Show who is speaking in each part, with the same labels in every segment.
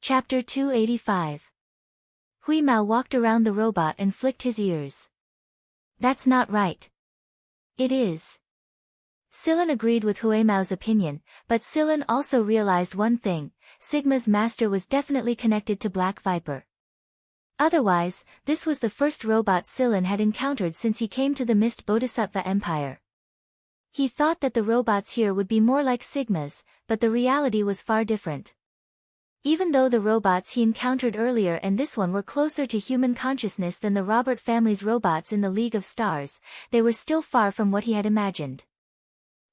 Speaker 1: Chapter 285. Hui Mao walked around the robot and flicked his ears. That's not right. It is. Silen agreed with Hui Mao's opinion, but Silen also realized one thing: Sigma's master was definitely connected to Black Viper. Otherwise, this was the first robot Silen had encountered since he came to the Mist Bodhisattva Empire. He thought that the robots here would be more like Sigma's, but the reality was far different. Even though the robots he encountered earlier and this one were closer to human consciousness than the Robert family's robots in the League of Stars, they were still far from what he had imagined.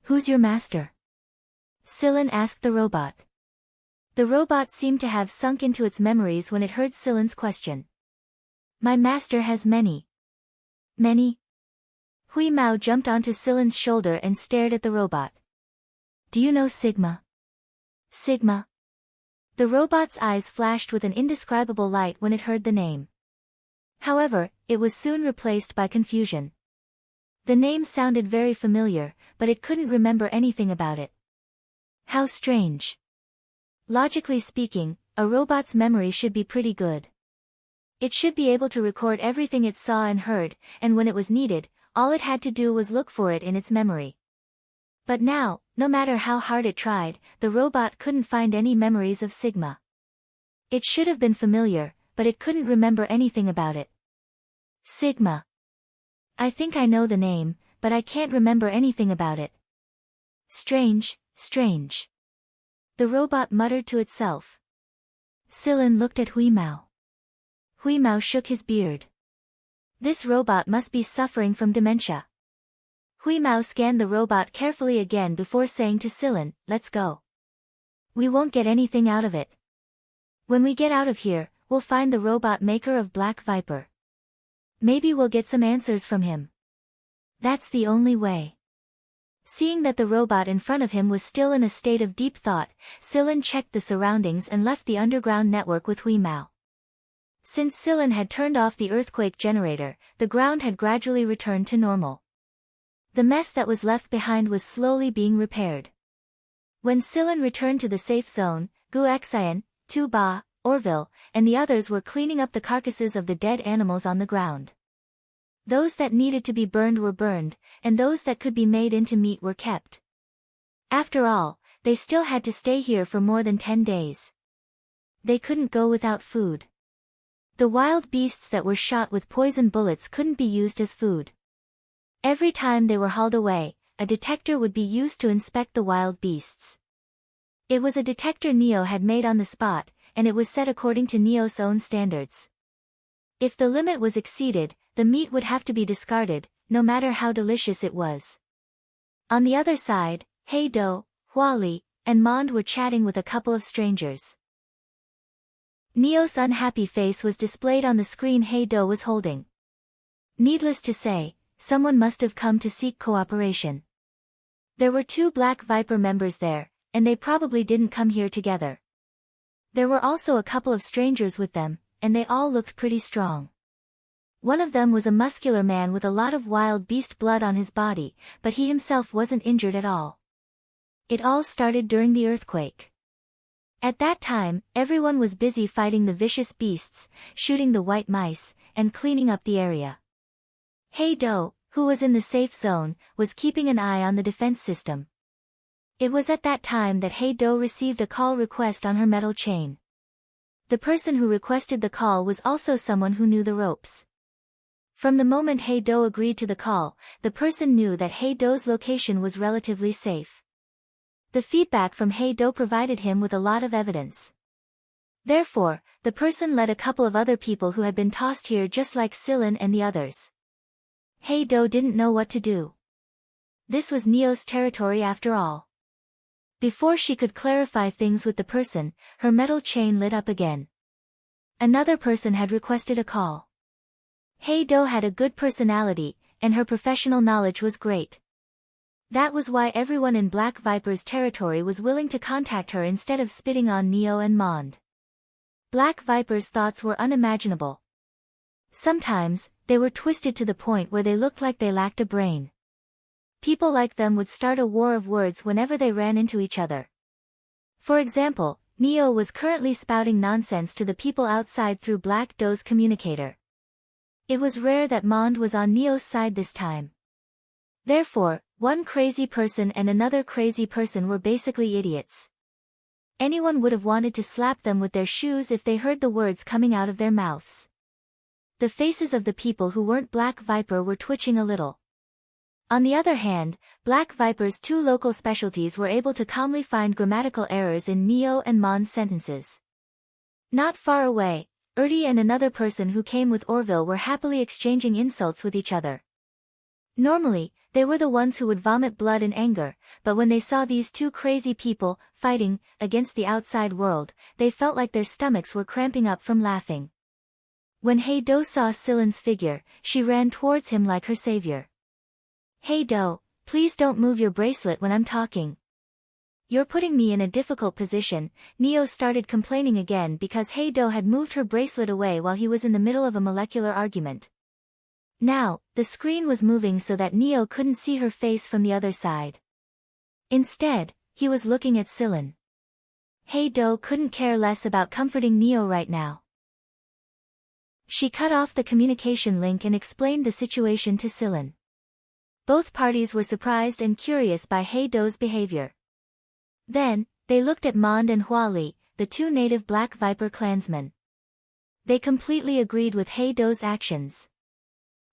Speaker 1: "Who's your master?" Silen asked the robot. The robot seemed to have sunk into its memories when it heard Silen's question. "My master has many." "Many?" Hui Mao jumped onto Silen's shoulder and stared at the robot. "Do you know Sigma?" "Sigma?" The robot's eyes flashed with an indescribable light when it heard the name. However, it was soon replaced by confusion. The name sounded very familiar, but it couldn't remember anything about it. How strange. Logically speaking, a robot's memory should be pretty good. It should be able to record everything it saw and heard, and when it was needed, all it had to do was look for it in its memory. But now, no matter how hard it tried, the robot couldn't find any memories of Sigma. It should have been familiar, but it couldn't remember anything about it. Sigma. I think I know the name, but I can't remember anything about it. Strange, strange. The robot muttered to itself. Silen looked at Hui Mao. Hui Mao shook his beard. This robot must be suffering from dementia. Hui Mao scanned the robot carefully again before saying to Silen, "Let's go. We won't get anything out of it. When we get out of here, we'll find the robot maker of Black Viper. Maybe we'll get some answers from him. That's the only way." Seeing that the robot in front of him was still in a state of deep thought, Silen checked the surroundings and left the underground network with Hui Mao. Since Silen had turned off the earthquake generator, the ground had gradually returned to normal. The mess that was left behind was slowly being repaired. When Silen returned to the safe zone, Gu Xian, Tu Ba, Orville, and the others were cleaning up the carcasses of the dead animals on the ground. Those that needed to be burned were burned, and those that could be made into meat were kept. After all, they still had to stay here for more than 10 days. They couldn't go without food. The wild beasts that were shot with poison bullets couldn't be used as food. Every time they were hauled away, a detector would be used to inspect the wild beasts. It was a detector Neo had made on the spot, and it was set according to Neo's own standards. If the limit was exceeded, the meat would have to be discarded, no matter how delicious it was. On the other side, He Do, Hua Li, and Mond were chatting with a couple of strangers. Neo's unhappy face was displayed on the screen He Do was holding. Needless to say, someone must have come to seek cooperation. There were 2 Black Viper members there, and they probably didn't come here together. There were also a couple of strangers with them, and they all looked pretty strong. One of them was a muscular man with a lot of wild beast blood on his body, but he himself wasn't injured at all. It all started during the earthquake. At that time, everyone was busy fighting the vicious beasts, shooting the white mice, and cleaning up the area. He Do, who was in the safe zone, was keeping an eye on the defense system. It was at that time that He Do received a call request on her metal chain. The person who requested the call was also someone who knew the ropes. From the moment He Do agreed to the call, the person knew that He Do's location was relatively safe. The feedback from He Do provided him with a lot of evidence. Therefore, the person led a couple of other people who had been tossed here just like Silen and the others. He Do didn't know what to do. This was Neo's territory after all. Before she could clarify things with the person, her metal chain lit up again. Another person had requested a call. He Do had a good personality, and her professional knowledge was great. That was why everyone in Black Viper's territory was willing to contact her instead of spitting on Neo and Mond. Black Viper's thoughts were unimaginable. Sometimes, they were twisted to the point where they looked like they lacked a brain. People like them would start a war of words whenever they ran into each other. For example, Neo was currently spouting nonsense to the people outside through Black Dough's communicator. It was rare that Mond was on Neo's side this time. Therefore, one crazy person and another crazy person were basically idiots. Anyone would have wanted to slap them with their shoes if they heard the words coming out of their mouths. The faces of the people who weren't Black Viper were twitching a little. On the other hand, Black Viper's two local specialties were able to calmly find grammatical errors in Neo and Mond's sentences. Not far away, Ertie and another person who came with Orville were happily exchanging insults with each other. Normally, they were the ones who would vomit blood in anger, but when they saw these two crazy people fighting against the outside world, they felt like their stomachs were cramping up from laughing. When Hey Do saw Silen's figure, she ran towards him like her savior. "Hey Do, please don't move your bracelet when I'm talking. You're putting me in a difficult position." Neo started complaining again because Hey Do had moved her bracelet away while he was in the middle of a molecular argument. Now, the screen was moving so that Neo couldn't see her face from the other side. Instead, he was looking at Silen. Hey Do couldn't care less about comforting Neo right now. She cut off the communication link and explained the situation to Silen. Both parties were surprised and curious by Hey Do's behavior. Then, they looked at Mond and Huali, the two native Black Viper clansmen. They completely agreed with Hey Do's actions.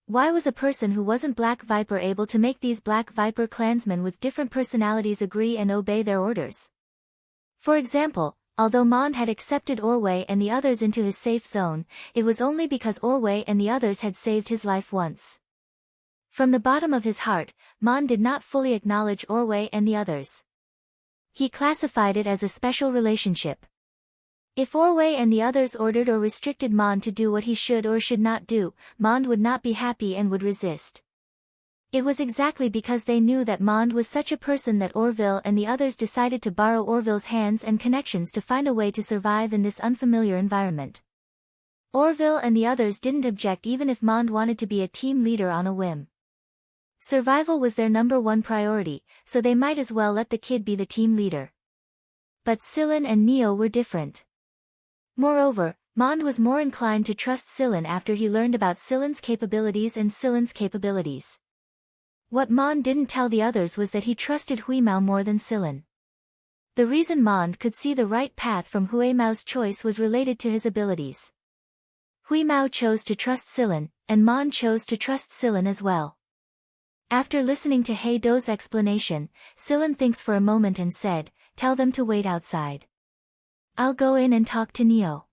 Speaker 1: Why was a person who wasn't Black Viper able to make these Black Viper clansmen with different personalities agree and obey their orders? For example, although Mond had accepted Orway and the others into his safe zone, it was only because Orway and the others had saved his life once. From the bottom of his heart, Mond did not fully acknowledge Orway and the others. He classified it as a special relationship. If Orway and the others ordered or restricted Mond to do what he should or should not do, Mond would not be happy and would resist. It was exactly because they knew that Mond was such a person that Orville and the others decided to borrow Orville's hands and connections to find a way to survive in this unfamiliar environment. Orville and the others didn't object even if Mond wanted to be a team leader on a whim. Survival was their #1 priority, so they might as well let the kid be the team leader. But Silen and Neo were different. Moreover, Mond was more inclined to trust Silen after he learned about Silen's capabilities and Silen's capabilities. What Mond didn't tell the others was that he trusted Huimao more than Silen. The reason Mond could see the right path from Huimao's choice was related to his abilities. Huimao chose to trust Silen, and Mond chose to trust Silen as well. After listening to Hey Do's explanation, Silen thinks for a moment and said, "Tell them to wait outside. I'll go in and talk to Neo."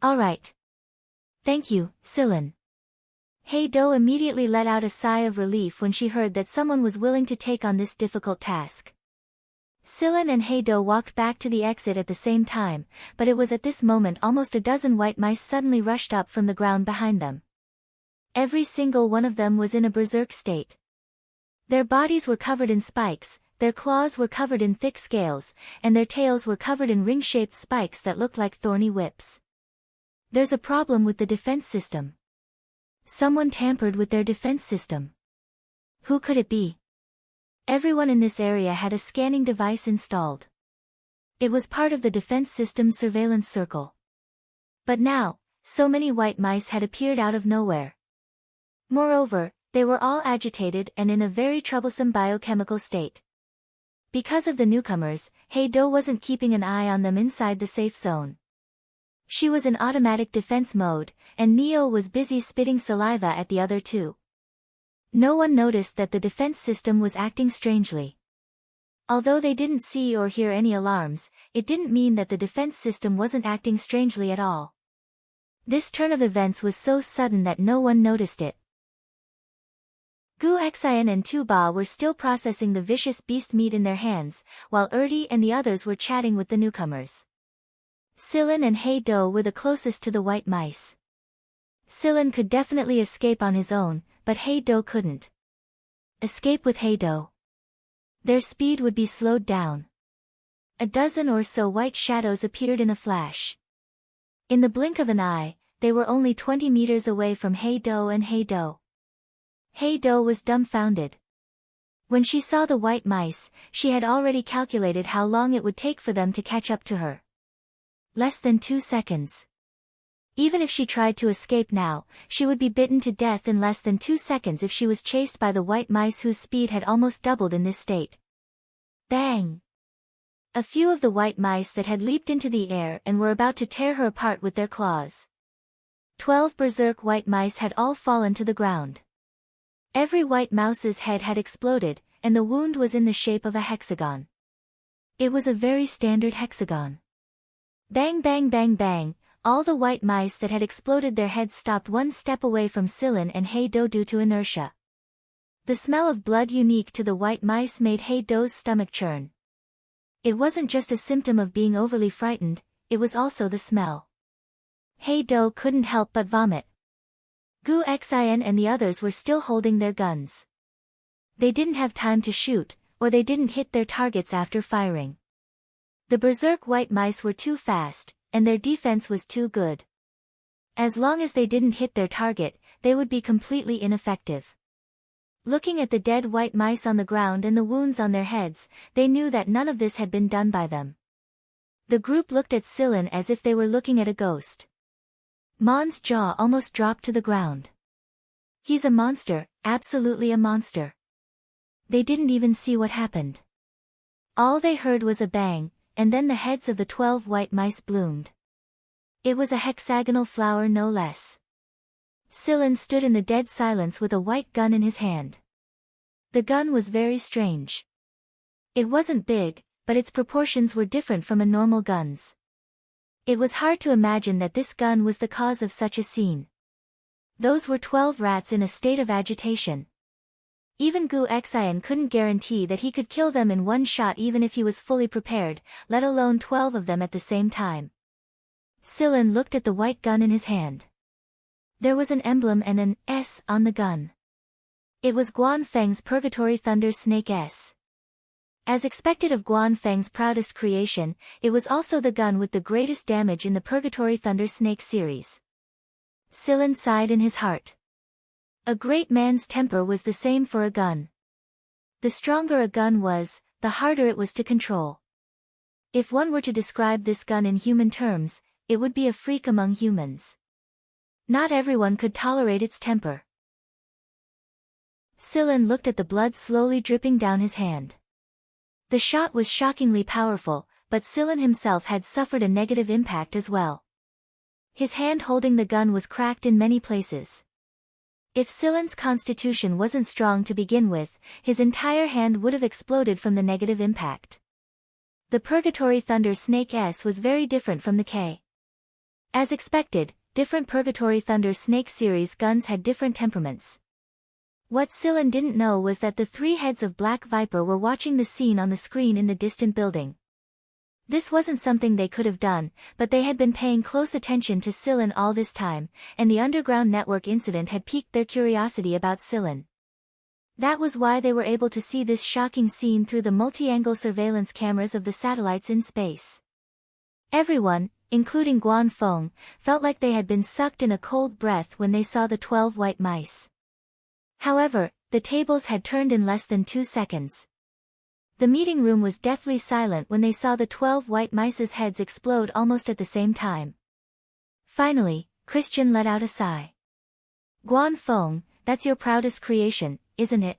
Speaker 1: "All right. Thank you, Silen." Hey Do immediately let out a sigh of relief when she heard that someone was willing to take on this difficult task. Silen and Hey Do walked back to the exit at the same time, but it was at this moment almost a dozen white mice suddenly rushed up from the ground behind them. Every single one of them was in a berserk state. Their bodies were covered in spikes, their claws were covered in thick scales, and their tails were covered in ring-shaped spikes that looked like thorny whips. "There's a problem with the defense system. Someone tampered with their defense system. Who could it be?" Everyone in this area had a scanning device installed. It was part of the defense system's surveillance circle. But now, so many white mice had appeared out of nowhere. Moreover, they were all agitated and in a very troublesome biochemical state. Because of the newcomers, Hey Do wasn't keeping an eye on them inside the safe zone. She was in automatic defense mode, and Neo was busy spitting saliva at the other two. No one noticed that the defense system was acting strangely. Although they didn't see or hear any alarms, it didn't mean that the defense system wasn't acting strangely at all. This turn of events was so sudden that no one noticed it. Gu Xian and Tu Ba were still processing the vicious beast meat in their hands, while Ertie and the others were chatting with the newcomers. Silen and Hey Do were the closest to the white mice. Silen could definitely escape on his own, but Hey Do couldn't. Escape with Hey Do. Their speed would be slowed down. A dozen or so white shadows appeared in a flash. In the blink of an eye, they were only 20 meters away from Hey Do and Hey Do. Hey Do was dumbfounded. When she saw the white mice, she had already calculated how long it would take for them to catch up to her. Less than 2 seconds. Even if she tried to escape now, she would be bitten to death in less than 2 seconds if she was chased by the white mice whose speed had almost doubled in this state. Bang! A few of the white mice that had leaped into the air and were about to tear her apart with their claws. 12 berserk white mice had all fallen to the ground. Every white mouse's head had exploded, and the wound was in the shape of a hexagon. It was a very standard hexagon. Bang bang bang bang, all the white mice that had exploded their heads stopped one step away from Sillin and Hey-Do due to inertia. The smell of blood unique to the white mice made Hey-Do's stomach churn. It wasn't just a symptom of being overly frightened, it was also the smell. Hey-Do couldn't help but vomit. Gu Xin and the others were still holding their guns. They didn't have time to shoot, or they didn't hit their targets after firing. The berserk white mice were too fast, and their defense was too good. As long as they didn't hit their target, they would be completely ineffective. Looking at the dead white mice on the ground and the wounds on their heads, they knew that none of this had been done by them. The group looked at Sillin as if they were looking at a ghost. Mon's jaw almost dropped to the ground. He's a monster, absolutely a monster. They didn't even see what happened. All they heard was a bang, and then the heads of the 12 white mice bloomed. It was a hexagonal flower no less. Sillin stood in the dead silence with a white gun in his hand. The gun was very strange. It wasn't big, but its proportions were different from a normal gun's. It was hard to imagine that this gun was the cause of such a scene. Those were 12 rats in a state of agitation. Even Gu Xin couldn't guarantee that he could kill them in one shot even if he was fully prepared, let alone 12 of them at the same time. Sillin looked at the white gun in his hand. There was an emblem and an S on the gun. It was Guan Feng's Purgatory Thunder Snake S. As expected of Guan Feng's proudest creation, it was also the gun with the greatest damage in the Purgatory Thunder Snake series. Sillin sighed in his heart. A great man's temper was the same for a gun. The stronger a gun was, the harder it was to control. If one were to describe this gun in human terms, it would be a freak among humans. Not everyone could tolerate its temper. Sillin looked at the blood slowly dripping down his hand. The shot was shockingly powerful, but Sillin himself had suffered a negative impact as well. His hand holding the gun was cracked in many places. If Sillin's constitution wasn't strong to begin with, his entire hand would have exploded from the negative impact. The Purgatory Thunder Snake S was very different from the K. As expected, different Purgatory Thunder Snake series guns had different temperaments. What Sillin didn't know was that the 3 heads of Black Viper were watching the scene on the screen in the distant building. This wasn't something they could have done, but they had been paying close attention to Sillin all this time, and the underground network incident had piqued their curiosity about Sillin. That was why they were able to see this shocking scene through the multi-angle surveillance cameras of the satellites in space. Everyone, including Guan Feng, felt like they had been sucked in a cold breath when they saw the 12 white mice. However, the tables had turned in less than 2 seconds. The meeting room was deathly silent when they saw the 12 white mice's heads explode almost at the same time. Finally, Christian let out a sigh. Guan Feng, that's your proudest creation, isn't it?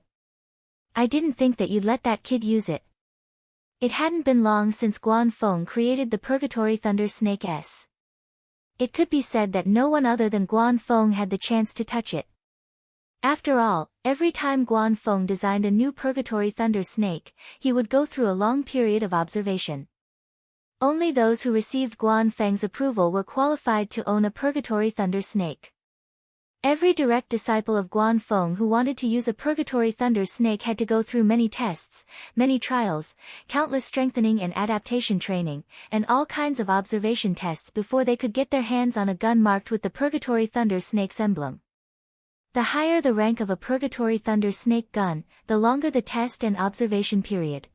Speaker 1: I didn't think that you'd let that kid use it. It hadn't been long since Guan Feng created the Purgatory Thunder Snake S. It could be said that no one other than Guan Feng had the chance to touch it. After all, every time Guan Feng designed a new Purgatory Thunder Snake, he would go through a long period of observation. Only those who received Guan Feng's approval were qualified to own a Purgatory Thunder Snake. Every direct disciple of Guan Feng who wanted to use a Purgatory Thunder Snake had to go through many tests, many trials, countless strengthening and adaptation training, and all kinds of observation tests before they could get their hands on a gun marked with the Purgatory Thunder Snake's emblem. The higher the rank of a Purgatory Thunder Snake gun, the longer the test and observation period.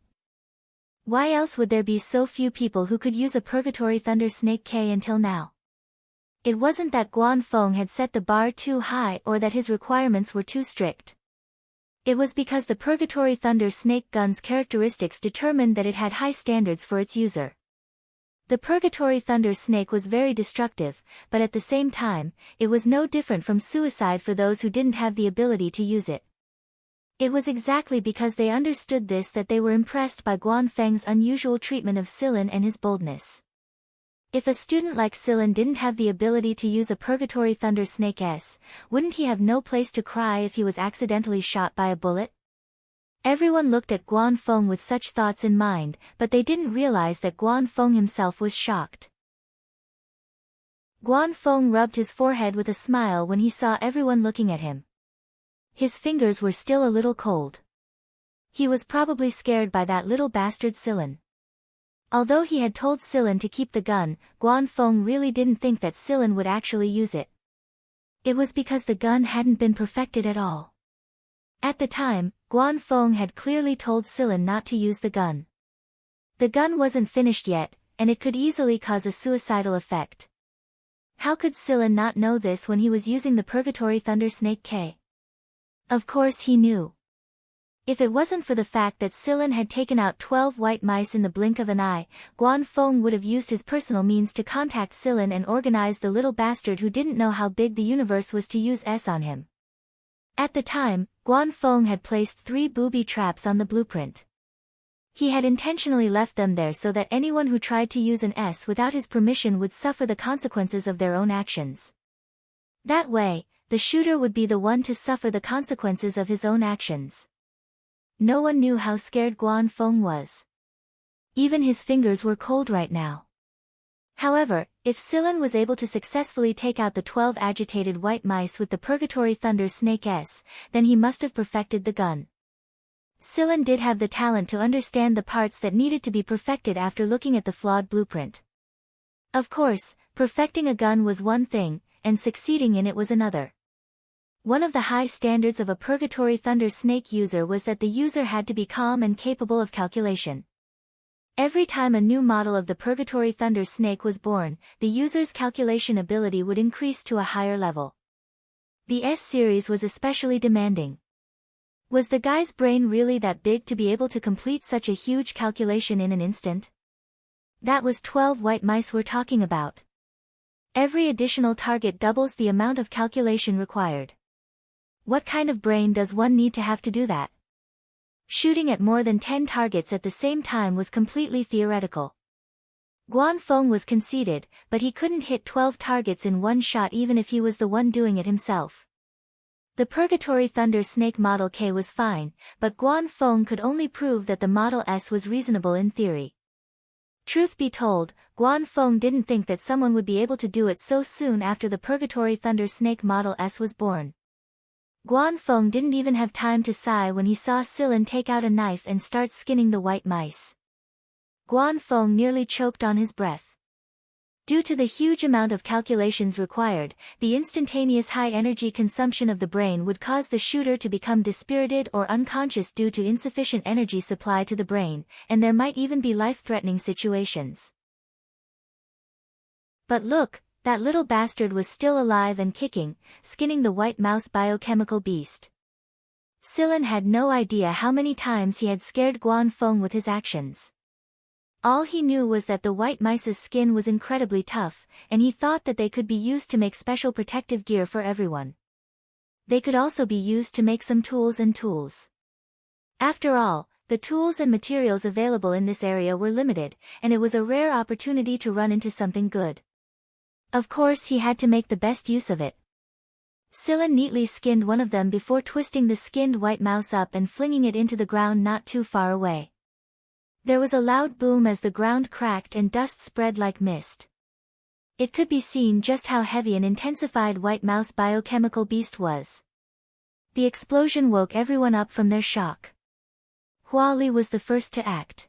Speaker 1: Why else would there be so few people who could use a Purgatory Thunder Snake K until now? It wasn't that Guan Feng had set the bar too high or that his requirements were too strict. It was because the Purgatory Thunder Snake gun's characteristics determined that it had high standards for its user. The Purgatory Thunder Snake was very destructive, but at the same time, it was no different from suicide for those who didn't have the ability to use it. It was exactly because they understood this that they were impressed by Guan Feng's unusual treatment of Sillin and his boldness. If a student like Sillin didn't have the ability to use a Purgatory Thunder Snake S, wouldn't he have no place to cry if he was accidentally shot by a bullet? Everyone looked at Guan Feng with such thoughts in mind, but they didn't realize that Guan Feng himself was shocked. Guan Feng rubbed his forehead with a smile when he saw everyone looking at him. His fingers were still a little cold. He was probably scared by that little bastard Sillin. Although he had told Sillin to keep the gun, Guan Feng really didn't think that Sillin would actually use it. It was because the gun hadn't been perfected at all. At the time, Guan Feng had clearly told Sillin not to use the gun. The gun wasn't finished yet, and it could easily cause a suicidal effect. How could Sillin not know this when he was using the Purgatory Thunder Snake K? Of course he knew. If it wasn't for the fact that Sillin had taken out 12 white mice in the blink of an eye, Guan Feng would have used his personal means to contact Sillin and organize the little bastard who didn't know how big the universe was to use S on him. At the time, Guan Feng had placed 3 booby traps on the blueprint. He had intentionally left them there so that anyone who tried to use an S without his permission would suffer the consequences of their own actions. That way, the shooter would be the one to suffer the consequences of his own actions. No one knew how scared Guan Feng was. Even his fingers were cold right now. However, if Sillin was able to successfully take out the 12 agitated white mice with the Purgatory Thunder Snake S, then he must have perfected the gun. Sillin did have the talent to understand the parts that needed to be perfected after looking at the flawed blueprint. Of course, perfecting a gun was one thing, and succeeding in it was another. One of the high standards of a Purgatory Thunder Snake user was that the user had to be calm and capable of calculation. Every time a new model of the Purgatory Thunder Snake was born, the user's calculation ability would increase to a higher level. The S-series was especially demanding. Was the guy's brain really that big to be able to complete such a huge calculation in an instant? That was 12 white mice we're talking about. Every additional target doubles the amount of calculation required. What kind of brain does one need to have to do that? Shooting at more than 10 targets at the same time was completely theoretical. Guan Feng was conceited, but he couldn't hit 12 targets in one shot even if he was the one doing it himself. The Purgatory Thunder Snake Model K was fine, but Guan Feng could only prove that the Model S was reasonable in theory. Truth be told, Guan Feng didn't think that someone would be able to do it so soon after the Purgatory Thunder Snake Model S was born. Guan Feng didn't even have time to sigh when he saw Sillin take out a knife and start skinning the white mice. Guan Feng nearly choked on his breath. Due to the huge amount of calculations required, the instantaneous high energy consumption of the brain would cause the shooter to become dispirited or unconscious due to insufficient energy supply to the brain, and there might even be life-threatening situations. But look, that little bastard was still alive and kicking, skinning the white mouse biochemical beast. Sillin had no idea how many times he had scared Guan Feng with his actions. All he knew was that the white mice's skin was incredibly tough, and he thought that they could be used to make special protective gear for everyone. They could also be used to make some tools and tools. After all, the tools and materials available in this area were limited, and it was a rare opportunity to run into something good. Of course he had to make the best use of it. Sillin neatly skinned one of them before twisting the skinned white mouse up and flinging it into the ground not too far away. There was a loud boom as the ground cracked and dust spread like mist. It could be seen just how heavy an intensified white mouse biochemical beast was. The explosion woke everyone up from their shock. Hua Li was the first to act.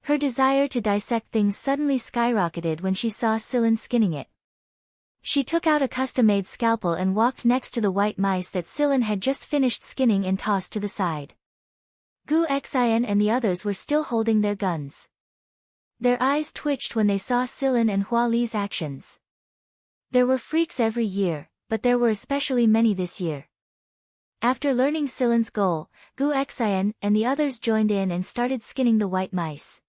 Speaker 1: Her desire to dissect things suddenly skyrocketed when she saw Sillin skinning it. She took out a custom-made scalpel and walked next to the white mice that Sillin had just finished skinning and tossed to the side. Gu Xin and the others were still holding their guns. Their eyes twitched when they saw Sillin and Hua Li's actions. There were freaks every year, but there were especially many this year. After learning Sillin's goal, Gu Xin and the others joined in and started skinning the white mice.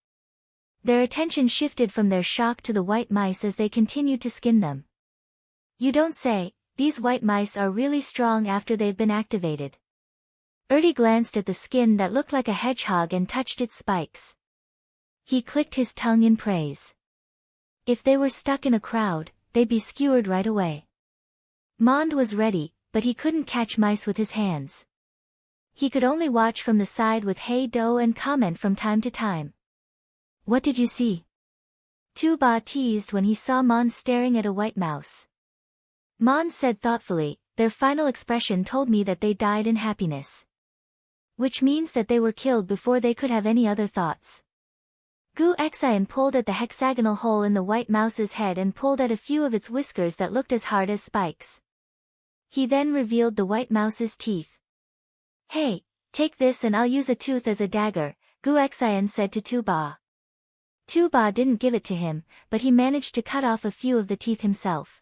Speaker 1: Their attention shifted from their shock to the white mice as they continued to skin them. You don't say, these white mice are really strong after they've been activated. Erty glanced at the skin that looked like a hedgehog and touched its spikes. He clicked his tongue in praise. If they were stuck in a crowd, they'd be skewered right away. Mond was ready, but he couldn't catch mice with his hands. He could only watch from the side with Hey Do and comment from time to time. What did you see? Tu Ba teased when he saw Mond staring at a white mouse. Mond said thoughtfully, their final expression told me that they died in happiness. Which means that they were killed before they could have any other thoughts. Gu Xian pulled at the hexagonal hole in the white mouse's head and pulled at a few of its whiskers that looked as hard as spikes. He then revealed the white mouse's teeth. Hey, take this and I'll use a tooth as a dagger, Gu Xian said to Tu Ba. Tu Ba didn't give it to him, but he managed to cut off a few of the teeth himself.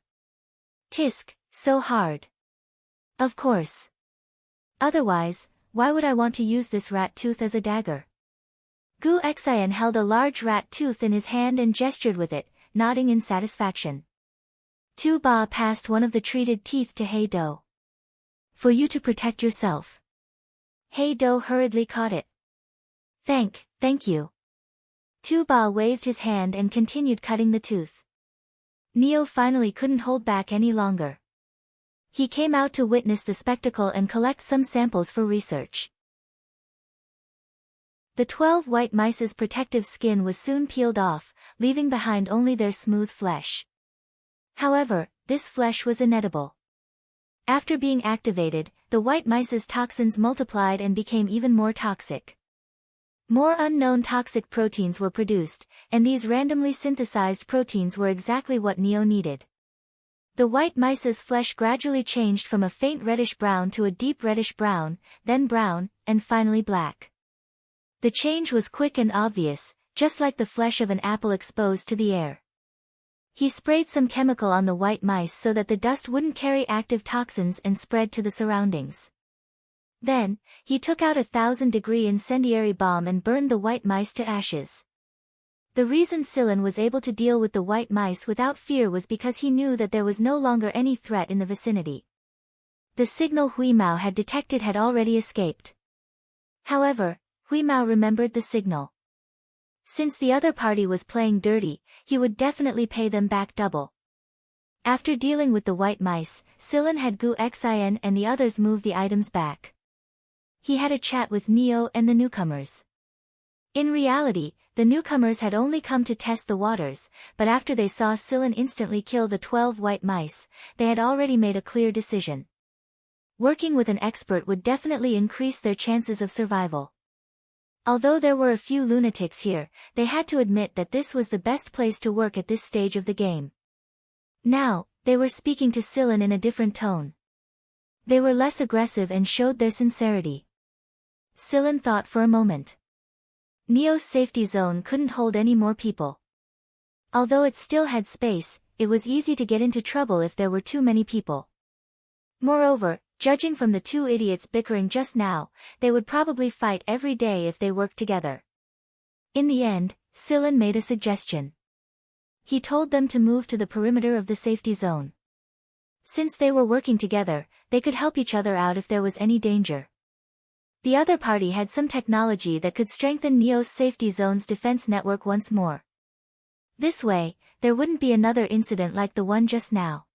Speaker 1: Tisk, so hard. Of course. Otherwise, why would I want to use this rat tooth as a dagger? Gu Xian held a large rat tooth in his hand and gestured with it, nodding in satisfaction. Tu Ba passed one of the treated teeth to Hey Do. For you to protect yourself. Hey Do hurriedly caught it. Thank you. Tu Ba waved his hand and continued cutting the tooth. Neo finally couldn't hold back any longer. He came out to witness the spectacle and collect some samples for research. The 12 white mice's protective skin was soon peeled off, leaving behind only their smooth flesh. However, this flesh was inedible. After being activated, the white mice's toxins multiplied and became even more toxic. More unknown toxic proteins were produced, and these randomly synthesized proteins were exactly what Neo needed. The white mice's flesh gradually changed from a faint reddish-brown to a deep reddish-brown, then brown, and finally black. The change was quick and obvious, just like the flesh of an apple exposed to the air. He sprayed some chemical on the white mice so that the dust wouldn't carry active toxins and spread to the surroundings. Then, he took out a 1,000-degree incendiary bomb and burned the white mice to ashes. The reason Silen was able to deal with the white mice without fear was because he knew that there was no longer any threat in the vicinity. The signal Hui Mao had detected had already escaped. However, Hui Mao remembered the signal. Since the other party was playing dirty, he would definitely pay them back double. After dealing with the white mice, Silen had Gu Xian and the others move the items back. He had a chat with Neo and the newcomers. In reality, the newcomers had only come to test the waters, but after they saw Silen instantly kill the 12 white mice, they had already made a clear decision. Working with an expert would definitely increase their chances of survival. Although there were a few lunatics here, they had to admit that this was the best place to work at this stage of the game. Now, they were speaking to Silen in a different tone. They were less aggressive and showed their sincerity. Silen thought for a moment. Neo's safety zone couldn't hold any more people. Although it still had space, it was easy to get into trouble if there were too many people. Moreover, judging from the two idiots bickering just now, they would probably fight every day if they worked together. In the end, Silen made a suggestion. He told them to move to the perimeter of the safety zone. Since they were working together, they could help each other out if there was any danger. The other party had some technology that could strengthen Neo's safety zone's defense network once more. This way, there wouldn't be another incident like the one just now.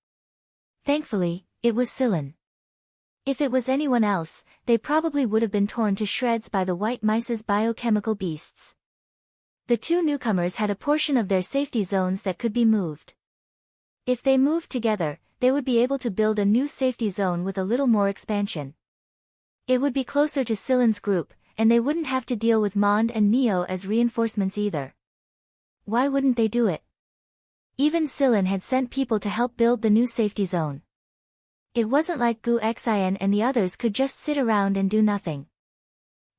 Speaker 1: Thankfully, it was Silen. If it was anyone else, they probably would have been torn to shreds by the white mice's biochemical beasts. The two newcomers had a portion of their safety zones that could be moved. If they moved together, they would be able to build a new safety zone with a little more expansion. It would be closer to Silen's group, and they wouldn't have to deal with Mond and Neo as reinforcements either. Why wouldn't they do it? Even Silen had sent people to help build the new safety zone. It wasn't like Gu Xian and the others could just sit around and do nothing.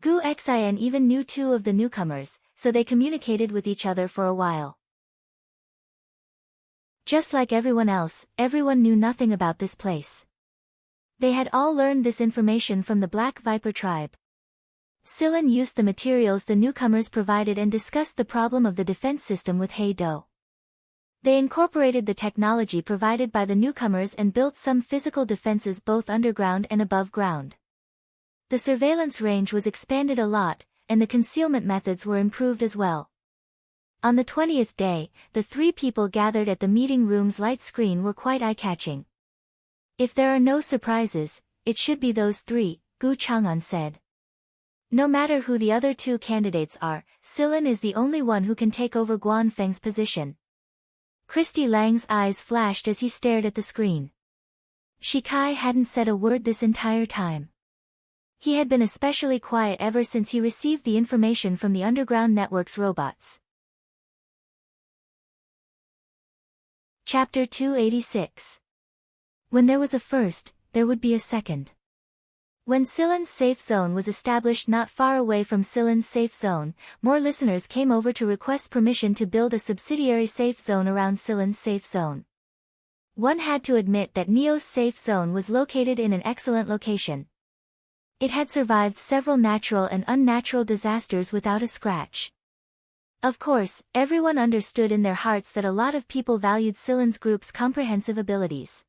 Speaker 1: Gu Xian even knew two of the newcomers, so they communicated with each other for a while. Just like everyone else, everyone knew nothing about this place. They had all learned this information from the Black Viper tribe. Silen used the materials the newcomers provided and discussed the problem of the defense system with Heido. They incorporated the technology provided by the newcomers and built some physical defenses both underground and above ground. The surveillance range was expanded a lot, and the concealment methods were improved as well. On the 20th day, the 3 people gathered at the meeting room's light screen were quite eye-catching. If there are no surprises, it should be those 3, Gu Chang'an said. No matter who the other 2 candidates are, Silen is the only one who can take over Guan Feng's position. Christy Lang's eyes flashed as he stared at the screen. Shikai hadn't said a word this entire time. He had been especially quiet ever since he received the information from the underground network's robots. Chapter 286. When there was a first, there would be a second. When Silen's safe zone was established not far away from Silen's safe zone, more listeners came over to request permission to build a subsidiary safe zone around Silen's safe zone. One had to admit that Neo's safe zone was located in an excellent location. It had survived several natural and unnatural disasters without a scratch. Of course, everyone understood in their hearts that a lot of people valued Silen's group's comprehensive abilities.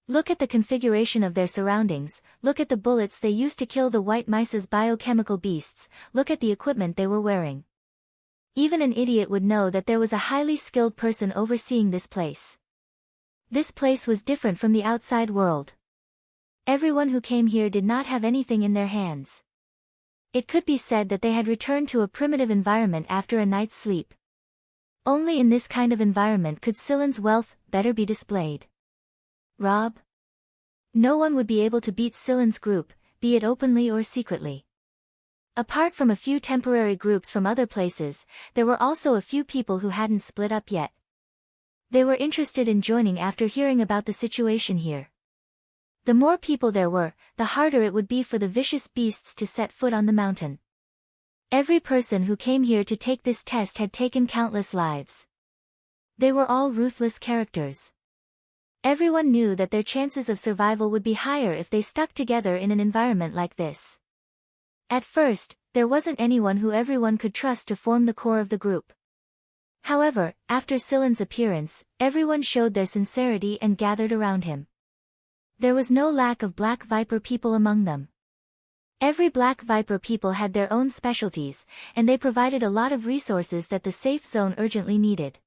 Speaker 1: Look at the configuration of their surroundings, look at the bullets they used to kill the white mice's biochemical beasts, look at the equipment they were wearing. Even an idiot would know that there was a highly skilled person overseeing this place. This place was different from the outside world. Everyone who came here did not have anything in their hands. It could be said that they had returned to a primitive environment after a night's sleep. Only in this kind of environment could Silen's wealth better be displayed. Rob? No one would be able to beat Silen's group, be it openly or secretly. Apart from a few temporary groups from other places, there were also a few people who hadn't split up yet. They were interested in joining after hearing about the situation here. The more people there were, the harder it would be for the vicious beasts to set foot on the mountain. Every person who came here to take this test had taken countless lives. They were all ruthless characters. Everyone knew that their chances of survival would be higher if they stuck together in an environment like this. At first, there wasn't anyone who everyone could trust to form the core of the group. However, after Silen's appearance, everyone showed their sincerity and gathered around him. There was no lack of Black Viper people among them. Every Black Viper people had their own specialties, and they provided a lot of resources that the safe zone urgently needed.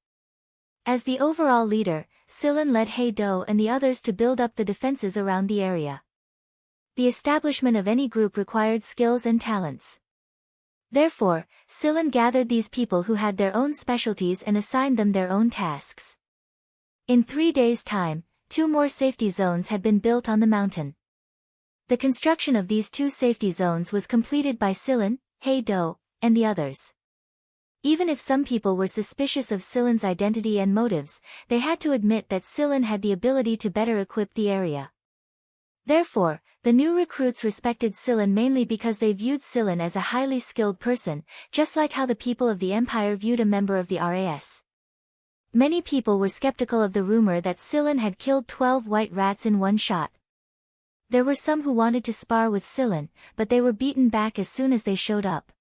Speaker 1: As the overall leader, Silen led Heido and the others to build up the defenses around the area. The establishment of any group required skills and talents. Therefore, Silen gathered these people who had their own specialties and assigned them their own tasks. In 3 days' time, 2 more safety zones had been built on the mountain. The construction of these 2 safety zones was completed by Silen, Heido, and the others. Even if some people were suspicious of Silen's identity and motives, they had to admit that Silen had the ability to better equip the area. Therefore, the new recruits respected Silen mainly because they viewed Silen as a highly skilled person, just like how the people of the Empire viewed a member of the RAS. Many people were skeptical of the rumor that Silen had killed 12 white rats in one shot. There were some who wanted to spar with Silen, but they were beaten back as soon as they showed up.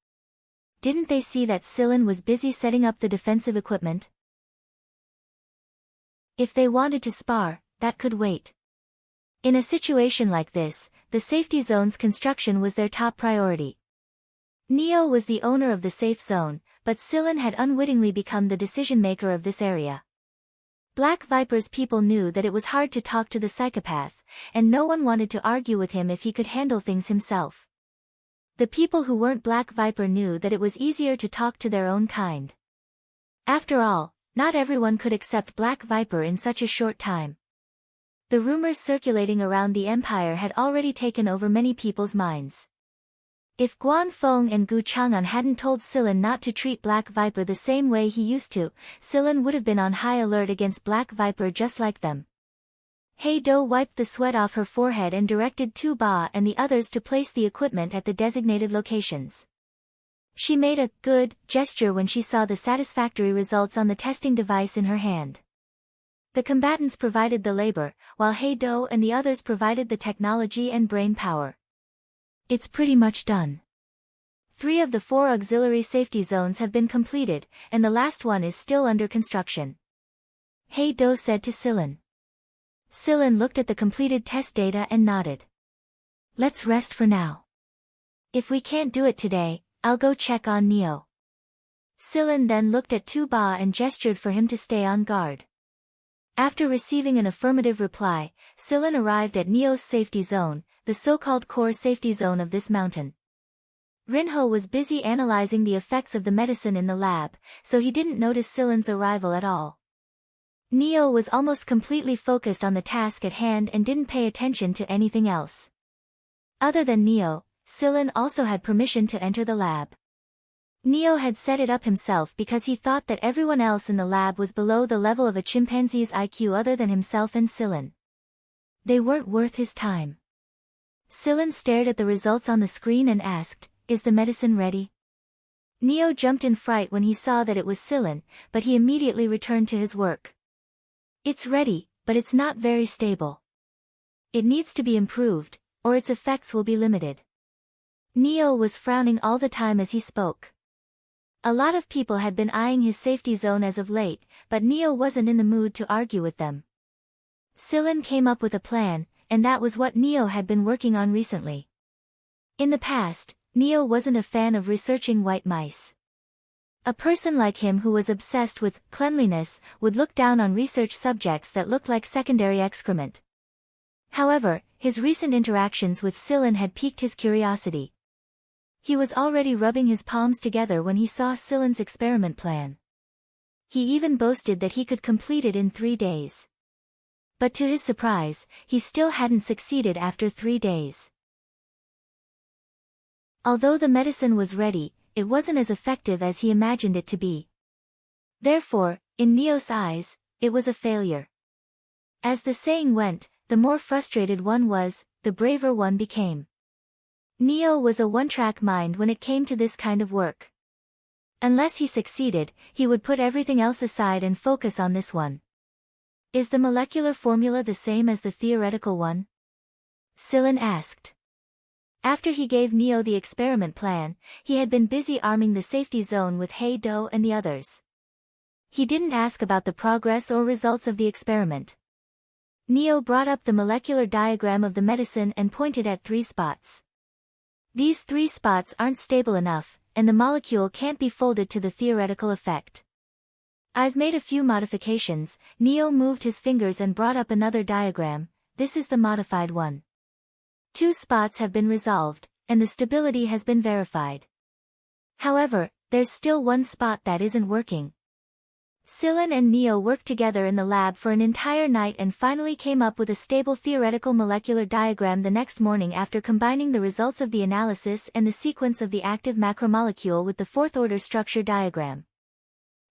Speaker 1: Didn't they see that Silen was busy setting up the defensive equipment? If they wanted to spar, that could wait. In a situation like this, the safety zone's construction was their top priority. Neo was the owner of the safe zone, but Silen had unwittingly become the decision-maker of this area. Black Viper's people knew that it was hard to talk to the psychopath, and no one wanted to argue with him if he could handle things himself. The people who weren't Black Viper knew that it was easier to talk to their own kind. After all, not everyone could accept Black Viper in such a short time. The rumors circulating around the Empire had already taken over many people's minds. If Guan Feng and Gu Chang'an hadn't told Silen not to treat Black Viper the same way he used to, Silen would have been on high alert against Black Viper just like them. Heido wiped the sweat off her forehead and directed Tu Ba and the others to place the equipment at the designated locations. She made a good gesture when she saw the satisfactory results on the testing device in her hand. The combatants provided the labor, while Heido and the others provided the technology and brain power. It's pretty much done. 3 of the 4 auxiliary safety zones have been completed, and the last one is still under construction. He-Do said to Silen. Silen looked at the completed test data and nodded. Let's rest for now. If we can't do it today, I'll go check on Neo. Silen then looked at Tu-Ba and gestured for him to stay on guard. After receiving an affirmative reply, Silen arrived at Neo's safety zone, the so-called core safety zone of this mountain. Rinho was busy analyzing the effects of the medicine in the lab, so he didn't notice Silen's arrival at all. Neo was almost completely focused on the task at hand and didn't pay attention to anything else. Other than Neo, Silen also had permission to enter the lab. Neo had set it up himself because he thought that everyone else in the lab was below the level of a chimpanzee's IQ other than himself and Silen. They weren't worth his time. Silen stared at the results on the screen and asked, "Is the medicine ready?" Neo jumped in fright when he saw that it was Silen, but he immediately returned to his work. "It's ready, but it's not very stable. It needs to be improved, or its effects will be limited." Neo was frowning all the time as he spoke. A lot of people had been eyeing his safety zone as of late, but Neo wasn't in the mood to argue with them. Silen came up with a plan, and that was what Neo had been working on recently. In the past, Neo wasn't a fan of researching white mice. A person like him who was obsessed with cleanliness would look down on research subjects that looked like secondary excrement. However, his recent interactions with Silen had piqued his curiosity. He was already rubbing his palms together when he saw Silen's experiment plan. He even boasted that he could complete it in 3 days. But to his surprise, he still hadn't succeeded after 3 days. Although the medicine was ready, it wasn't as effective as he imagined it to be. Therefore, in Neo's eyes, it was a failure. As the saying went, the more frustrated one was, the braver one became. Neo was a one-track mind when it came to this kind of work. Unless he succeeded, he would put everything else aside and focus on this one. Is the molecular formula the same as the theoretical one? Silen asked. After he gave Neo the experiment plan, he had been busy arming the safety zone with He-Do and the others. He didn't ask about the progress or results of the experiment. Neo brought up the molecular diagram of the medicine and pointed at 3 spots. These 3 spots aren't stable enough, and the molecule can't be folded to the theoretical effect. I've made a few modifications. Neo moved his fingers and brought up another diagram. This is the modified one. 2 spots have been resolved, and the stability has been verified. However, there's still 1 spot that isn't working. Silen and Neo worked together in the lab for an entire night and finally came up with a stable theoretical molecular diagram the next morning after combining the results of the analysis and the sequence of the active macromolecule with the 4th-order structure diagram.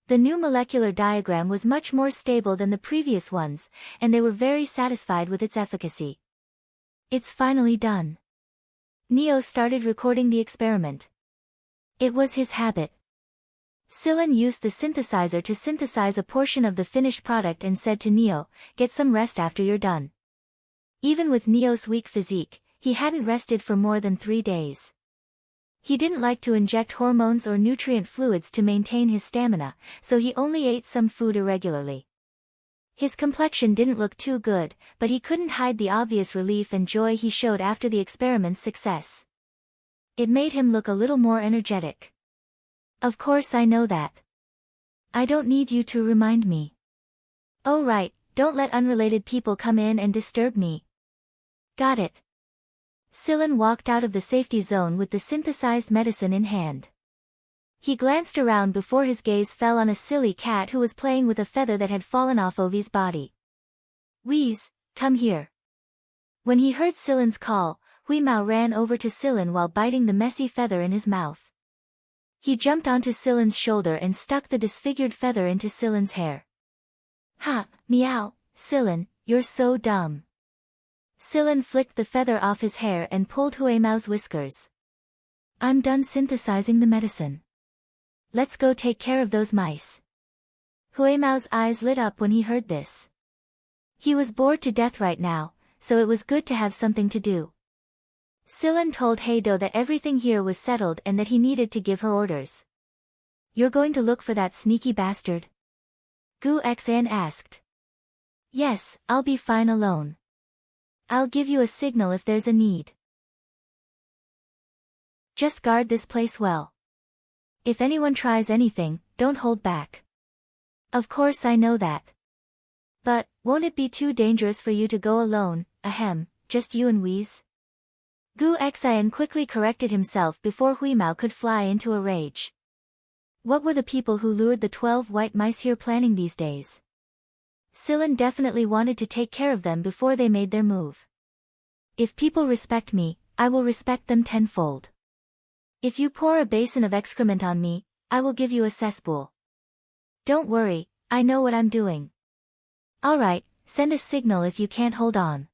Speaker 1: The new molecular diagram was much more stable than the previous ones, and they were very satisfied with its efficacy. It's finally done. Neo started recording the experiment. It was his habit. Silen used the synthesizer to synthesize a portion of the finished product and said to Neo, "Get some rest after you're done." Even with Neo's weak physique, he hadn't rested for more than 3 days. He didn't like to inject hormones or nutrient fluids to maintain his stamina, so he only ate some food irregularly. His complexion didn't look too good, but he couldn't hide the obvious relief and joy he showed after the experiment's success. It made him look a little more energetic. "Of course I know that. I don't need you to remind me." "Oh right, don't let unrelated people come in and disturb me." "Got it." Silen walked out of the safety zone with the synthesized medicine in hand. He glanced around before his gaze fell on a silly cat who was playing with a feather that had fallen off Ovi's body. "Wheeze, come here." When he heard Silen's call, Huimao ran over to Silen while biting the messy feather in his mouth. He jumped onto Silen's shoulder and stuck the disfigured feather into Silen's hair. "Ha, meow, Silen, you're so dumb." Silen flicked the feather off his hair and pulled Huimao's whiskers. "I'm done synthesizing the medicine. Let's go take care of those mice." Huimao's eyes lit up when he heard this. He was bored to death right now, so it was good to have something to do. Silen told Heido that everything here was settled and that he needed to give her orders. You're going to look for that sneaky bastard? Gu Xan asked. Yes, I'll be fine alone. I'll give you a signal if there's a need. Just guard this place well. If anyone tries anything, don't hold back. Of course I know that. But, won't it be too dangerous for you to go alone, ahem, just you and Wheeze? Gu Xian quickly corrected himself before Huimao could fly into a rage. What were the people who lured the 12 white mice here planning these days? Silen definitely wanted to take care of them before they made their move. If people respect me, I will respect them tenfold. If you pour a basin of excrement on me, I will give you a cesspool. Don't worry, I know what I'm doing. Alright, send a signal if you can't hold on.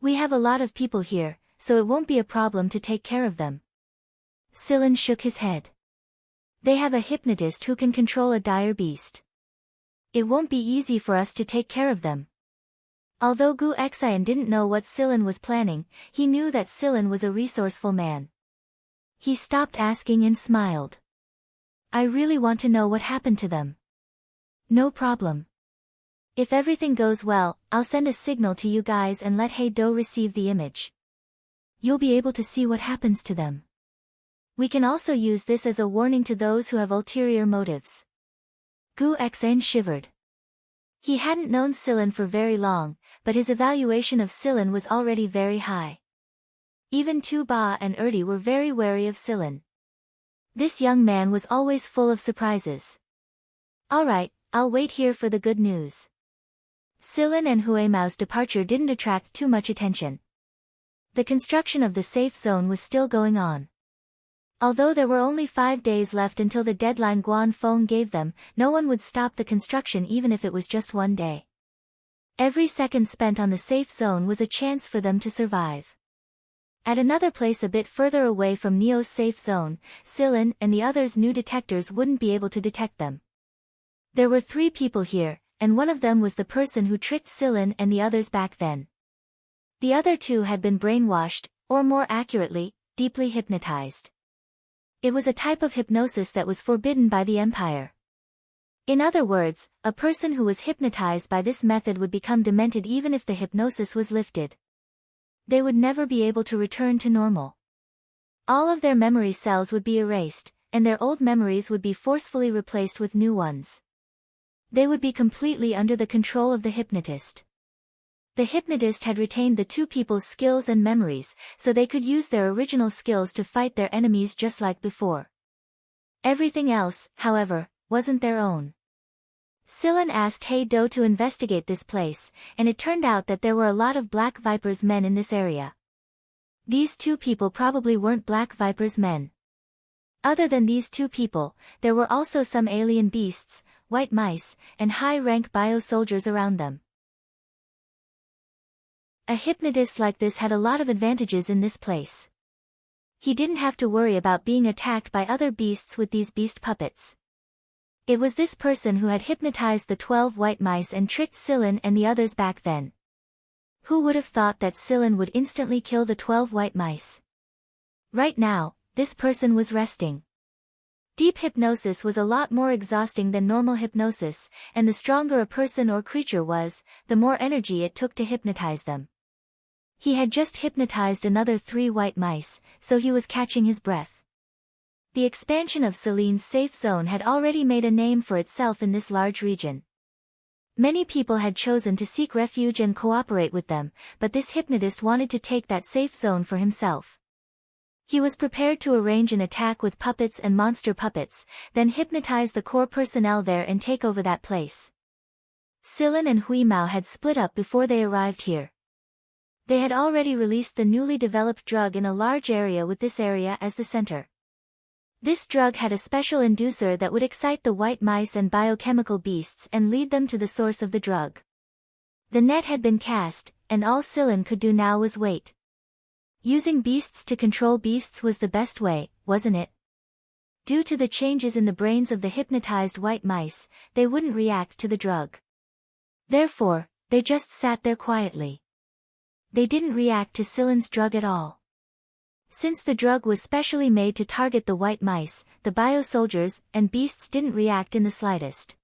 Speaker 1: We have a lot of people here, so it won't be a problem to take care of them. Silen shook his head. They have a hypnotist who can control a dire beast. It won't be easy for us to take care of them. Although Gu Xian didn't know what Silen was planning, he knew that Silen was a resourceful man. He stopped asking and smiled. I really want to know what happened to them. No problem. If everything goes well, I'll send a signal to you guys and let Heido receive the image. You'll be able to see what happens to them. We can also use this as a warning to those who have ulterior motives. Gu Xan shivered. He hadn't known Silen for very long, but his evaluation of Silen was already very high. Even Tu Ba and Erdi were very wary of Silen. This young man was always full of surprises. Alright, I'll wait here for the good news. Silen and Huimao's departure didn't attract too much attention. The construction of the safe zone was still going on. Although there were only 5 days left until the deadline Guan Feng gave them, no one would stop the construction even if it was just 1 day. Every second spent on the safe zone was a chance for them to survive. At another place a bit further away from Neo's safe zone, Silen and the others' new detectors wouldn't be able to detect them. There were 3 people here, and one of them was the person who tricked Silen and the others back then. The other 2 had been brainwashed, or more accurately, deeply hypnotized. It was a type of hypnosis that was forbidden by the Empire. In other words, a person who was hypnotized by this method would become demented even if the hypnosis was lifted. They would never be able to return to normal. All of their memory cells would be erased, and their old memories would be forcefully replaced with new ones. They would be completely under the control of the hypnotist. The hypnotist had retained the 2 people's skills and memories, so they could use their original skills to fight their enemies just like before. Everything else, however, wasn't their own. Silen asked Heido to investigate this place, and it turned out that there were a lot of Black Viper's men in this area. These 2 people probably weren't Black Viper's men. Other than these 2 people, there were also some alien beasts, white mice, and high-rank bio-soldiers around them. A hypnotist like this had a lot of advantages in this place. He didn't have to worry about being attacked by other beasts with these beast puppets. It was this person who had hypnotized the 12 white mice and tricked Silen and the others back then. Who would have thought that Silen would instantly kill the 12 white mice? Right now, this person was resting. Deep hypnosis was a lot more exhausting than normal hypnosis, and the stronger a person or creature was, the more energy it took to hypnotize them. He had just hypnotized another 3 white mice, so he was catching his breath. The expansion of Selene's safe zone had already made a name for itself in this large region. Many people had chosen to seek refuge and cooperate with them, but this hypnotist wanted to take that safe zone for himself. He was prepared to arrange an attack with puppets and monster puppets, then hypnotize the core personnel there and take over that place. Silen and Huimao had split up before they arrived here. They had already released the newly developed drug in a large area with this area as the center. This drug had a special inducer that would excite the white mice and biochemical beasts and lead them to the source of the drug. The net had been cast, and all Silen could do now was wait. Using beasts to control beasts was the best way, wasn't it? Due to the changes in the brains of the hypnotized white mice, they wouldn't react to the drug. Therefore, they just sat there quietly. They didn't react to Silen's drug at all. Since the drug was specially made to target the white mice, the bio-soldiers and beasts didn't react in the slightest.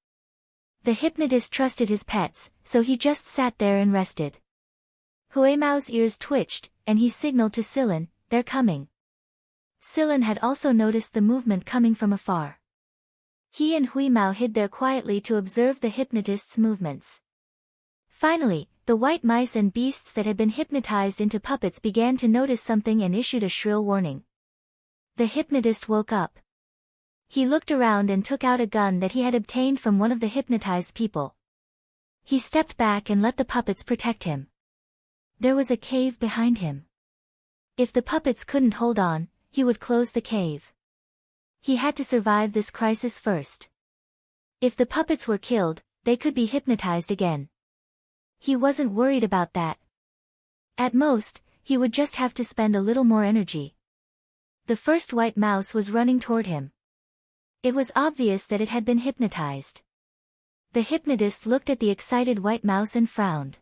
Speaker 1: The hypnotist trusted his pets, so he just sat there and rested. Huimao's ears twitched, and he signaled to Silan, "They're coming." Silan had also noticed the movement coming from afar. He and Huimao hid there quietly to observe the hypnotist's movements. Finally, the white mice and beasts that had been hypnotized into puppets began to notice something and issued a shrill warning. The hypnotist woke up. He looked around and took out a gun that he had obtained from one of the hypnotized people. He stepped back and let the puppets protect him. There was a cave behind him. If the puppets couldn't hold on, he would close the cave. He had to survive this crisis first. If the puppets were killed, they could be hypnotized again. He wasn't worried about that. At most, he would just have to spend a little more energy. The first white mouse was running toward him. It was obvious that it had been hypnotized. The hypnotist looked at the excited white mouse and frowned.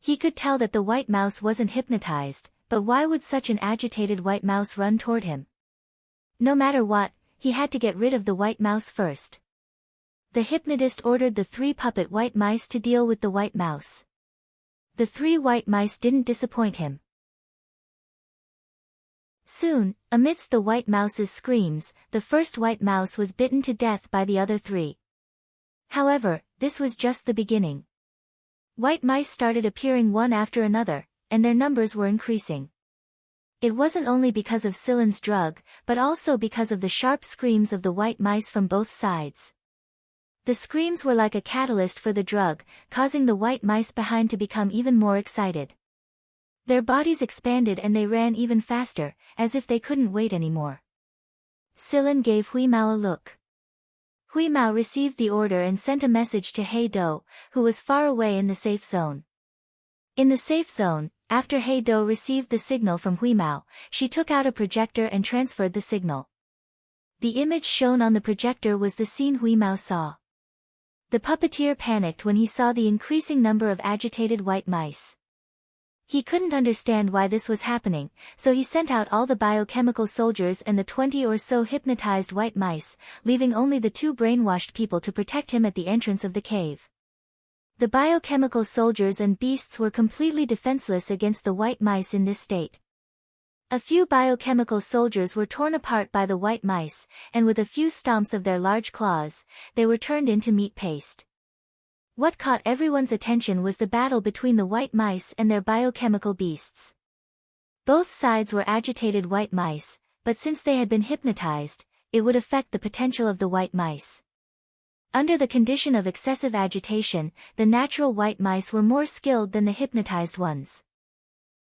Speaker 1: He could tell that the white mouse wasn't hypnotized, but why would such an agitated white mouse run toward him? No matter what, he had to get rid of the white mouse first. The hypnotist ordered the 3 puppet white mice to deal with the white mouse. The 3 white mice didn't disappoint him. Soon, amidst the white mouse's screams, the first white mouse was bitten to death by the other 3. However, this was just the beginning. White mice started appearing one after another, and their numbers were increasing. It wasn't only because of Silan's drug, but also because of the sharp screams of the white mice from both sides. The screams were like a catalyst for the drug, causing the white mice behind to become even more excited. Their bodies expanded and they ran even faster, as if they couldn't wait anymore. Silan gave Huimao a look. Huimao received the order and sent a message to Heido, who was far away in the safe zone. In the safe zone, after Heido received the signal from Huimao, she took out a projector and transferred the signal. The image shown on the projector was the scene Huimao saw. The puppeteer panicked when he saw the increasing number of agitated white mice. He couldn't understand why this was happening, so he sent out all the biochemical soldiers and the 20 or so hypnotized white mice, leaving only the 2 brainwashed people to protect him at the entrance of the cave. The biochemical soldiers and beasts were completely defenseless against the white mice in this state. A few biochemical soldiers were torn apart by the white mice, and with a few stomps of their large claws, they were turned into meat paste. What caught everyone's attention was the battle between the white mice and their biochemical beasts. Both sides were agitated white mice, but since they had been hypnotized, it would affect the potential of the white mice. Under the condition of excessive agitation, the natural white mice were more skilled than the hypnotized ones.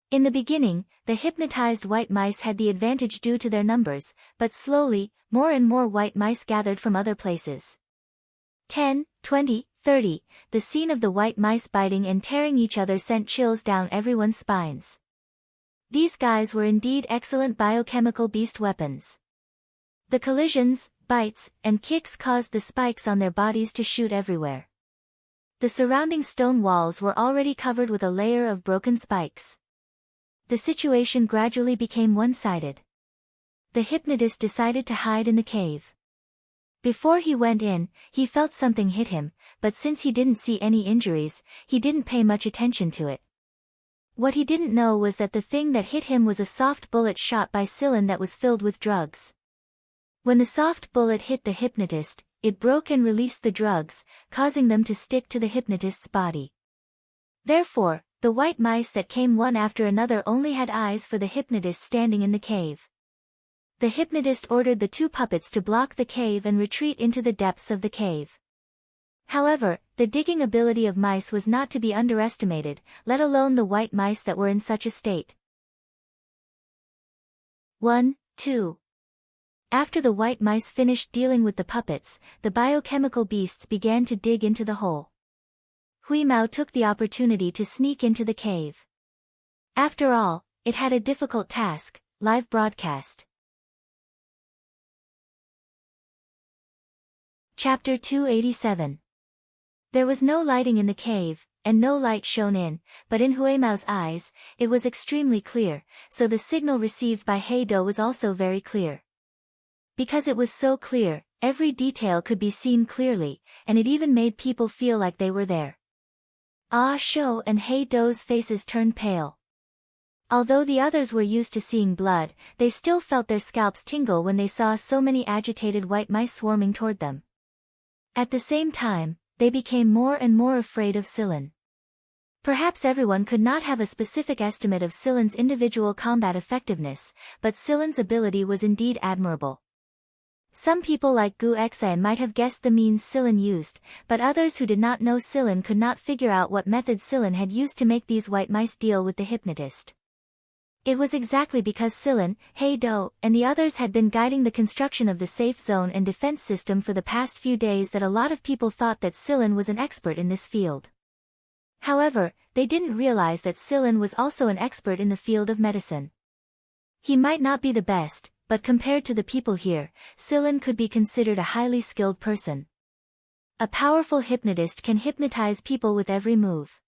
Speaker 1: In the beginning, the hypnotized white mice had the advantage due to their numbers, but slowly, more and more white mice gathered from other places. 10, 20, 30, the scene of the white mice biting and tearing each other sent chills down everyone's spines. These guys were indeed excellent biochemical beast weapons. The collisions, bites, and kicks caused the spikes on their bodies to shoot everywhere. The surrounding stone walls were already covered with a layer of broken spikes. The situation gradually became one-sided. The hypnotist decided to hide in the cave. Before he went in, he felt something hit him, but since he didn't see any injuries, he didn't pay much attention to it. What he didn't know was that the thing that hit him was a soft bullet shot by Silan that was filled with drugs. When the soft bullet hit the hypnotist, it broke and released the drugs, causing them to stick to the hypnotist's body. Therefore, the white mice that came one after another only had eyes for the hypnotist standing in the cave. The hypnotist ordered the 2 puppets to block the cave and retreat into the depths of the cave. However, the digging ability of mice was not to be underestimated, let alone the white mice that were in such a state. 1, 2. After the white mice finished dealing with the puppets, the biochemical beasts began to dig into the hole. Huimao took the opportunity to sneak into the cave. After all, it had a difficult task, live broadcast. Chapter 287. There was no lighting in the cave, and no light shone in, but in Huimao's eyes, it was extremely clear, so the signal received by Heido was also very clear. Because it was so clear, every detail could be seen clearly, and it even made people feel like they were there. Ah Shou and Heido's faces turned pale. Although the others were used to seeing blood, they still felt their scalps tingle when they saw so many agitated white mice swarming toward them. At the same time, they became more and more afraid of Silen. Perhaps everyone could not have a specific estimate of Silen's individual combat effectiveness, but Silen's ability was indeed admirable. Some people like Gu Xan might have guessed the means Silen used, but others who did not know Silen could not figure out what method Silen had used to make these white mice deal with the hypnotist. It was exactly because Silen, Heido, and the others had been guiding the construction of the safe zone and defense system for the past few days that a lot of people thought that Silen was an expert in this field. However, they didn't realize that Silen was also an expert in the field of medicine. He might not be the best, but compared to the people here, Silen could be considered a highly skilled person. A powerful hypnotist can hypnotize people with every move.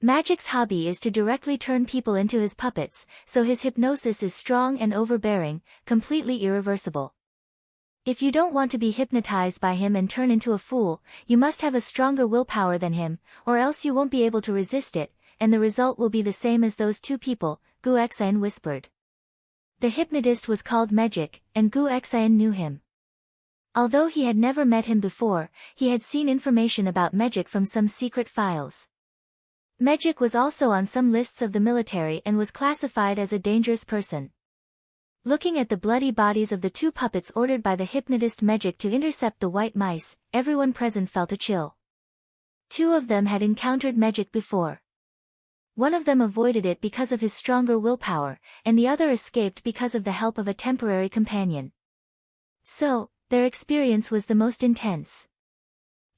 Speaker 1: Magic's hobby is to directly turn people into his puppets, so his hypnosis is strong and overbearing, completely irreversible. If you don't want to be hypnotized by him and turn into a fool, you must have a stronger willpower than him, or else you won't be able to resist it, and the result will be the same as those two people, Gu Xan whispered. The hypnotist was called Magic, and Gu Xan knew him. Although he had never met him before, he had seen information about Magic from some secret files. Magic was also on some lists of the military and was classified as a dangerous person. Looking at the bloody bodies of the two puppets ordered by the hypnotist Magic to intercept the white mice, everyone present felt a chill. Two of them had encountered Magic before. One of them avoided it because of his stronger willpower, and the other escaped because of the help of a temporary companion. So, their experience was the most intense.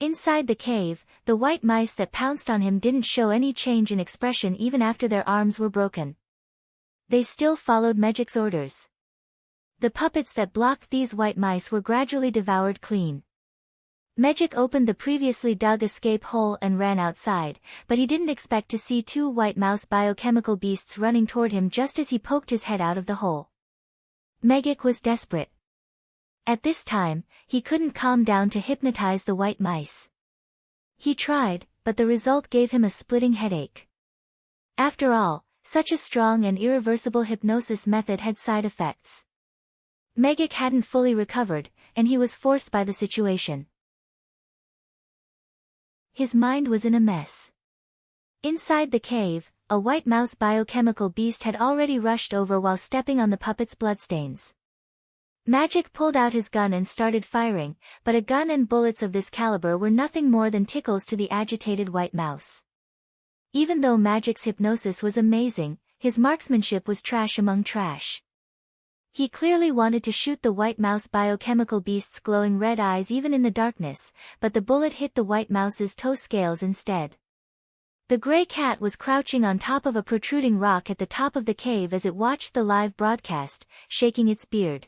Speaker 1: Inside the cave, the white mice that pounced on him didn't show any change in expression even after their arms were broken. They still followed Magic's orders. The puppets that blocked these white mice were gradually devoured clean. Magic opened the previously dug escape hole and ran outside, but he didn't expect to see two white mouse biochemical beasts running toward him just as he poked his head out of the hole. Magic was desperate. At this time, he couldn't calm down to hypnotize the white mice. He tried, but the result gave him a splitting headache. After all, such a strong and irreversible hypnosis method had side effects. Magic hadn't fully recovered, and he was forced by the situation. His mind was in a mess. Inside the cave, a white mouse biochemical beast had already rushed over while stepping on the puppet's bloodstains. Magic pulled out his gun and started firing, but a gun and bullets of this caliber were nothing more than tickles to the agitated white mouse. Even though Magic's hypnosis was amazing, his marksmanship was trash among trash. He clearly wanted to shoot the white mouse biochemical beast's glowing red eyes even in the darkness, but the bullet hit the white mouse's toe scales instead. The gray cat was crouching on top of a protruding rock at the top of the cave as it watched the live broadcast, shaking its beard.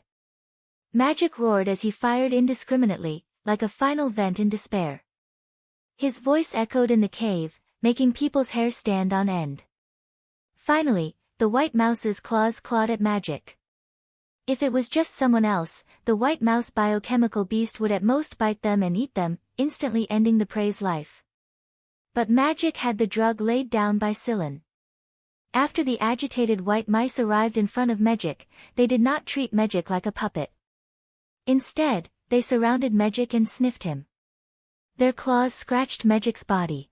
Speaker 1: Magic roared as he fired indiscriminately, like a final vent in despair. His voice echoed in the cave, making people's hair stand on end. Finally, the white mouse's claws clawed at Magic. If it was just someone else, the white mouse biochemical beast would at most bite them and eat them, instantly ending the prey's life. But Magic had the drug laid down by Silen. After the agitated white mice arrived in front of Magic, they did not treat Magic like a puppet. Instead, they surrounded Magic and sniffed him. Their claws scratched Magic's body.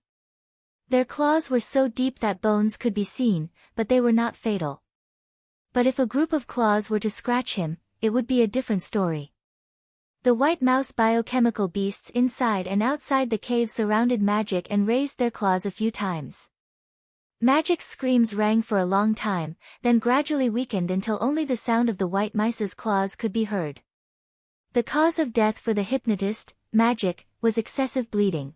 Speaker 1: Their claws were so deep that bones could be seen, but they were not fatal. But if a group of claws were to scratch him, it would be a different story. The white mouse biochemical beasts inside and outside the cave surrounded Magic and raised their claws a few times. Magic's screams rang for a long time, then gradually weakened until only the sound of the white mice's claws could be heard. The cause of death for the hypnotist, Magic, was excessive bleeding.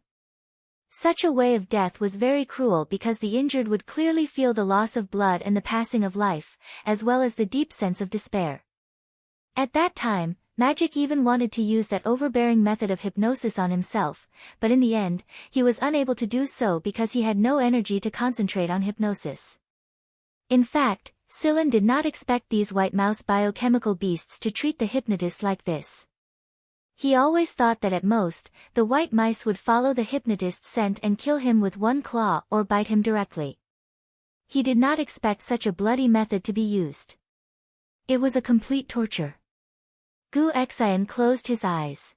Speaker 1: Such a way of death was very cruel because the injured would clearly feel the loss of blood and the passing of life, as well as the deep sense of despair. At that time, Magic even wanted to use that overbearing method of hypnosis on himself, but in the end, he was unable to do so because he had no energy to concentrate on hypnosis. In fact, Silen did not expect these white mouse biochemical beasts to treat the hypnotist like this. He always thought that at most, the white mice would follow the hypnotist's scent and kill him with one claw or bite him directly. He did not expect such a bloody method to be used. It was a complete torture. Gu Xian closed his eyes.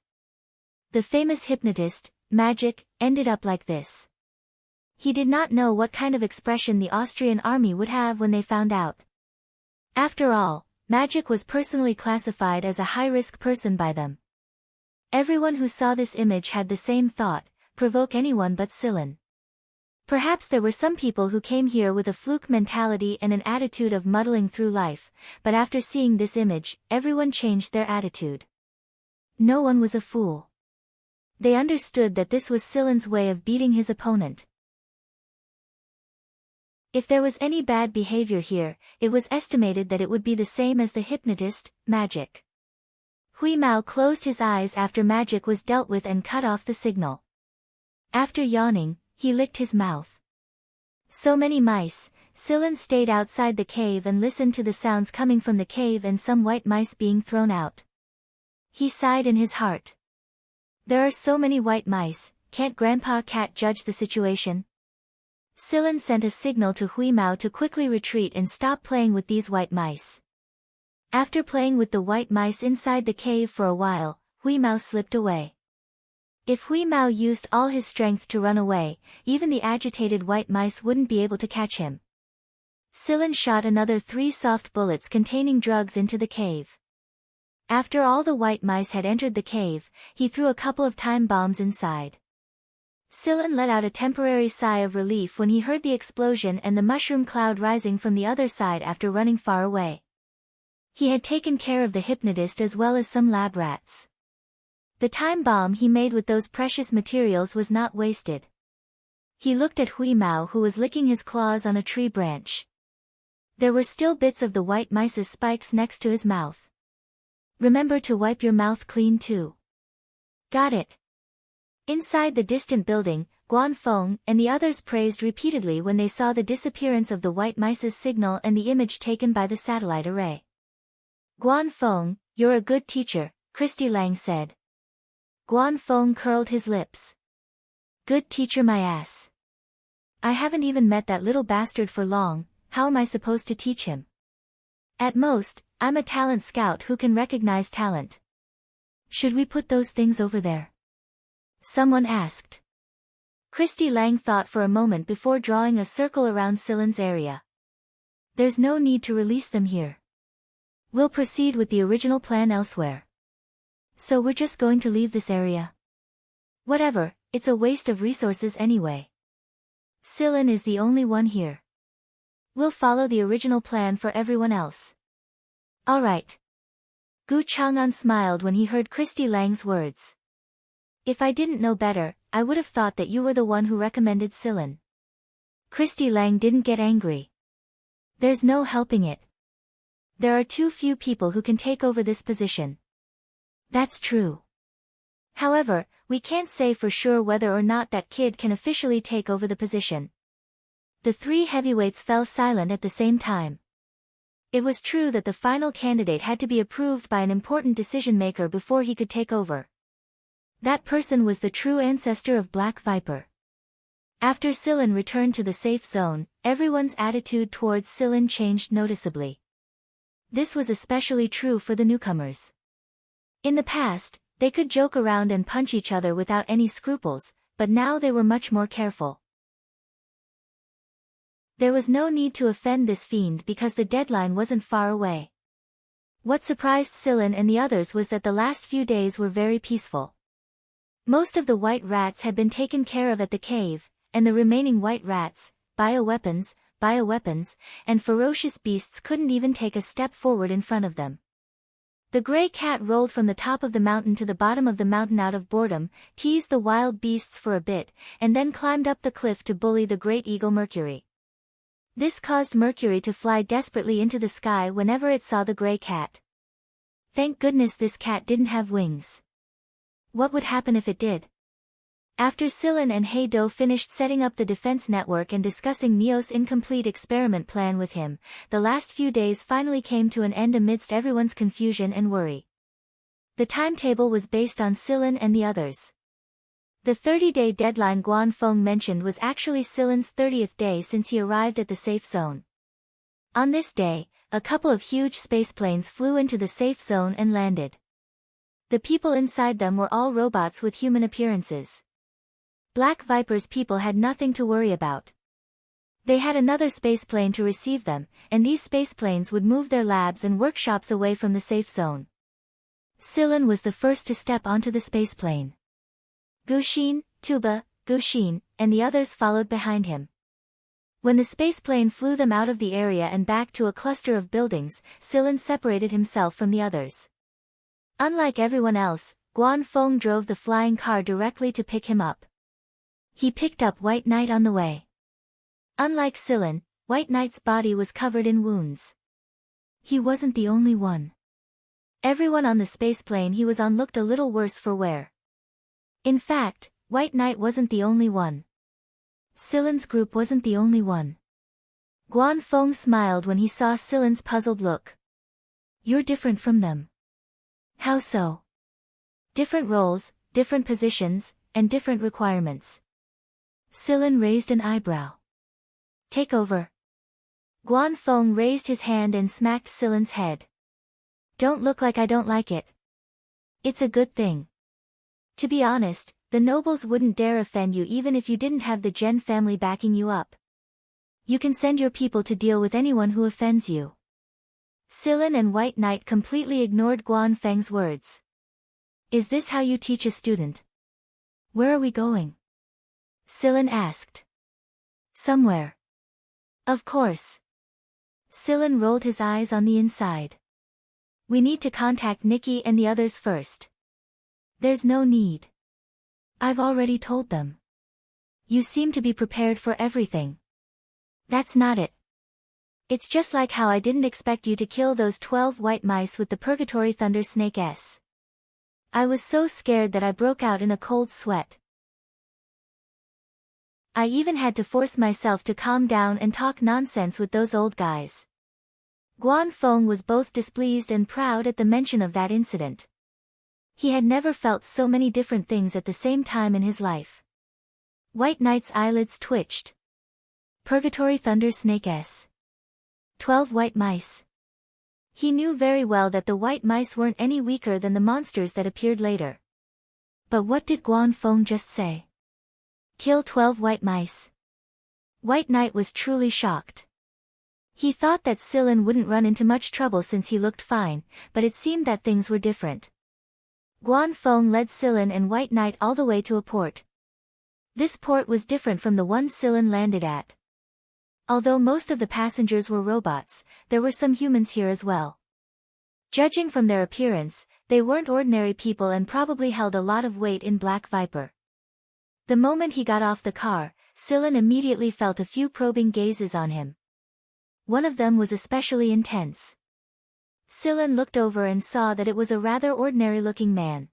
Speaker 1: The famous hypnotist, Magic, ended up like this. He did not know what kind of expression the Austrian army would have when they found out. After all, Magic was personally classified as a high-risk person by them. Everyone who saw this image had the same thought, provoke anyone but Silen. Perhaps there were some people who came here with a fluke mentality and an attitude of muddling through life, but after seeing this image, everyone changed their attitude. No one was a fool. They understood that this was Silen's way of beating his opponent. If there was any bad behavior here, it was estimated that it would be the same as the hypnotist, Magic. Hui Mao closed his eyes after Magic was dealt with and cut off the signal. After yawning, he licked his mouth. So many mice. Silen stayed outside the cave and listened to the sounds coming from the cave and some white mice being thrown out. He sighed in his heart. There are so many white mice, can't Grandpa Cat judge the situation? Silen sent a signal to Hui Mao to quickly retreat and stop playing with these white mice. After playing with the white mice inside the cave for a while, Hui Mao slipped away. If Hui Mao used all his strength to run away, even the agitated white mice wouldn't be able to catch him. Silen shot another 3 soft bullets containing drugs into the cave. After all the white mice had entered the cave, he threw a couple of time bombs inside. Silen let out a temporary sigh of relief when he heard the explosion and the mushroom cloud rising from the other side after running far away. He had taken care of the hypnotist as well as some lab rats. The time bomb he made with those precious materials was not wasted. He looked at Hui Mao who was licking his claws on a tree branch. There were still bits of the white mice's spikes next to his mouth. Remember to wipe your mouth clean too. Got it. Inside the distant building, Guan Feng and the others praised repeatedly when they saw the disappearance of the white mice's signal and the image taken by the satellite array. Guan Feng, you're a good teacher, Christy Lang said. Guan Feng curled his lips. Good teacher my ass. I haven't even met that little bastard for long, how am I supposed to teach him? At most, I'm a talent scout who can recognize talent. Should we put those things over there? Someone asked. Christy Lang thought for a moment before drawing a circle around Silen's area. There's no need to release them here. We'll proceed with the original plan elsewhere. So we're just going to leave this area? Whatever, it's a waste of resources anyway. Silen is the only one here. We'll follow the original plan for everyone else. Alright. Gu Chang'an smiled when he heard Christy Lang's words. If I didn't know better, I would have thought that you were the one who recommended Silen. Christy Lang didn't get angry. There's no helping it. There are too few people who can take over this position. That's true. However, we can't say for sure whether or not that kid can officially take over the position. The 3 heavyweights fell silent at the same time. It was true that the final candidate had to be approved by an important decision-maker before he could take over. That person was the true ancestor of Black Viper. After Silen returned to the safe zone, everyone's attitude towards Silen changed noticeably. This was especially true for the newcomers. In the past, they could joke around and punch each other without any scruples, but now they were much more careful. There was no need to offend this fiend because the deadline wasn't far away. What surprised Silen and the others was that the last few days were very peaceful. Most of the white rats had been taken care of at the cave, and the remaining white rats, bioweapons, and ferocious beasts couldn't even take a step forward in front of them. The gray cat rolled from the top of the mountain to the bottom of the mountain out of boredom, teased the wild beasts for a bit, and then climbed up the cliff to bully the great eagle Mercury. This caused Mercury to fly desperately into the sky whenever it saw the gray cat. Thank goodness this cat didn't have wings. What would happen if it did? After Silen and Heido finished setting up the defense network and discussing Neo's incomplete experiment plan with him, the last few days finally came to an end amidst everyone's confusion and worry. The timetable was based on Silen and the others. The 30-day deadline Guan Feng mentioned was actually Silen's 30th day since he arrived at the safe zone. On this day, a couple of huge spaceplanes flew into the safe zone and landed. The people inside them were all robots with human appearances. Black Viper's people had nothing to worry about. They had another spaceplane to receive them, and these spaceplanes would move their labs and workshops away from the safe zone. Silen was the first to step onto the spaceplane. Guxin, Tuba, Guxin, and the others followed behind him. When the spaceplane flew them out of the area and back to a cluster of buildings, Silen separated himself from the others. Unlike everyone else, Guan Feng drove the flying car directly to pick him up. He picked up White Knight on the way. Unlike Silen, White Knight's body was covered in wounds. He wasn't the only one. Everyone on the spaceplane he was on looked a little worse for wear. In fact, White Knight wasn't the only one. Silen's group wasn't the only one. Guan Feng smiled when he saw Silen's puzzled look. You're different from them. How so? Different roles, different positions, and different requirements. Silen raised an eyebrow. Take over. Guan Feng raised his hand and smacked Silen's head. Don't look like I don't like it. It's a good thing. To be honest, the nobles wouldn't dare offend you even if you didn't have the Gen family backing you up. You can send your people to deal with anyone who offends you. Silen and White Knight completely ignored Guan Feng's words. Is this how you teach a student? Where are we going? Silen asked. Somewhere. Of course. Silen rolled his eyes on the inside. We need to contact Nikki and the others first. There's no need. I've already told them. You seem to be prepared for everything. That's not it. It's just like how I didn't expect you to kill those 12 white mice with the Purgatory Thunder Snake S. I was so scared that I broke out in a cold sweat. I even had to force myself to calm down and talk nonsense with those old guys. Guan Feng was both displeased and proud at the mention of that incident. He had never felt so many different things at the same time in his life. White Knight's eyelids twitched. Purgatory Thunder Snake S. 12 white mice. He knew very well that the white mice weren't any weaker than the monsters that appeared later. But what did Guan Feng just say? Kill 12 white mice. White Knight was truly shocked. He thought that Silen wouldn't run into much trouble since he looked fine, but it seemed that things were different. Guan Feng led Silen and White Knight all the way to a port. This port was different from the one Silen landed at. Although most of the passengers were robots, there were some humans here as well. Judging from their appearance, they weren't ordinary people and probably held a lot of weight in Black Viper. The moment he got off the car, Silen immediately felt a few probing gazes on him. One of them was especially intense. Silen looked over and saw that it was a rather ordinary-looking man.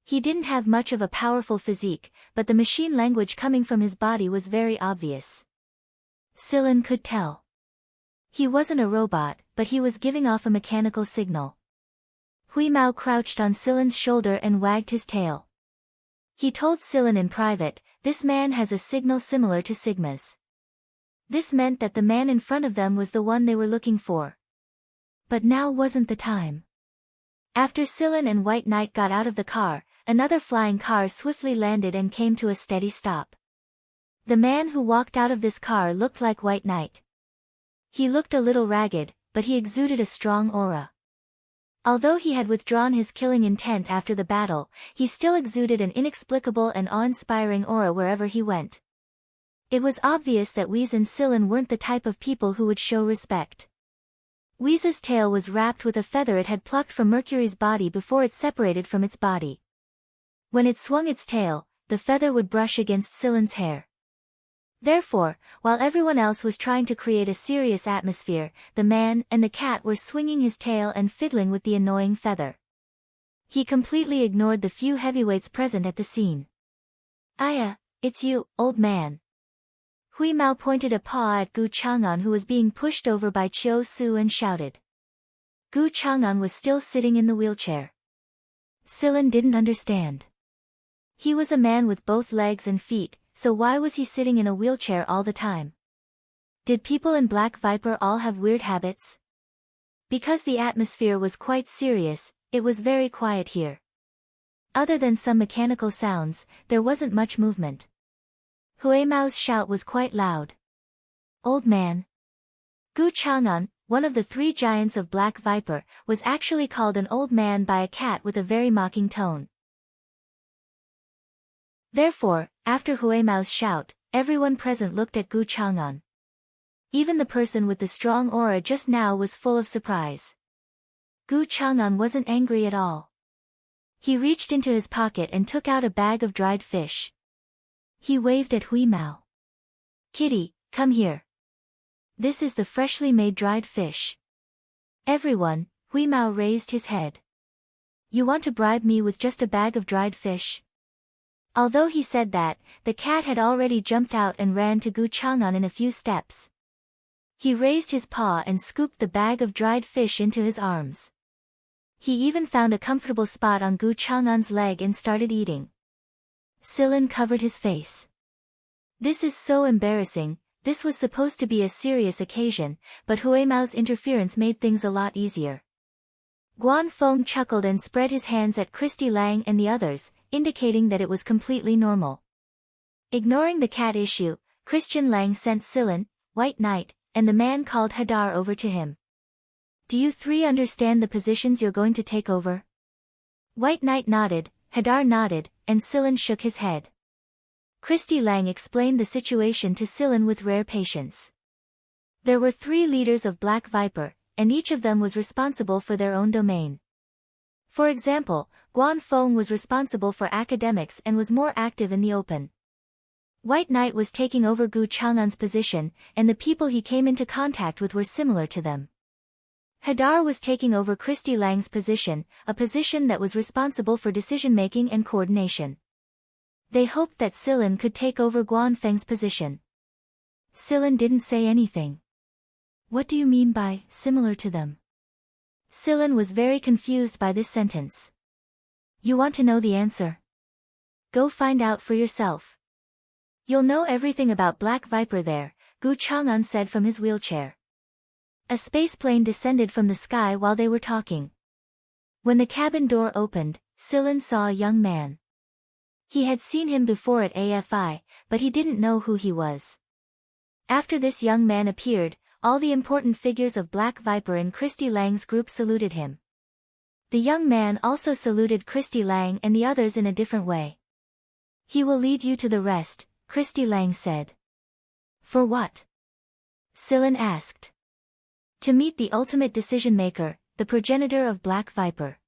Speaker 1: He didn't have much of a powerful physique, but the machine language coming from his body was very obvious. Silen could tell. He wasn't a robot, but he was giving off a mechanical signal. Hui Mao crouched on Silen's shoulder and wagged his tail. He told Silen in private, this man has a signal similar to Sigma's. This meant that the man in front of them was the one they were looking for. But now wasn't the time. After Silen and White Knight got out of the car, another flying car swiftly landed and came to a steady stop. The man who walked out of this car looked like White Knight. He looked a little ragged, but he exuded a strong aura. Although he had withdrawn his killing intent after the battle, he still exuded an inexplicable and awe-inspiring aura wherever he went. It was obvious that Whis and Silen weren't the type of people who would show respect. Wheeze's tail was wrapped with a feather it had plucked from Mercury's body before it separated from its body. When it swung its tail, the feather would brush against Silen's hair. Therefore, while everyone else was trying to create a serious atmosphere, the man and the cat were swinging his tail and fiddling with the annoying feather. He completely ignored the few heavyweights present at the scene. "Aya, it's you, old man." Hui Mao pointed a paw at Gu Chang'an, who was being pushed over by Chiu Su, and shouted. Gu Chang'an was still sitting in the wheelchair. Silen didn't understand. He was a man with both legs and feet, so why was he sitting in a wheelchair all the time? Did people in Black Viper all have weird habits? Because the atmosphere was quite serious, it was very quiet here. Other than some mechanical sounds, there wasn't much movement. Hui Mao's shout was quite loud. "Old man." Gu Chang'an, one of the 3 giants of Black Viper, was actually called an old man by a cat with a very mocking tone. Therefore, after Hui Mao's shout, everyone present looked at Gu Chang'an. Even the person with the strong aura just now was full of surprise. Gu Chang'an wasn't angry at all. He reached into his pocket and took out a bag of dried fish. He waved at Hui Mao. "Kitty, come here. This is the freshly made dried fish." "Everyone," Hui Mao raised his head. "You want to bribe me with just a bag of dried fish?" Although he said that, the cat had already jumped out and ran to Gu Chang'an in a few steps. He raised his paw and scooped the bag of dried fish into his arms. He even found a comfortable spot on Gu Chang'an's leg and started eating. Silen covered his face. "This is so embarrassing." This was supposed to be a serious occasion, but Hui Mao's interference made things a lot easier. Guan Feng chuckled and spread his hands at Christy Lang and the others, indicating that it was completely normal. Ignoring the cat issue, Christian Lang sent Silen, White Knight, and the man called Hadar over to him. "Do you 3 understand the positions you're going to take over?" White Knight nodded, Hadar nodded, and Silen shook his head. Christy Lang explained the situation to Silen with rare patience. There were 3 leaders of Black Viper, and each of them was responsible for their own domain. For example, Guan Feng was responsible for academics and was more active in the open. White Knight was taking over Gu Chang'an's position, and the people he came into contact with were similar to them. Hadar was taking over Christy Lang's position, a position that was responsible for decision-making and coordination. They hoped that Silen could take over Guan Feng's position. Silen didn't say anything. "What do you mean by similar to them?" Silen was very confused by this sentence. "You want to know the answer? Go find out for yourself. You'll know everything about Black Viper there," Gu Chang'an said from his wheelchair. A spaceplane descended from the sky while they were talking. When the cabin door opened, Silen saw a young man. He had seen him before at AFI, but he didn't know who he was. After this young man appeared, all the important figures of Black Viper in Christy Lang's group saluted him. The young man also saluted Christy Lang and the others in a different way. "He will lead you to the rest," Christy Lang said. "For what?" Silen asked. "To meet the ultimate decision-maker, the progenitor of Black Viper."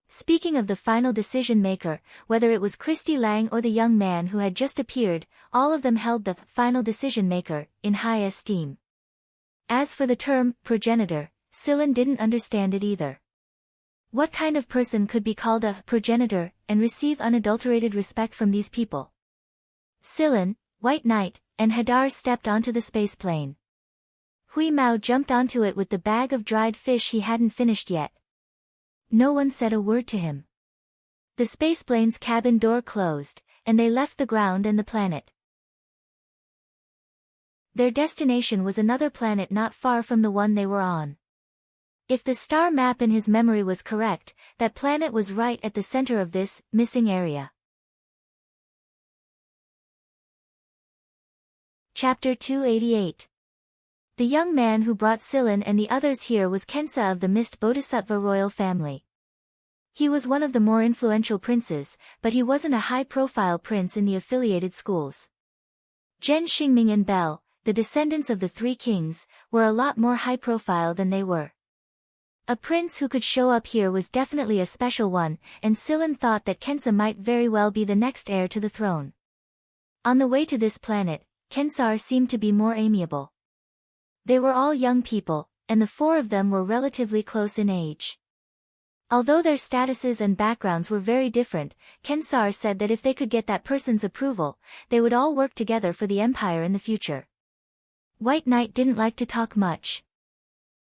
Speaker 1: Speaking of the final decision-maker, whether it was Christy Lang or the young man who had just appeared, all of them held the final decision-maker in high esteem. As for the term progenitor, Silen didn't understand it either. What kind of person could be called a progenitor and receive unadulterated respect from these people? Silen, White Knight, and Hadar stepped onto the spaceplane. Hui Mao jumped onto it with the bag of dried fish he hadn't finished yet. No one said a word to him. The spaceplane's cabin door closed, and they left the ground and the planet. Their destination was another planet not far from the one they were on. If the star map in his memory was correct, that planet was right at the center of this missing area. Chapter 288. The young man who brought Silen and the others here was Kensa of the Mist Bodhisattva royal family. He was one of the more influential princes, but he wasn't a high-profile prince in the affiliated schools. Zhen Xingming and Bel, the descendants of the 3 kings, were a lot more high-profile than they were. A prince who could show up here was definitely a special one, and Silen thought that Kensa might very well be the next heir to the throne. On the way to this planet, Kensar seemed to be more amiable. They were all young people, and the four of them were relatively close in age. Although their statuses and backgrounds were very different, Kensar said that if they could get that person's approval, they would all work together for the Empire in the future. White Knight didn't like to talk much.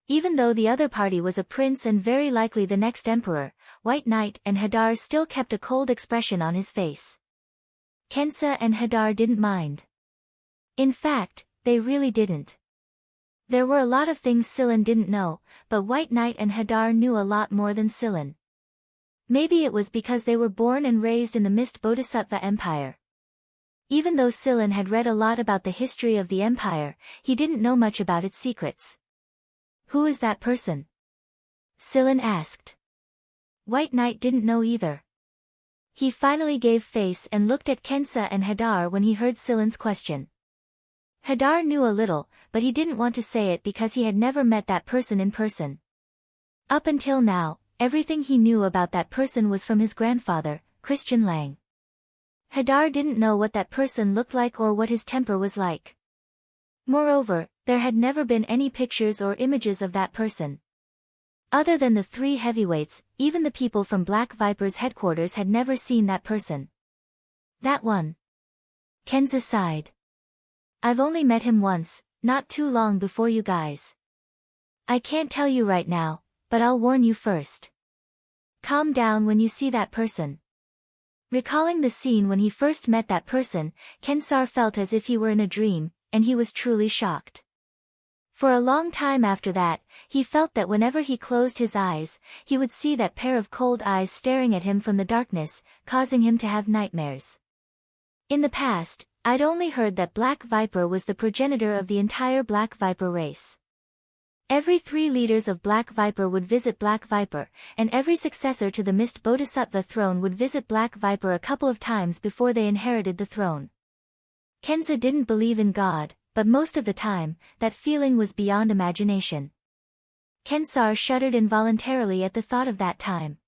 Speaker 1: Even though the other party was a prince and very likely the next emperor, White Knight and Hadar still kept a cold expression on his face. Kensa and Hadar didn't mind. In fact, they really didn't. There were a lot of things Silen didn't know, but White Knight and Hadar knew a lot more than Silen. Maybe it was because they were born and raised in the Mist Bodhisattva Empire. Even though Silen had read a lot about the history of the Empire, he didn't know much about its secrets. Who is that person? Silen asked. White Knight didn't know either. He finally gave face and looked at Kensa and Hadar when he heard Silen's question. Hadar knew a little, but he didn't want to say it because he had never met that person in person. Up until now, everything he knew about that person was from his grandfather, Christian Lang. Hadar didn't know what that person looked like or what his temper was like. Moreover, there had never been any pictures or images of that person. Other than the three heavyweights, even the people from Black Viper's headquarters had never seen that person. That one. Kenza sighed. I've only met him once, not too long before you guys. I can't tell you right now, but I'll warn you first. Calm down when you see that person. Recalling the scene when he first met that person, Kensar felt as if he were in a dream, and he was truly shocked. For a long time after that, he felt that whenever he closed his eyes, he would see that pair of cold eyes staring at him from the darkness, causing him to have nightmares. In the past, I'd only heard that Black Viper was the progenitor of the entire Black Viper race. Every 3 leaders of Black Viper would visit Black Viper, and every successor to the Mist Bodhisattva throne would visit Black Viper a couple of times before they inherited the throne. Kenza didn't believe in God, but most of the time, that feeling was beyond imagination. Kensar shuddered involuntarily at the thought of that time.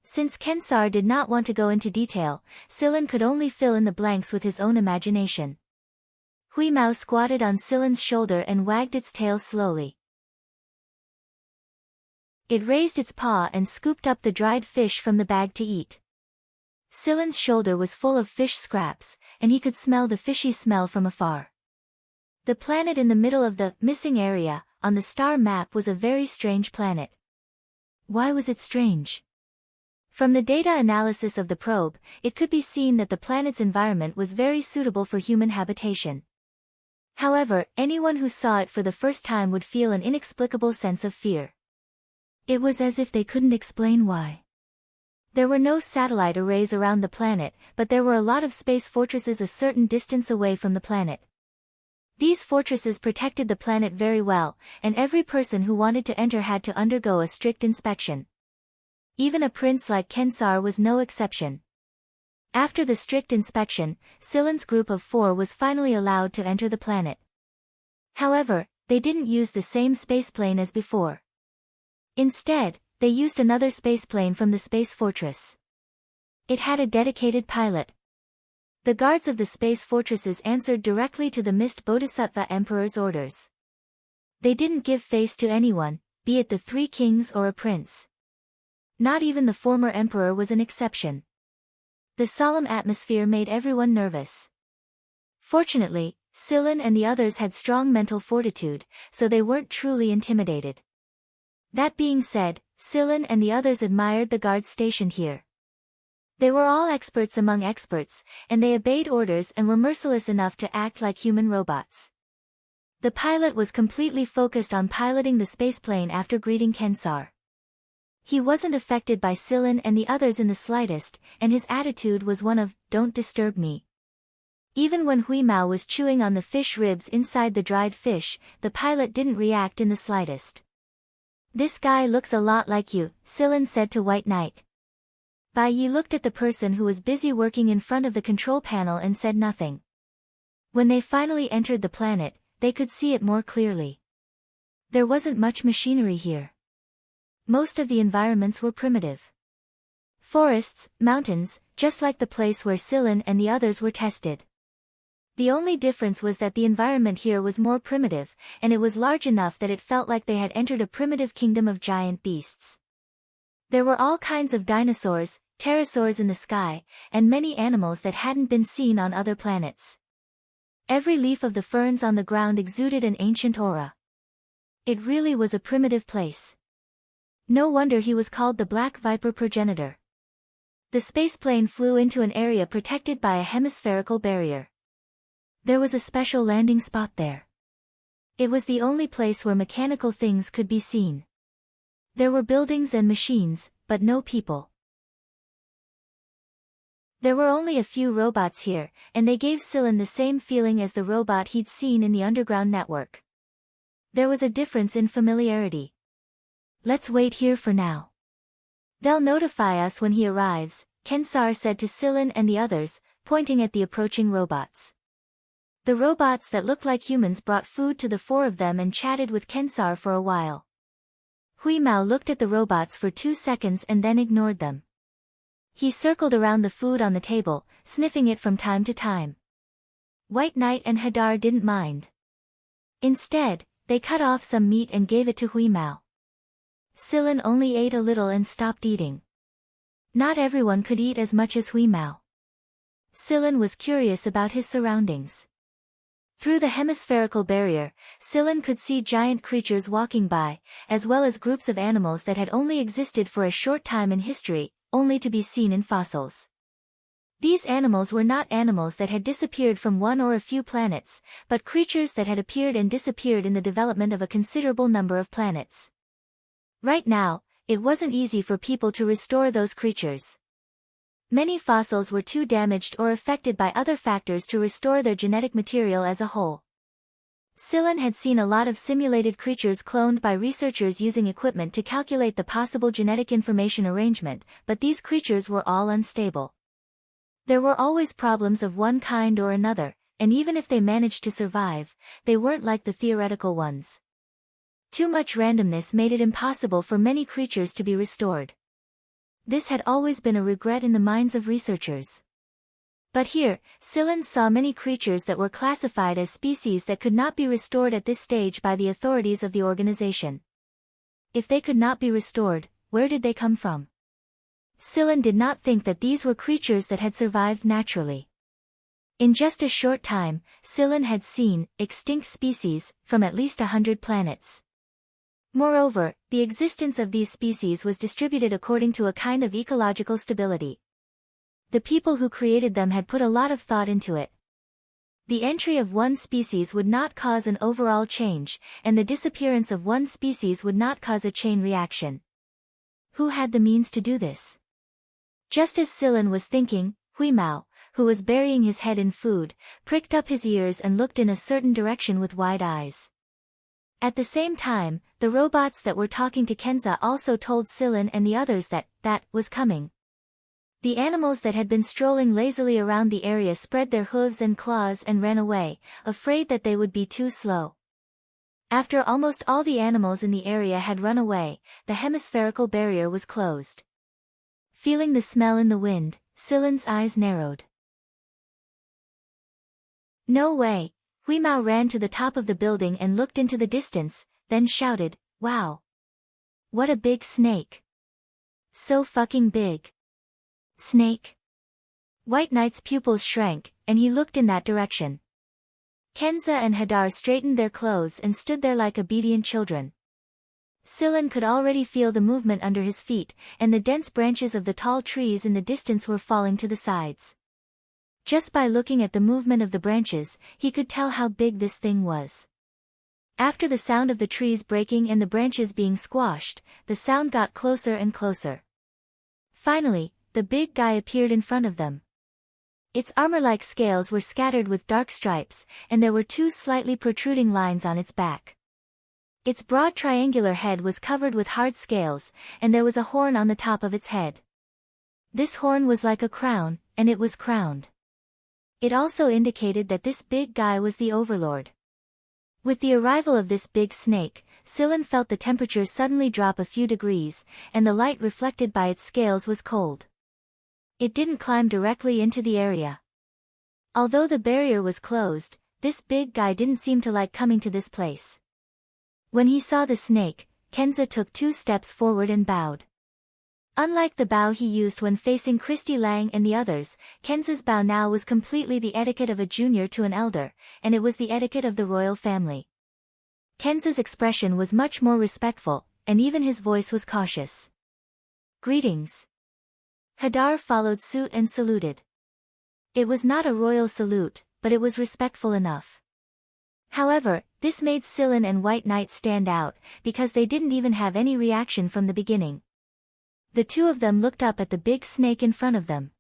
Speaker 1: Since Kensar did not want to go into detail, Silen could only fill in the blanks with his own imagination. Huimao squatted on Silen's shoulder and wagged its tail slowly. It raised its paw and scooped up the dried fish from the bag to eat. Silen's shoulder was full of fish scraps, and he could smell the fishy smell from afar. The planet in the middle of the missing area, on the star map, was a very strange planet. Why was it strange? From the data analysis of the probe, it could be seen that the planet's environment was very suitable for human habitation. However, anyone who saw it for the first time would feel an inexplicable sense of fear. It was as if they couldn't explain why. There were no satellite arrays around the planet, but there were a lot of space fortresses a certain distance away from the planet. These fortresses protected the planet very well, and every person who wanted to enter had to undergo a strict inspection. Even a prince like Kensar was no exception. After the strict inspection, Silen's group of 4 was finally allowed to enter the planet. However, they didn't use the same spaceplane as before. Instead, they used another spaceplane from the space fortress. It had a dedicated pilot. The guards of the space fortresses answered directly to the Mist Bodhisattva Emperor's orders. They didn't give face to anyone, be it the 3 kings or a prince. Not even the former emperor was an exception. The solemn atmosphere made everyone nervous. Fortunately, Silen and the others had strong mental fortitude, so they weren't truly intimidated. That being said, Silen and the others admired the guards stationed here. They were all experts among experts, and they obeyed orders and were merciless enough to act like human robots. The pilot was completely focused on piloting the spaceplane after greeting Kensar. He wasn't affected by Silen and the others in the slightest, and his attitude was one of, "Don't disturb me." Even when Huimao was chewing on the fish ribs inside the dried fish, the pilot didn't react in the slightest. "This guy looks a lot like you," Silen said to White Knight. Bai Yi looked at the person who was busy working in front of the control panel and said nothing. When they finally entered the planet, they could see it more clearly. There wasn't much machinery here. Most of the environments were primitive. Forests, mountains, just like the place where Silen and the others were tested. The only difference was that the environment here was more primitive, and it was large enough that it felt like they had entered a primitive kingdom of giant beasts. There were all kinds of dinosaurs, pterosaurs in the sky, and many animals that hadn't been seen on other planets. Every leaf of the ferns on the ground exuded an ancient aura. It really was a primitive place. No wonder he was called the Black Viper progenitor. The spaceplane flew into an area protected by a hemispherical barrier. There was a special landing spot there. It was the only place where mechanical things could be seen. There were buildings and machines, but no people. There were only a few robots here, and they gave Silen the same feeling as the robot he'd seen in the underground network. There was a difference in familiarity. Let's wait here for now. They'll notify us when he arrives, Kensar said to Silen and the others, pointing at the approaching robots. The robots that looked like humans brought food to the four of them and chatted with Kensar for a while. Hui Mao looked at the robots for 2 seconds and then ignored them. He circled around the food on the table, sniffing it from time to time. White Knight and Hadar didn't mind. Instead, they cut off some meat and gave it to Hui Mao. Silen only ate a little and stopped eating. Not everyone could eat as much as Hui Mao. Silen was curious about his surroundings. Through the hemispherical barrier, Silen could see giant creatures walking by, as well as groups of animals that had only existed for a short time in history, only to be seen in fossils. These animals were not animals that had disappeared from one or a few planets, but creatures that had appeared and disappeared in the development of a considerable number of planets. Right now, it wasn't easy for people to restore those creatures. Many fossils were too damaged or affected by other factors to restore their genetic material as a whole. Silen had seen a lot of simulated creatures cloned by researchers using equipment to calculate the possible genetic information arrangement, but these creatures were all unstable. There were always problems of one kind or another, and even if they managed to survive, they weren't like the theoretical ones. Too much randomness made it impossible for many creatures to be restored. This had always been a regret in the minds of researchers. But here, Silen saw many creatures that were classified as species that could not be restored at this stage by the authorities of the organization. If they could not be restored, where did they come from? Silen did not think that these were creatures that had survived naturally. In just a short time, Silen had seen extinct species from at least 100 planets. Moreover, the existence of these species was distributed according to a kind of ecological stability. The people who created them had put a lot of thought into it. The entry of one species would not cause an overall change, and the disappearance of one species would not cause a chain reaction. Who had the means to do this? Just as Silen was thinking, Hui Mao, who was burying his head in food, pricked up his ears and looked in a certain direction with wide eyes. At the same time, the robots that were talking to Kenza also told Silen and the others that was coming. The animals that had been strolling lazily around the area spread their hooves and claws and ran away, afraid that they would be too slow. After almost all the animals in the area had run away, the hemispherical barrier was closed. Feeling the smell in the wind, Silen's eyes narrowed. No way! Hui Mao ran to the top of the building and looked into the distance, then shouted, "Wow! What a big snake! So fucking big! Snake?" White Knight's pupils shrank, and he looked in that direction. Kenza and Hadar straightened their clothes and stood there like obedient children. Silen could already feel the movement under his feet, and the dense branches of the tall trees in the distance were falling to the sides. Just by looking at the movement of the branches, he could tell how big this thing was. After the sound of the trees breaking and the branches being squashed, the sound got closer and closer. Finally, the big guy appeared in front of them. Its armor-like scales were scattered with dark stripes, and there were 2 slightly protruding lines on its back. Its broad triangular head was covered with hard scales, and there was a horn on the top of its head. This horn was like a crown, and it was crowned. It also indicated that this big guy was the overlord. With the arrival of this big snake, Silen felt the temperature suddenly drop a few degrees, and the light reflected by its scales was cold. It didn't climb directly into the area. Although the barrier was closed, this big guy didn't seem to like coming to this place. When he saw the snake, Kenza took 2 steps forward and bowed. Unlike the bow he used when facing Christy Lang and the others, Kenza's bow now was completely the etiquette of a junior to an elder, and it was the etiquette of the royal family. Kenza's expression was much more respectful, and even his voice was cautious. Greetings. Hadar followed suit and saluted. It was not a royal salute, but it was respectful enough. However, this made Scylla and White Knight stand out, because they didn't even have any reaction from the beginning. The 2 of them looked up at the big snake in front of them.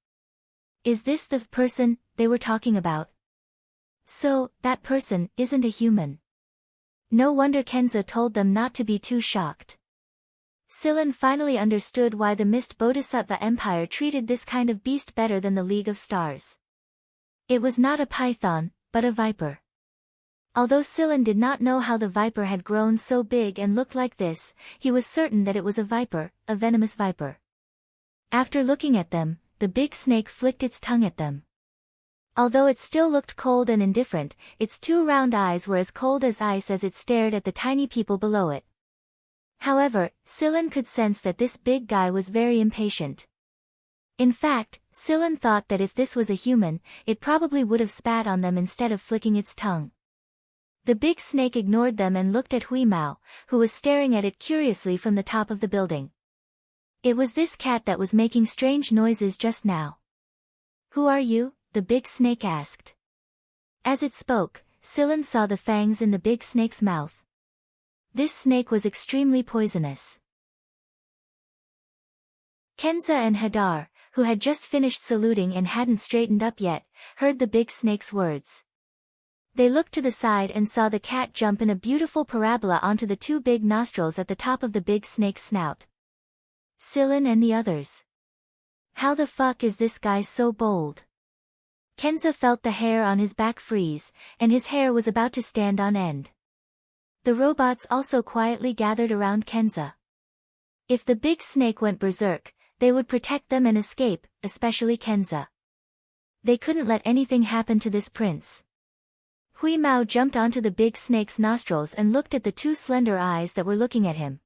Speaker 1: Is this the person they were talking about? So, that person isn't a human. No wonder Kenza told them not to be too shocked. Scylla finally understood why the Mist Bodhisattva Empire treated this kind of beast better than the League of Stars. It was not a python, but a viper. Although Scylla did not know how the viper had grown so big and looked like this, he was certain that it was a viper, a venomous viper. After looking at them, the big snake flicked its tongue at them. Although it still looked cold and indifferent, its 2 round eyes were as cold as ice as it stared at the tiny people below it. However, Scylla could sense that this big guy was very impatient. In fact, Scylla thought that if this was a human, it probably would have spat on them instead of flicking its tongue. The big snake ignored them and looked at Hui Mao, who was staring at it curiously from the top of the building. It was this cat that was making strange noises just now. Who are you? The big snake asked. As it spoke, Scylla saw the fangs in the big snake's mouth. This snake was extremely poisonous. Kenza and Hadar, who had just finished saluting and hadn't straightened up yet, heard the big snake's words. They looked to the side and saw the cat jump in a beautiful parabola onto the 2 big nostrils at the top of the big snake's snout. Scylla and the others. How the fuck is this guy so bold? Kenza felt the hair on his back freeze, and his hair was about to stand on end. The robots also quietly gathered around Kenza. If the big snake went berserk, they would protect them and escape, especially Kenza. They couldn't let anything happen to this prince. Hui Mao jumped onto the big snake's nostrils and looked at the 2 slender eyes that were looking at him.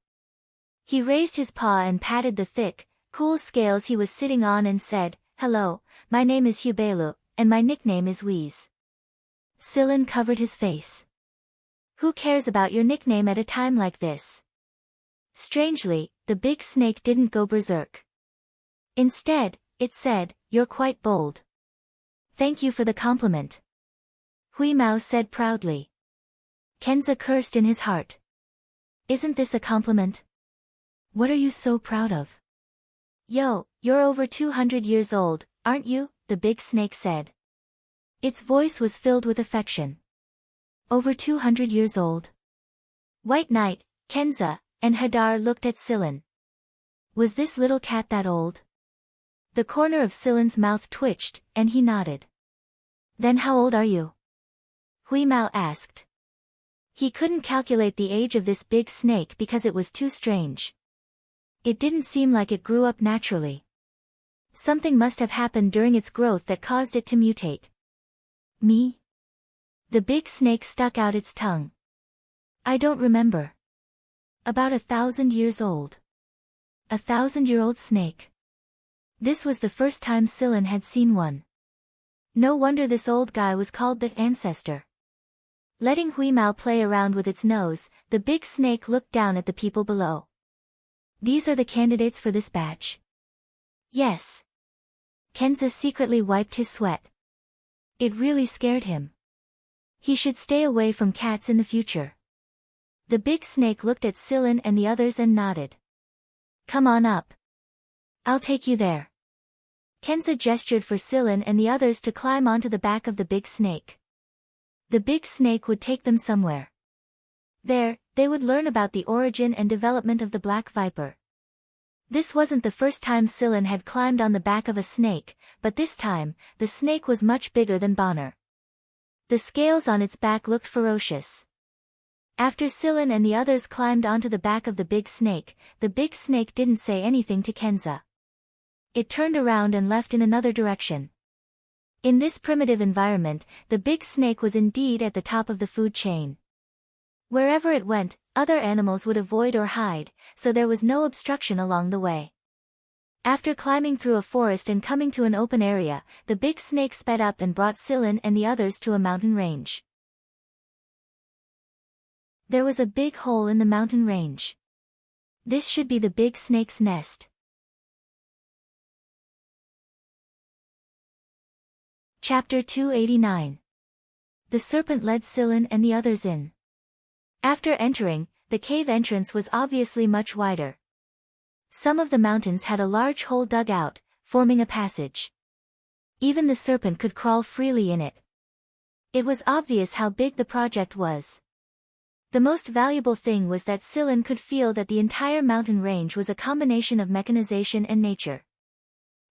Speaker 1: He raised his paw and patted the thick, cool scales he was sitting on and said, "Hello, my name is Hubelu, and my nickname is Wheeze." Scylla covered his face. Who cares about your nickname at a time like this? Strangely, the big snake didn't go berserk. Instead, it said, "You're quite bold." "Thank you for the compliment," Hui Mao said proudly. Kenza cursed in his heart. Isn't this a compliment? What are you so proud of? Yo, you're over 200 years old, aren't you? The big snake said. Its voice was filled with affection. Over 200 years old? White Knight, Kenza, and Hadar looked at Scylla. Was this little cat that old? The corner of Scylla's mouth twitched, and he nodded. Then how old are you? Hui Mao asked. He couldn't calculate the age of this big snake because it was too strange. It didn't seem like it grew up naturally. Something must have happened during its growth that caused it to mutate. Me? The big snake stuck out its tongue. I don't remember. About 1,000 years old. 1,000-year-old snake. This was the first time Scylla had seen one. No wonder this old guy was called the ancestor. Letting Hui Mao play around with its nose, the big snake looked down at the people below. These are the candidates for this batch? Yes. Kenza secretly wiped his sweat. It really scared him. He should stay away from cats in the future. The big snake looked at Scylla and the others and nodded. Come on up. I'll take you there. Kenza gestured for Scylla and the others to climb onto the back of the big snake. The big snake would take them somewhere. There, they would learn about the origin and development of the black viper. This wasn't the first time Scylla had climbed on the back of a snake, but this time, the snake was much bigger than Bonner. The scales on its back looked ferocious. After Scylla and the others climbed onto the back of the big snake didn't say anything to Kenza. It turned around and left in another direction. In this primitive environment, the big snake was indeed at the top of the food chain. Wherever it went, other animals would avoid or hide, so there was no obstruction along the way. After climbing through a forest and coming to an open area, the big snake sped up and brought Silen and the others to a mountain range. There was a big hole in the mountain range. This should be the big snake's nest. Chapter 289. The serpent led Silen and the others in. After entering, the cave entrance was obviously much wider. Some of the mountains had a large hole dug out, forming a passage. Even the serpent could crawl freely in it. It was obvious how big the project was. The most valuable thing was that Silen could feel that the entire mountain range was a combination of mechanization and nature.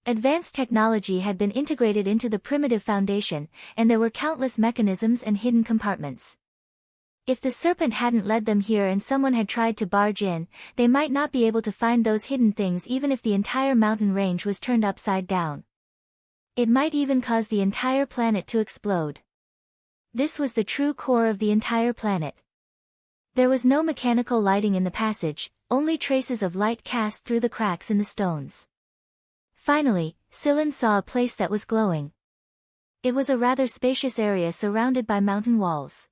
Speaker 1: Advanced technology had been integrated into the primitive foundation, and there were countless mechanisms and hidden compartments. If the serpent hadn't led them here and someone had tried to barge in, they might not be able to find those hidden things even if the entire mountain range was turned upside down. It might even cause the entire planet to explode. This was the true core of the entire planet. There was no mechanical lighting in the passage, only traces of light cast through the cracks in the stones. Finally, Silen saw a place that was glowing. It was a rather spacious area surrounded by mountain walls.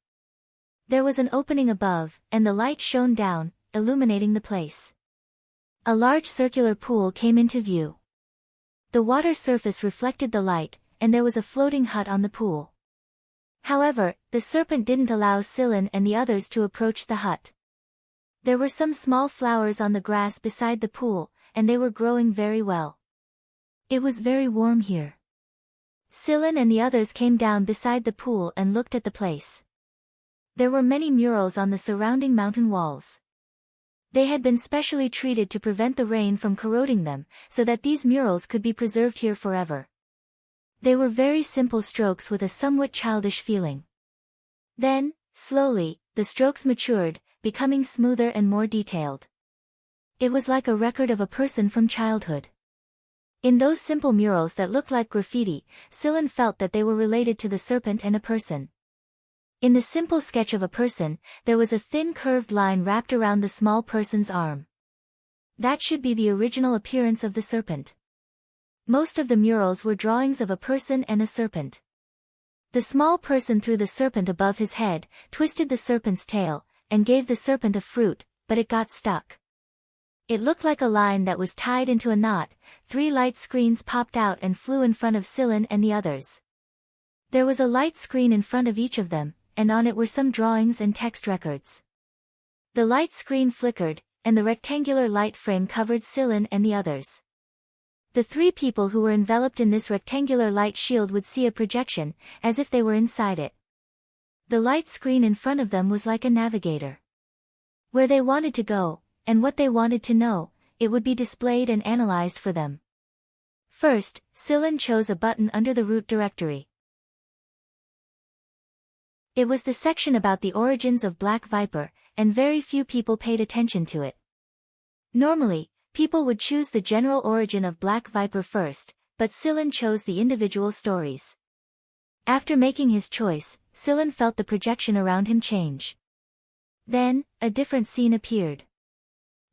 Speaker 1: There was an opening above, and the light shone down, illuminating the place. A large circular pool came into view. The water surface reflected the light, and there was a floating hut on the pool. However, the serpent didn't allow Silen and the others to approach the hut. There were some small flowers on the grass beside the pool, and they were growing very well. It was very warm here. Silen and the others came down beside the pool and looked at the place. There were many murals on the surrounding mountain walls. They had been specially treated to prevent the rain from corroding them, so that these murals could be preserved here forever. They were very simple strokes with a somewhat childish feeling. Then, slowly, the strokes matured, becoming smoother and more detailed. It was like a record of a person from childhood. In those simple murals that looked like graffiti, Silen felt that they were related to the serpent and a person. In the simple sketch of a person, there was a thin curved line wrapped around the small person's arm. That should be the original appearance of the serpent. Most of the murals were drawings of a person and a serpent. The small person threw the serpent above his head, twisted the serpent's tail, and gave the serpent a fruit, but it got stuck. It looked like a line that was tied into a knot. 3 light screens popped out and flew in front of Silen and the others. There was a light screen in front of each of them, and on it were some drawings and text records. The light screen flickered, and the rectangular light frame covered Silen and the others. The 3 people who were enveloped in this rectangular light shield would see a projection, as if they were inside it. The light screen in front of them was like a navigator. Where they wanted to go, and what they wanted to know, it would be displayed and analyzed for them. First, Silen chose a button under the root directory. It was the section about the origins of Black Viper, and very few people paid attention to it. Normally, people would choose the general origin of Black Viper first, but Silen chose the individual stories. After making his choice, Silen felt the projection around him change. Then, a different scene appeared.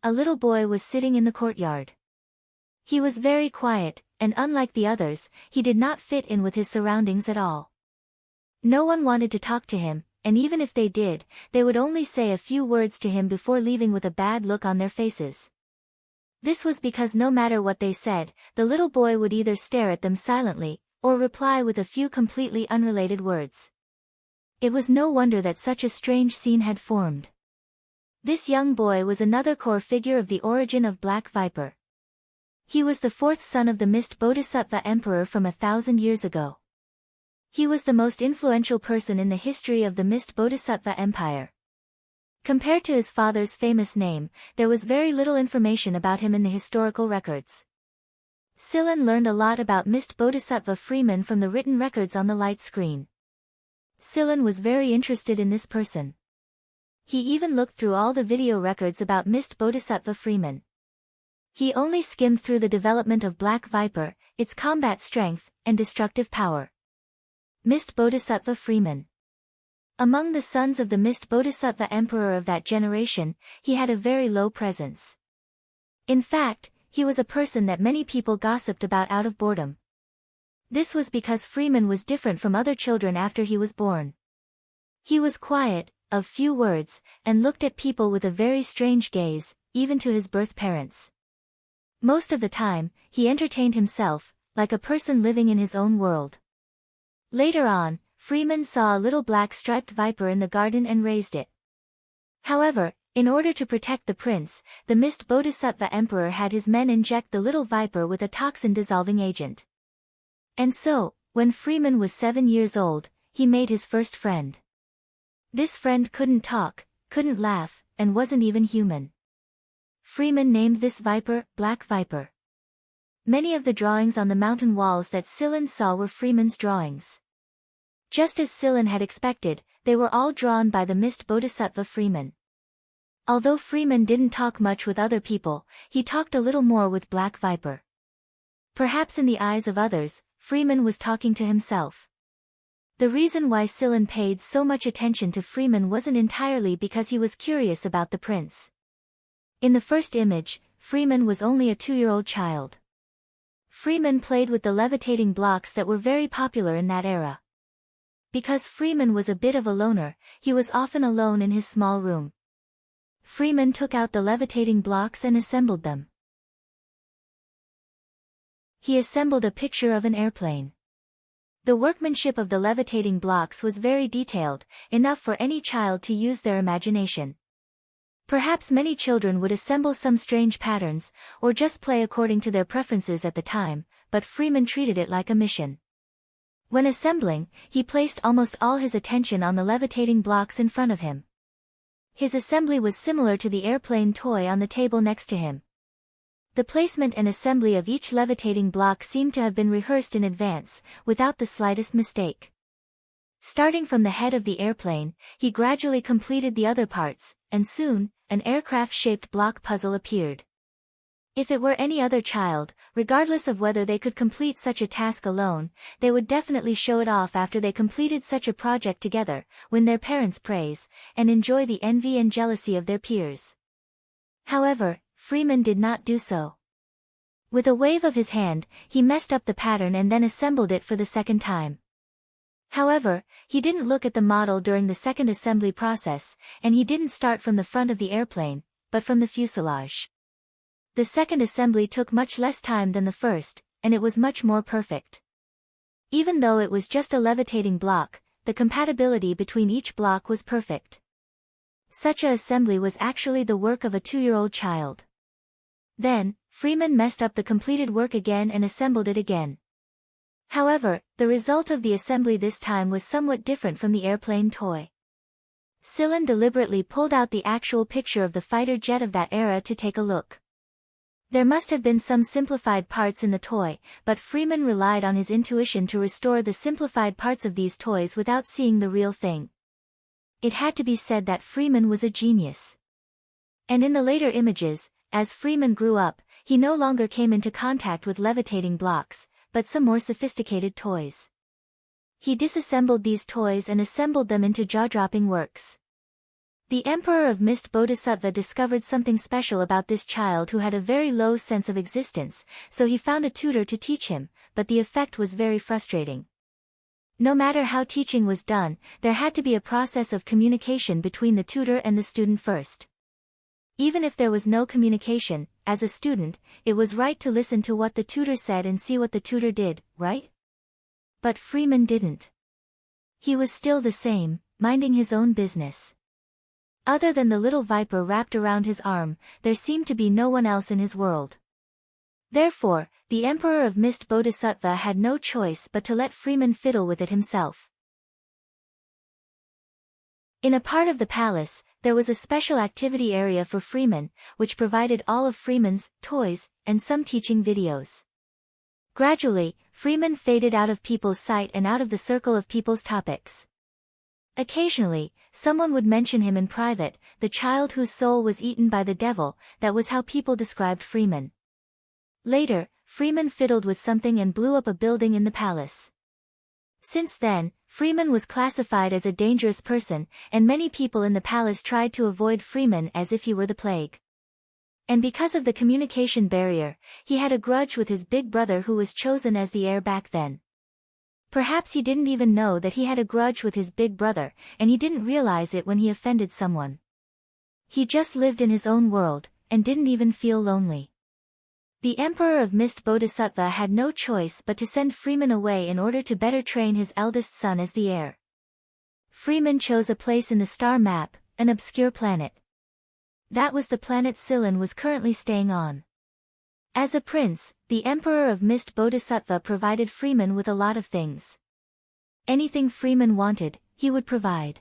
Speaker 1: A little boy was sitting in the courtyard. He was very quiet, and unlike the others, he did not fit in with his surroundings at all. No one wanted to talk to him, and even if they did, they would only say a few words to him before leaving with a bad look on their faces. This was because no matter what they said, the little boy would either stare at them silently, or reply with a few completely unrelated words. It was no wonder that such a strange scene had formed. This young boy was another core figure of the origin of Black Viper. He was the 4th son of the Mist Bodhisattva Emperor from 1,000 years ago. He was the most influential person in the history of the Mist Bodhisattva Empire. Compared to his father's famous name, there was very little information about him in the historical records. Silen learned a lot about Mist Bodhisattva Freeman from the written records on the light screen. Silen was very interested in this person. He even looked through all the video records about Mist Bodhisattva Freeman. He only skimmed through the development of Black Viper, its combat strength, and destructive power. Mist Bodhisattva Freeman. Among the sons of the Mist Bodhisattva emperor of that generation, he had a very low presence. In fact, he was a person that many people gossiped about out of boredom. This was because Freeman was different from other children after he was born. He was quiet, of few words, and looked at people with a very strange gaze, even to his birth parents. Most of the time, he entertained himself, like a person living in his own world. Later on, Freeman saw a little black striped viper in the garden and raised it. However, in order to protect the prince, the Mist Bodhisattva emperor had his men inject the little viper with a toxin-dissolving agent. And so, when Freeman was 7 years old, he made his first friend. This friend couldn't talk, couldn't laugh, and wasn't even human. Freeman named this viper, Black Viper. Many of the drawings on the mountain walls that Silan saw were Freeman's drawings. Just as Silan had expected, they were all drawn by the Mist Bodhisattva Freeman. Although Freeman didn't talk much with other people, he talked a little more with Black Viper. Perhaps in the eyes of others, Freeman was talking to himself. The reason why Silan paid so much attention to Freeman wasn't entirely because he was curious about the prince. In the first image, Freeman was only a 2-year-old child. Freeman played with the levitating blocks that were very popular in that era. Because Freeman was a bit of a loner, he was often alone in his small room. Freeman took out the levitating blocks and assembled them. He assembled a picture of an airplane. The workmanship of the levitating blocks was very detailed, enough for any child to use their imagination. Perhaps many children would assemble some strange patterns, or just play according to their preferences at the time, but Freeman treated it like a mission. When assembling, he placed almost all his attention on the levitating blocks in front of him. His assembly was similar to the airplane toy on the table next to him. The placement and assembly of each levitating block seemed to have been rehearsed in advance, without the slightest mistake. Starting from the head of the airplane, he gradually completed the other parts, and soon, an aircraft-shaped block puzzle appeared. If it were any other child, regardless of whether they could complete such a task alone, they would definitely show it off after they completed such a project together, win their parents' praise, and enjoy the envy and jealousy of their peers. However, Freeman did not do so. With a wave of his hand, he messed up the pattern and then assembled it for the second time. However, he didn't look at the model during the second assembly process, and he didn't start from the front of the airplane, but from the fuselage. The second assembly took much less time than the first, and it was much more perfect. Even though it was just a levitating block, the compatibility between each block was perfect. Such a assembly was actually the work of a 2-year-old child. Then, Freeman messed up the completed work again and assembled it again. However, the result of the assembly this time was somewhat different from the airplane toy. Silan deliberately pulled out the actual picture of the fighter jet of that era to take a look. There must have been some simplified parts in the toy, but Freeman relied on his intuition to restore the simplified parts of these toys without seeing the real thing. It had to be said that Freeman was a genius. And in the later images, as Freeman grew up, he no longer came into contact with levitating blocks, but some more sophisticated toys. He disassembled these toys and assembled them into jaw-dropping works. The Emperor of Mist Bodhisattva discovered something special about this child who had a very low sense of existence, so he found a tutor to teach him, but the effect was very frustrating. No matter how teaching was done, there had to be a process of communication between the tutor and the student first. Even if there was no communication, as a student, it was right to listen to what the tutor said and see what the tutor did, right? But Freeman didn't. He was still the same, minding his own business. Other than the little viper wrapped around his arm, there seemed to be no one else in his world. Therefore, the Emperor of Mist Bodhisattva had no choice but to let Freeman fiddle with it himself. In a part of the palace, there was a special activity area for Freeman, which provided all of Freeman's toys and some teaching videos. Gradually, Freeman faded out of people's sight and out of the circle of people's topics. Occasionally, someone would mention him in private, the child whose soul was eaten by the devil. That was how people described Freeman. Later, Freeman fiddled with something and blew up a building in the palace. Since then, Freeman was classified as a dangerous person, and many people in the palace tried to avoid Freeman as if he were the plague. And because of the communication barrier, he had a grudge with his big brother who was chosen as the heir back then. Perhaps he didn't even know that he had a grudge with his big brother, and he didn't realize it when he offended someone. He just lived in his own world, and didn't even feel lonely. The Emperor of Mist Bodhisattva had no choice but to send Freeman away in order to better train his eldest son as the heir. Freeman chose a place in the star map, an obscure planet. That was the planet Silan was currently staying on. As a prince, the Emperor of Mist Bodhisattva provided Freeman with a lot of things. Anything Freeman wanted, he would provide.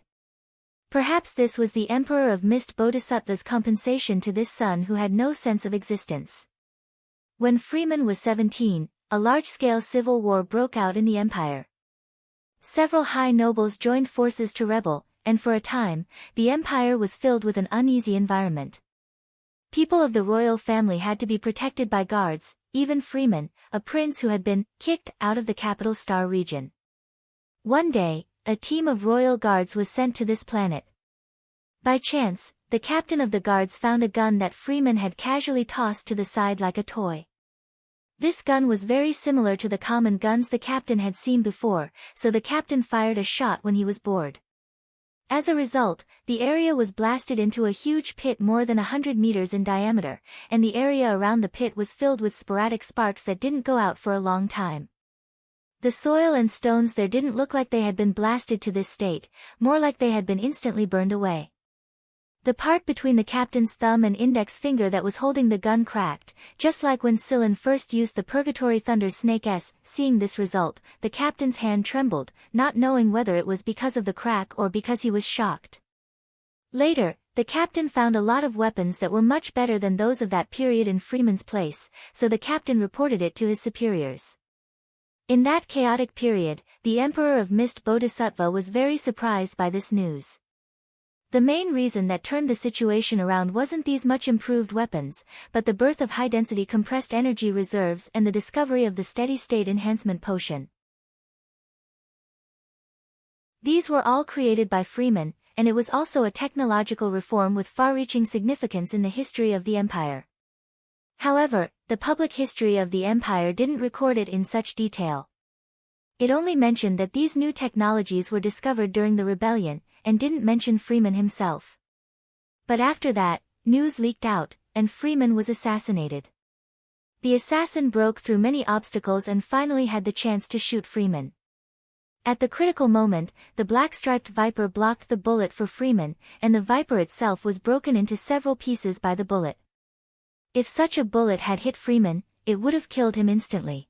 Speaker 1: Perhaps this was the Emperor of Mist Bodhisattva's compensation to this son who had no sense of existence. When Freeman was 17, a large-scale civil war broke out in the empire. Several high nobles joined forces to rebel, and for a time, the empire was filled with an uneasy environment. People of the royal family had to be protected by guards, even Freeman, a prince who had been kicked out of the capital star region. One day, a team of royal guards was sent to this planet. By chance, the captain of the guards found a gun that Freeman had casually tossed to the side like a toy. This gun was very similar to the common guns the captain had seen before, so the captain fired a shot when he was bored. As a result, the area was blasted into a huge pit more than 100 meters in diameter, and the area around the pit was filled with sporadic sparks that didn't go out for a long time. The soil and stones there didn't look like they had been blasted to this state, more like they had been instantly burned away. The part between the captain's thumb and index finger that was holding the gun cracked, just like when Silan first used the Purgatory Thunder Snake S. Seeing this result, the captain's hand trembled, not knowing whether it was because of the crack or because he was shocked. Later, the captain found a lot of weapons that were much better than those of that period in Freeman's place, so the captain reported it to his superiors. In that chaotic period, the Emperor of Mist Bodhisattva was very surprised by this news. The main reason that turned the situation around wasn't these much improved weapons, but the birth of high-density compressed energy reserves and the discovery of the steady-state enhancement potion. These were all created by Freeman, and it was also a technological reform with far-reaching significance in the history of the empire. However, the public history of the empire didn't record it in such detail. It only mentioned that these new technologies were discovered during the rebellion, and didn't mention Freeman himself. But after that, news leaked out, and Freeman was assassinated. The assassin broke through many obstacles and finally had the chance to shoot Freeman. At the critical moment, the black-striped viper blocked the bullet for Freeman, and the viper itself was broken into several pieces by the bullet. If such a bullet had hit Freeman, it would have killed him instantly.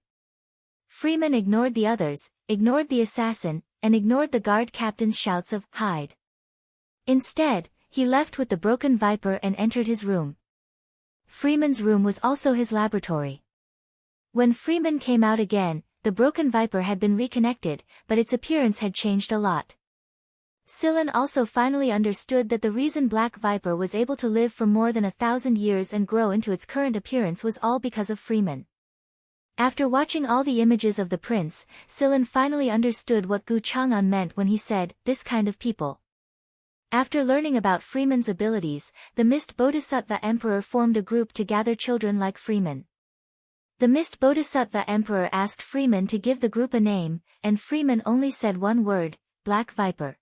Speaker 1: Freeman ignored the others, ignored the assassin, and ignored the guard captain's shouts of, "Hide." Instead, he left with the broken viper and entered his room. Freeman's room was also his laboratory. When Freeman came out again, the broken viper had been reconnected, but its appearance had changed a lot. Silan also finally understood that the reason Black Viper was able to live for more than 1,000 years and grow into its current appearance was all because of Freeman. After watching all the images of the prince, Silan finally understood what Gu Chang'an meant when he said, "this kind of people." After learning about Freeman's abilities, the Mist Bodhisattva Emperor formed a group to gather children like Freeman. The Mist Bodhisattva Emperor asked Freeman to give the group a name, and Freeman only said one word, Black Viper.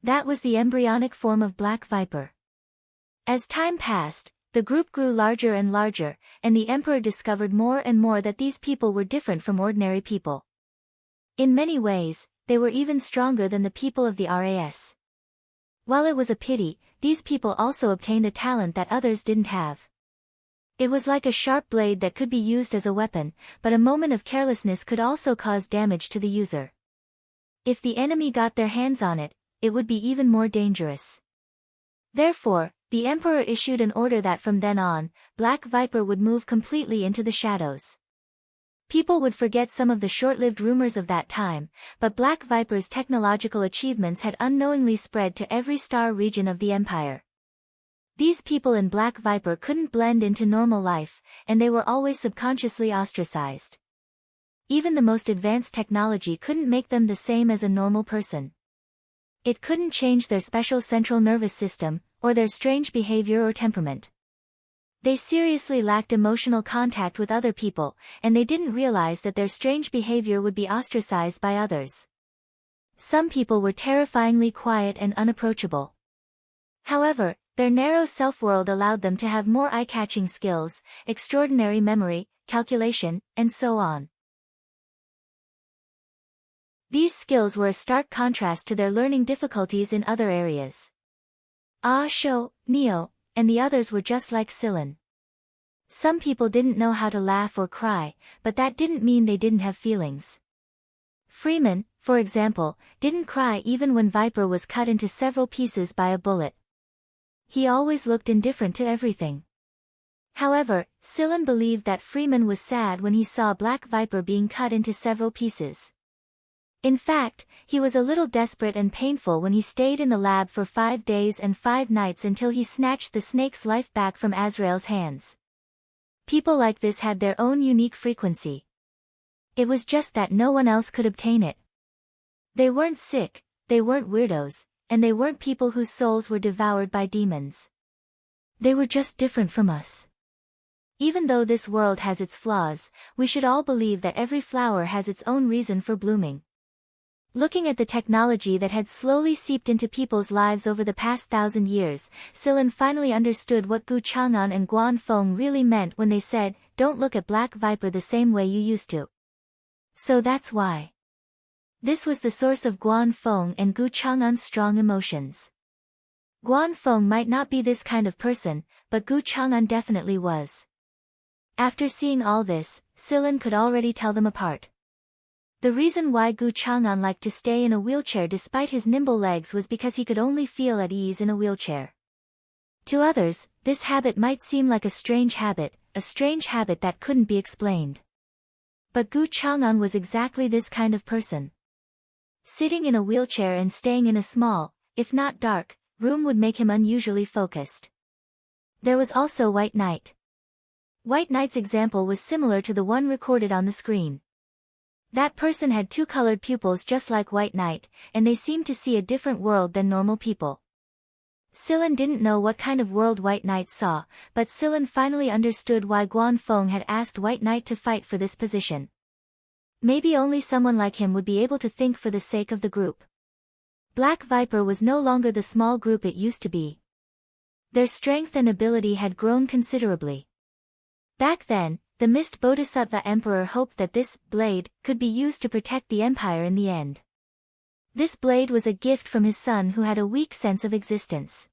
Speaker 1: That was the embryonic form of Black Viper. As time passed, the group grew larger and larger, and the Emperor discovered more and more that these people were different from ordinary people. In many ways, they were even stronger than the people of the RAS. While it was a pity, these people also obtained a talent that others didn't have. It was like a sharp blade that could be used as a weapon, but a moment of carelessness could also cause damage to the user. If the enemy got their hands on it, it would be even more dangerous. Therefore, the Emperor issued an order that from then on, Black Viper would move completely into the shadows. People would forget some of the short-lived rumors of that time, but Black Viper's technological achievements had unknowingly spread to every star region of the empire. These people in Black Viper couldn't blend into normal life, and they were always subconsciously ostracized. even the most advanced technology couldn't make them the same as a normal person. It couldn't change their special central nervous system, or their strange behavior or temperament. They seriously lacked emotional contact with other people, and they didn't realize that their strange behavior would be ostracized by others. Some people were terrifyingly quiet and unapproachable. However, their narrow self-world allowed them to have more eye-catching skills, extraordinary memory, calculation, and so on. These skills were a stark contrast to their learning difficulties in other areas. Ah Sho, Neo, and the others were just like Silen. Some people didn't know how to laugh or cry, but that didn't mean they didn't have feelings. Freeman, for example, didn't cry even when Viper was cut into several pieces by a bullet. He always looked indifferent to everything. However, Silen believed that Freeman was sad when he saw Black Viper being cut into several pieces. In fact, he was a little desperate and painful when he stayed in the lab for 5 days and 5 nights until he snatched the snake's life back from Azrael's hands. People like this had their own unique frequency. It was just that no one else could obtain it. They weren't sick, they weren't weirdos, and they weren't people whose souls were devoured by demons. They were just different from us. Even though this world has its flaws, we should all believe that every flower has its own reason for blooming. Looking at the technology that had slowly seeped into people's lives over the past 1,000 years, Silen finally understood what Gu Chang'an and Guan Feng really meant when they said, "Don't look at Black Viper the same way you used to." So that's why. This was the source of Guan Feng and Gu Chang'an's strong emotions. Guan Feng might not be this kind of person, but Gu Chang'an definitely was. After seeing all this, Silen could already tell them apart. The reason why Gu Chang'an liked to stay in a wheelchair despite his nimble legs was because he could only feel at ease in a wheelchair. To others, this habit might seem like a strange habit that couldn't be explained. But Gu Chang'an was exactly this kind of person. Sitting in a wheelchair and staying in a small, if not dark, room would make him unusually focused. There was also White Knight. White Knight's example was similar to the one recorded on the screen. That person had 2 colored pupils just like White Knight, and they seemed to see a different world than normal people. Silen didn't know what kind of world White Knight saw, but Silen finally understood why Guan Feng had asked White Knight to fight for this position. Maybe only someone like him would be able to think for the sake of the group. Black Viper was no longer the small group it used to be. Their strength and ability had grown considerably. Back then, the Mist Bodhisattva Emperor hoped that this blade could be used to protect the empire in the end. This blade was a gift from his son who had a weak sense of existence.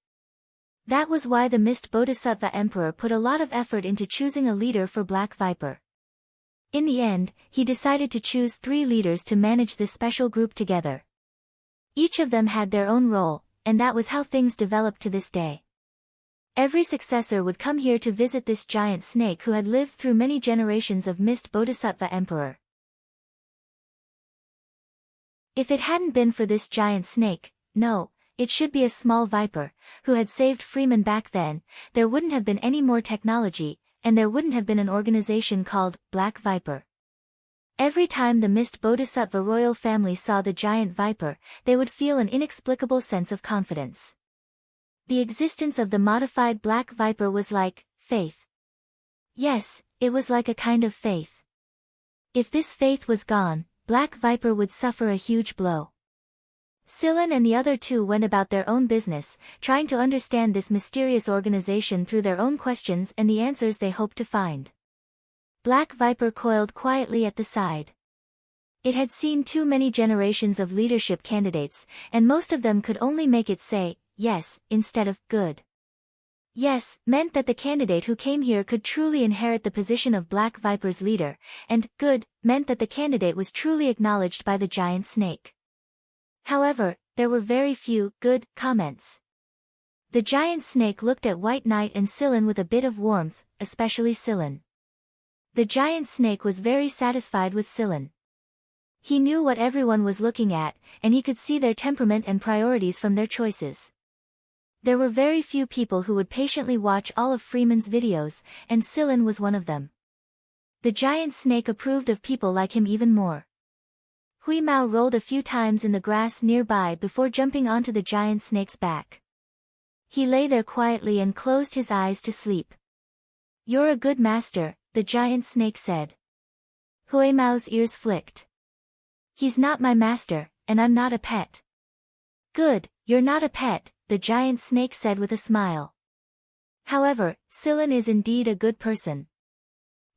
Speaker 1: That was why the Mist Bodhisattva Emperor put a lot of effort into choosing a leader for Black Viper. In the end, he decided to choose 3 leaders to manage this special group together. Each of them had their own role, and that was how things developed to this day. Every successor would come here to visit this giant snake who had lived through many generations of Mist Bodhisattva Emperor. If it hadn't been for this giant snake, no, it should be a small viper, who had saved Freeman back then, there wouldn't have been any more technology, and there wouldn't have been an organization called Black Viper. Every time the Mist Bodhisattva royal family saw the giant viper, they would feel an inexplicable sense of confidence. The existence of the modified Black Viper was like faith. Yes, it was like a kind of faith. If this faith was gone, Black Viper would suffer a huge blow. Silen and the other 2 went about their own business, trying to understand this mysterious organization through their own questions and the answers they hoped to find. Black Viper coiled quietly at the side. It had seen too many generations of leadership candidates, and most of them could only make it say, yes, instead of good. Yes meant that the candidate who came here could truly inherit the position of Black Viper's leader, and good meant that the candidate was truly acknowledged by the giant snake. However, there were very few good comments. The giant snake looked at White Knight and Silen with a bit of warmth, especially Silen. The giant snake was very satisfied with Silen. He knew what everyone was looking at, and he could see their temperament and priorities from their choices. There were very few people who would patiently watch all of Freeman's videos, and Silen was one of them. The giant snake approved of people like him even more. Hui Mao rolled a few times in the grass nearby before jumping onto the giant snake's back. He lay there quietly and closed his eyes to sleep. "You're a good master," the giant snake said. Hui Mao's ears flicked. "He's not my master, and I'm not a pet." "Good, you're not a pet," the giant snake said with a smile. "However, Silen is indeed a good person.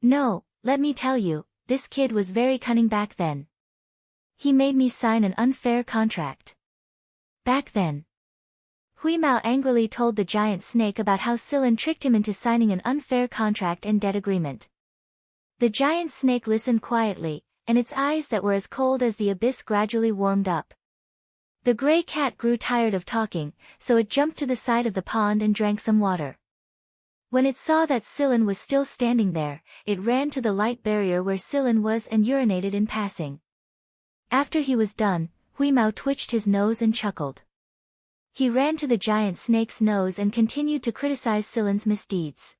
Speaker 1: No, let me tell you, this kid was very cunning back then. He made me sign an unfair contract." "Back then?" Hui Mao angrily told the giant snake about how Silen tricked him into signing an unfair contract and debt agreement. The giant snake listened quietly, and its eyes that were as cold as the abyss gradually warmed up. The gray cat grew tired of talking, so it jumped to the side of the pond and drank some water. When it saw that Silen was still standing there, it ran to the light barrier where Silen was and urinated in passing. After he was done, Hui Mao twitched his nose and chuckled. He ran to the giant snake's nose and continued to criticize Silen's misdeeds.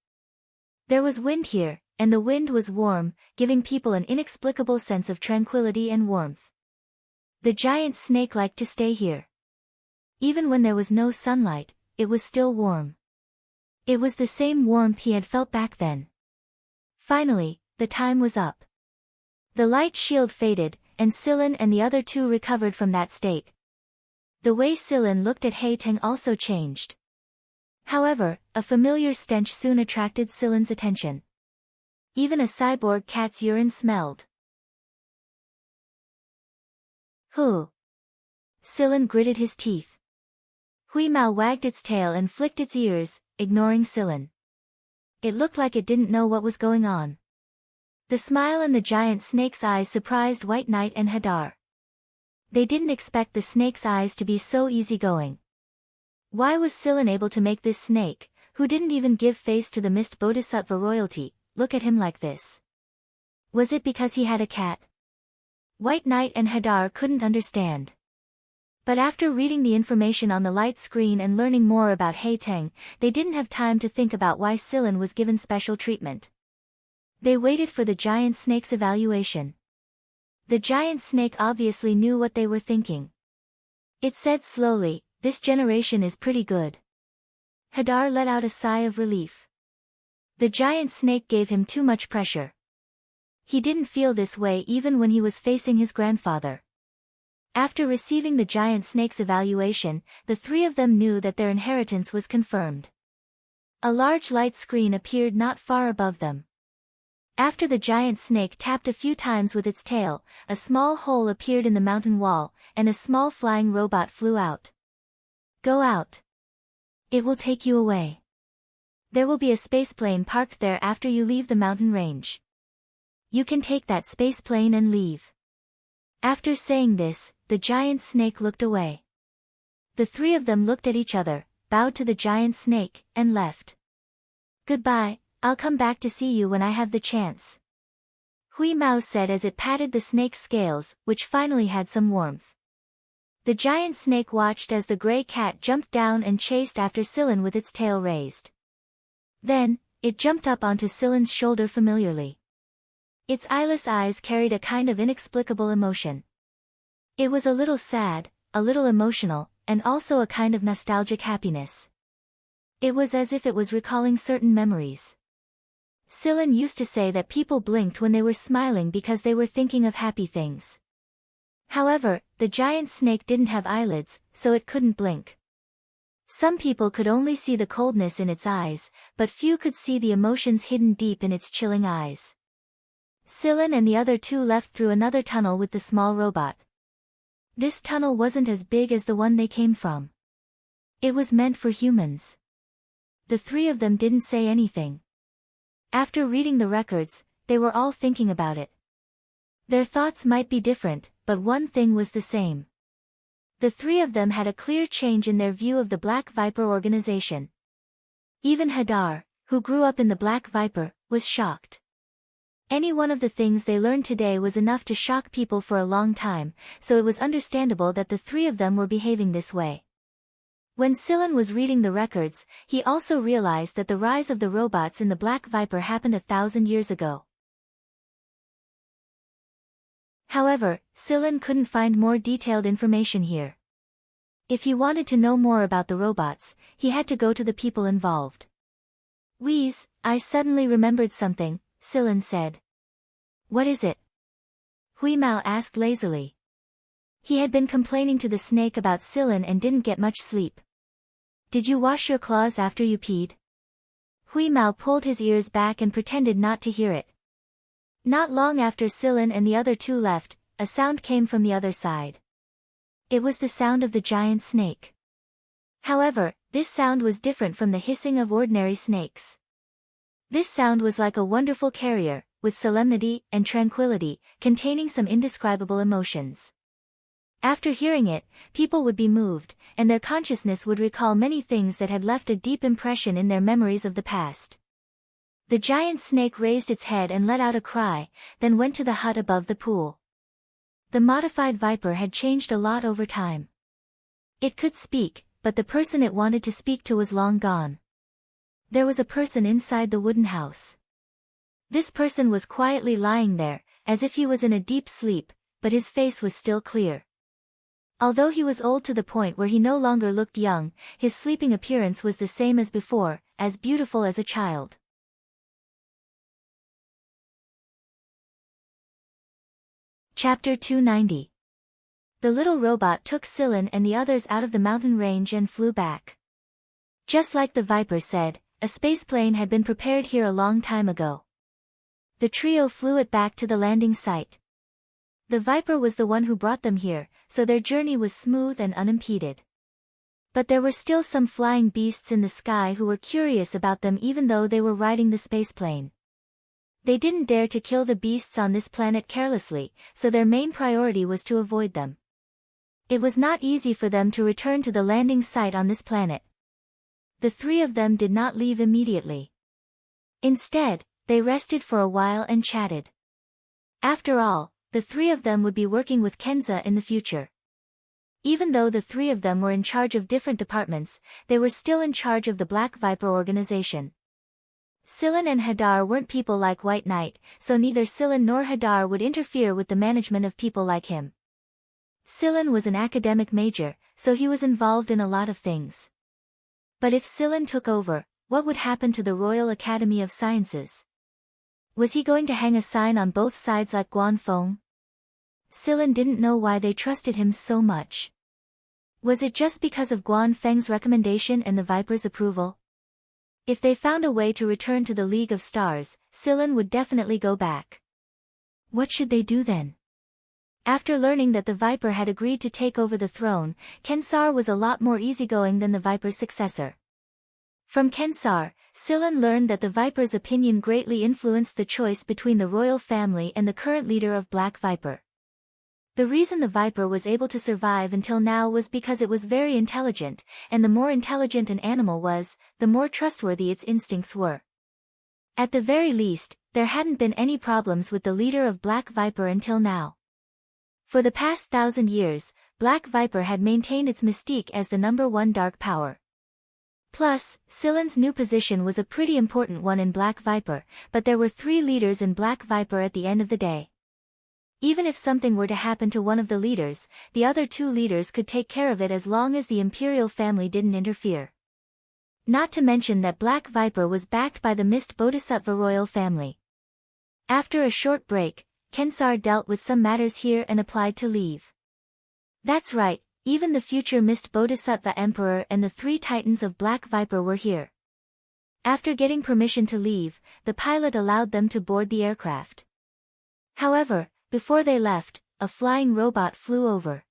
Speaker 1: There was wind here, and the wind was warm, giving people an inexplicable sense of tranquility and warmth. The giant snake liked to stay here. Even when there was no sunlight, it was still warm. It was the same warmth he had felt back then. Finally, the time was up. The light shield faded, and Silen and the other two recovered from that state. The way Silen looked at Haiteng also changed. However, a familiar stench soon attracted Silen's attention. Even a cyborg cat's urine smelled. "Who?" Silen gritted his teeth. Hui Mao wagged its tail and flicked its ears, ignoring Silen. It looked like it didn't know what was going on. The smile in the giant snake's eyes surprised White Knight and Hadar. They didn't expect the snake's eyes to be so easygoing. Why was Silen able to make this snake, who didn't even give face to the mist bodhisattva royalty, look at him like this? Was it because he had a cat? White Knight and Hadar couldn't understand. But after reading the information on the light screen and learning more about Haiteng, they didn't have time to think about why Silen was given special treatment. They waited for the giant snake's evaluation. The giant snake obviously knew what they were thinking. It said slowly, "This generation is pretty good." Hadar let out a sigh of relief. The giant snake gave him too much pressure. He didn't feel this way even when he was facing his grandfather. After receiving the giant snake's evaluation, the three of them knew that their inheritance was confirmed. A large light screen appeared not far above them. After the giant snake tapped a few times with its tail, a small hole appeared in the mountain wall, and a small flying robot flew out. "Go out. It will take you away. There will be a spaceplane parked there after you leave the mountain range. You can take that spaceplane and leave." After saying this, the giant snake looked away. The three of them looked at each other, bowed to the giant snake, and left. "Goodbye, I'll come back to see you when I have the chance," Hui Mao said as it patted the snake's scales, which finally had some warmth. The giant snake watched as the gray cat jumped down and chased after Silen with its tail raised. Then, it jumped up onto Silen's shoulder familiarly. Its eyeless eyes carried a kind of inexplicable emotion. It was a little sad, a little emotional, and also a kind of nostalgic happiness. It was as if it was recalling certain memories. Silen used to say that people blinked when they were smiling because they were thinking of happy things. However, the giant snake didn't have eyelids, so it couldn't blink. Some people could only see the coldness in its eyes, but few could see the emotions hidden deep in its chilling eyes. Silen and the other two left through another tunnel with the small robot. This tunnel wasn't as big as the one they came from. It was meant for humans. The three of them didn't say anything. After reading the records, they were all thinking about it. Their thoughts might be different, but one thing was the same. The three of them had a clear change in their view of the Black Viper organization. Even Hadar, who grew up in the Black Viper, was shocked. Any one of the things they learned today was enough to shock people for a long time, so it was understandable that the three of them were behaving this way. When Silen was reading the records, he also realized that the rise of the robots in the Black Viper happened 1,000 years ago. However, Silen couldn't find more detailed information here. If he wanted to know more about the robots, he had to go to the people involved. Wheeze, I suddenly remembered something, Silen said. What is it? Huimao asked lazily. He had been complaining to the snake about Silen and didn't get much sleep. Did you wash your claws after you peed? Huimao pulled his ears back and pretended not to hear it. Not long after Silen and the other two left, a sound came from the other side. It was the sound of the giant snake. However, this sound was different from the hissing of ordinary snakes. This sound was like a wonderful carrier, with solemnity and tranquility, containing some indescribable emotions. After hearing it, people would be moved, and their consciousness would recall many things that had left a deep impression in their memories of the past. The giant snake raised its head and let out a cry, then went to the hut above the pool. The modified viper had changed a lot over time. It could speak, but the person it wanted to speak to was long gone. There was a person inside the wooden house. This person was quietly lying there, as if he was in a deep sleep, but his face was still clear. Although he was old to the point where he no longer looked young, his sleeping appearance was the same as before, as beautiful as a child. Chapter 290. The little robot took Silen and the others out of the mountain range and flew back. Just like the Viper said, a spaceplane had been prepared here a long time ago. The trio flew it back to the landing site. The Viper was the one who brought them here, so their journey was smooth and unimpeded. But there were still some flying beasts in the sky who were curious about them even though they were riding the spaceplane. They didn't dare to kill the beasts on this planet carelessly, so their main priority was to avoid them. It was not easy for them to return to the landing site on this planet. The three of them did not leave immediately. Instead, they rested for a while and chatted. After all, the three of them would be working with Kenza in the future. Even though the three of them were in charge of different departments, they were still in charge of the Black Viper organization. Silen and Hadar weren't people like White Knight, so neither Silen nor Hadar would interfere with the management of people like him. Silen was an academic major, so he was involved in a lot of things. But if Silen took over, what would happen to the Royal Academy of Sciences? Was he going to hang a sign on both sides like Guan Feng? Silen didn't know why they trusted him so much. Was it just because of Guan Feng's recommendation and the Viper's approval? If they found a way to return to the League of Stars, Silen would definitely go back. What should they do then? After learning that the Viper had agreed to take over the throne, Kensar was a lot more easygoing than the Viper's successor. From Kensar, Silen learned that the Viper's opinion greatly influenced the choice between the royal family and the current leader of Black Viper. The reason the Viper was able to survive until now was because it was very intelligent, and the more intelligent an animal was, the more trustworthy its instincts were. At the very least, there hadn't been any problems with the leader of Black Viper until now. For the past 1,000 years, Black Viper had maintained its mystique as the #1 dark power. Plus, Silen's new position was a pretty important one in Black Viper, but there were 3 leaders in Black Viper at the end of the day. Even if something were to happen to one of the leaders, the other 2 leaders could take care of it as long as the imperial family didn't interfere. Not to mention that Black Viper was backed by the Mist Bodhisattva royal family. After a short break, Kensar dealt with some matters here and applied to leave. That's right, even the future Mist Bodhisattva Emperor and the 3 titans of Black Viper were here. After getting permission to leave, the pilot allowed them to board the aircraft. However, before they left, a flying robot flew over.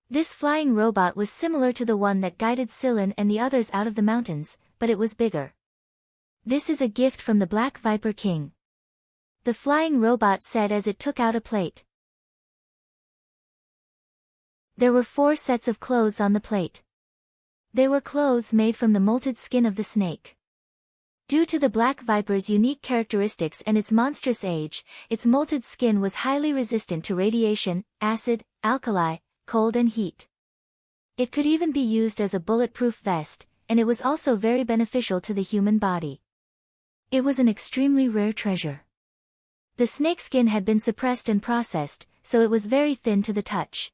Speaker 1: This flying robot was similar to the one that guided Silen and the others out of the mountains, but it was bigger. This is a gift from the Black Viper King. The flying robot said as it took out a plate. There were 4 sets of clothes on the plate. They were clothes made from the molted skin of the snake. Due to the Black Viper's unique characteristics and its monstrous age, its molted skin was highly resistant to radiation, acid, alkali, cold and heat. It could even be used as a bulletproof vest, and it was also very beneficial to the human body. It was an extremely rare treasure. The snakeskin had been suppressed and processed, so it was very thin to the touch.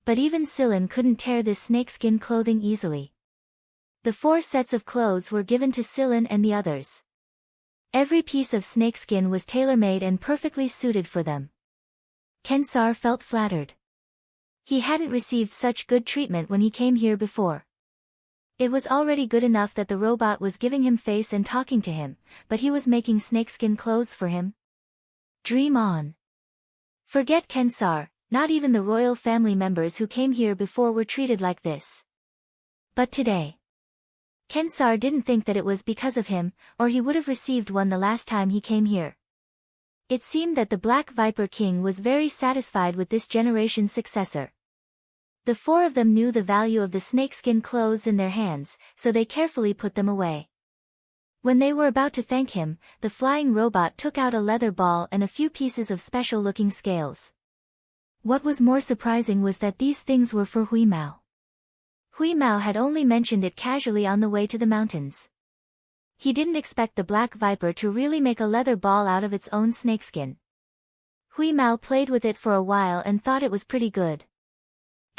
Speaker 1: But even Scylla couldn't tear this snakeskin clothing easily. The 4 sets of clothes were given to Scylla and the others. Every piece of snakeskin was tailor-made and perfectly suited for them. Kensar felt flattered. He hadn't received such good treatment when he came here before. It was already good enough that the robot was giving him face and talking to him, but he was making snakeskin clothes for him. Dream on. Forget Kensar, not even the royal family members who came here before were treated like this. But today, Kensar didn't think that it was because of him, or he would have received one the last time he came here. It seemed that the Black Viper King was very satisfied with this generation's successor. The 4 of them knew the value of the snakeskin clothes in their hands, so they carefully put them away. When they were about to thank him, the flying robot took out a leather ball and a few pieces of special-looking scales. What was more surprising was that these things were for Huimao. Huimao had only mentioned it casually on the way to the mountains. He didn't expect the Black Viper to really make a leather ball out of its own snakeskin. Huimao played with it for a while and thought it was pretty good.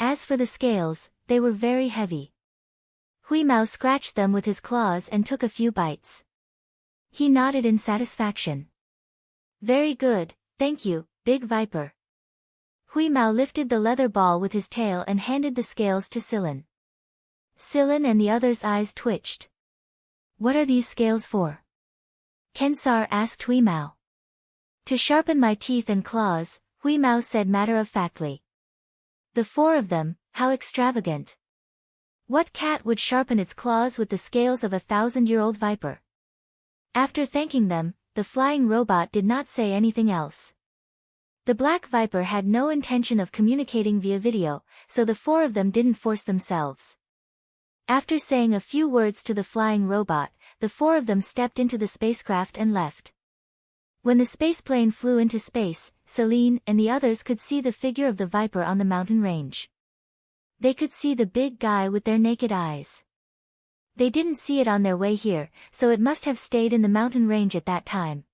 Speaker 1: As for the scales, they were very heavy. Huimao scratched them with his claws and took a few bites. He nodded in satisfaction. Very good, thank you, Big Viper. Huimao lifted the leather ball with his tail and handed the scales to Scylla. Scylla and the others' eyes twitched. What are these scales for? Kensar asked Huimao. To sharpen my teeth and claws, Huimao said matter-of-factly. The 4 of them, how extravagant. What cat would sharpen its claws with the scales of a 1,000-year-old viper? After thanking them, the flying robot did not say anything else. The Black Viper had no intention of communicating via video, so the 4 of them didn't force themselves. After saying a few words to the flying robot, the 4 of them stepped into the spacecraft and left. When the spaceplane flew into space, Celine and the others could see the figure of the Viper on the mountain range. They could see the big guy with their naked eyes. They didn't see it on their way here, so it must have stayed in the mountain range at that time.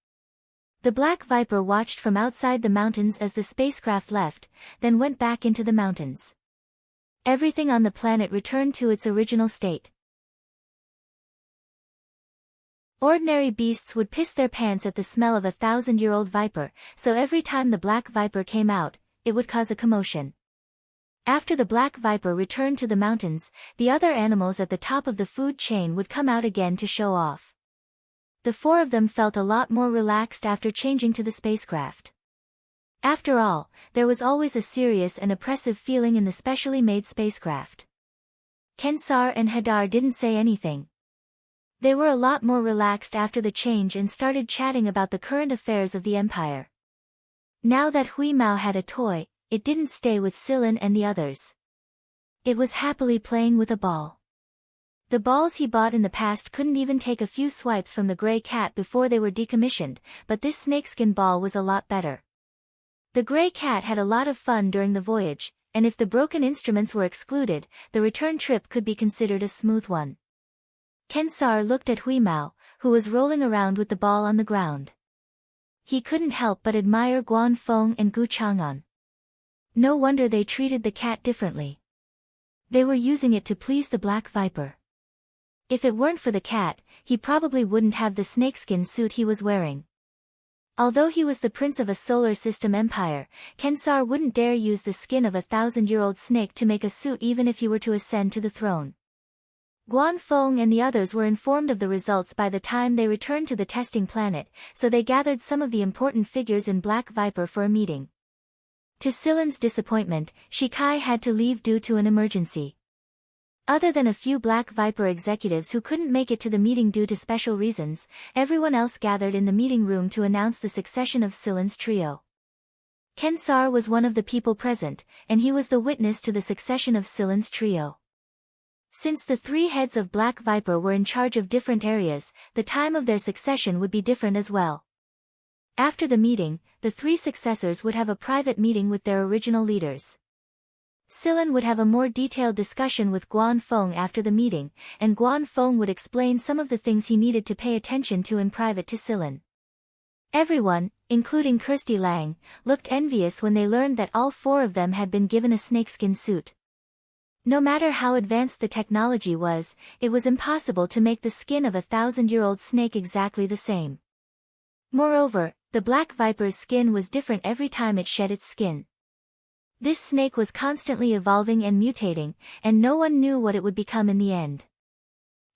Speaker 1: The Black Viper watched from outside the mountains as the spacecraft left, then went back into the mountains. Everything on the planet returned to its original state. Ordinary beasts would piss their pants at the smell of a 1,000-year-old viper, so every time the Black Viper came out, it would cause a commotion. After the Black Viper returned to the mountains, the other animals at the top of the food chain would come out again to show off. The 4 of them felt a lot more relaxed after changing to the spacecraft. After all, there was always a serious and oppressive feeling in the specially made spacecraft. Kensar and Hadar didn't say anything. They were a lot more relaxed after the change and started chatting about the current affairs of the Empire. Now that Huimao had a toy, it didn't stay with Scylla and the others. It was happily playing with a ball. The balls he bought in the past couldn't even take a few swipes from the gray cat before they were decommissioned, but this snakeskin ball was a lot better. The gray cat had a lot of fun during the voyage, and if the broken instruments were excluded, the return trip could be considered a smooth one. Kensar looked at Huimao, who was rolling around with the ball on the ground. He couldn't help but admire Guanfeng and Gu Chang'an. No wonder they treated the cat differently. They were using it to please the Black Viper. If it weren't for the cat, he probably wouldn't have the snakeskin suit he was wearing. Although he was the prince of a solar system empire, Kensar wouldn't dare use the skin of a 1,000-year-old snake to make a suit even if he were to ascend to the throne. Guanfeng and the others were informed of the results by the time they returned to the testing planet, so they gathered some of the important figures in Black Viper for a meeting. To Scylla's disappointment, Shikai had to leave due to an emergency. Other than a few Black Viper executives who couldn't make it to the meeting due to special reasons, everyone else gathered in the meeting room to announce the succession of Scylla's trio. Kensar was one of the people present, and he was the witness to the succession of Scylla's trio. Since the 3 heads of Black Viper were in charge of different areas, the time of their succession would be different as well. After the meeting, the 3 successors would have a private meeting with their original leaders. Scylla would have a more detailed discussion with Guanfeng after the meeting, and Guanfeng would explain some of the things he needed to pay attention to in private to Scylla. Everyone, including Kirsty Lang, looked envious when they learned that all four of them had been given a snakeskin suit. No matter how advanced the technology was, it was impossible to make the skin of a 1,000-year-old snake exactly the same. Moreover, the black viper's skin was different every time it shed its skin. This snake was constantly evolving and mutating, and no one knew what it would become in the end.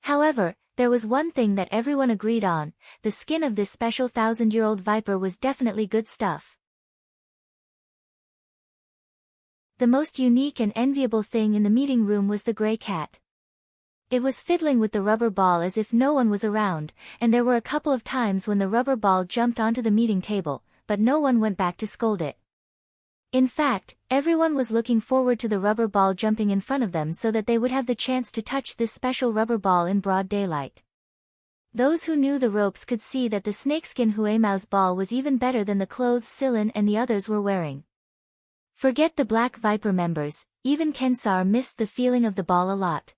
Speaker 1: However, there was one thing that everyone agreed on: the skin of this special 1,000-year-old viper was definitely good stuff. The most unique and enviable thing in the meeting room was the gray cat. It was fiddling with the rubber ball as if no one was around, and there were a couple of times when the rubber ball jumped onto the meeting table, but no one went back to scold it. In fact, everyone was looking forward to the rubber ball jumping in front of them so that they would have the chance to touch this special rubber ball in broad daylight. Those who knew the ropes could see that the snakeskin Huemao's ball was even better than the clothes Silin and the others were wearing. Forget the Black Viper members, even Kensar missed the feeling of the ball a lot.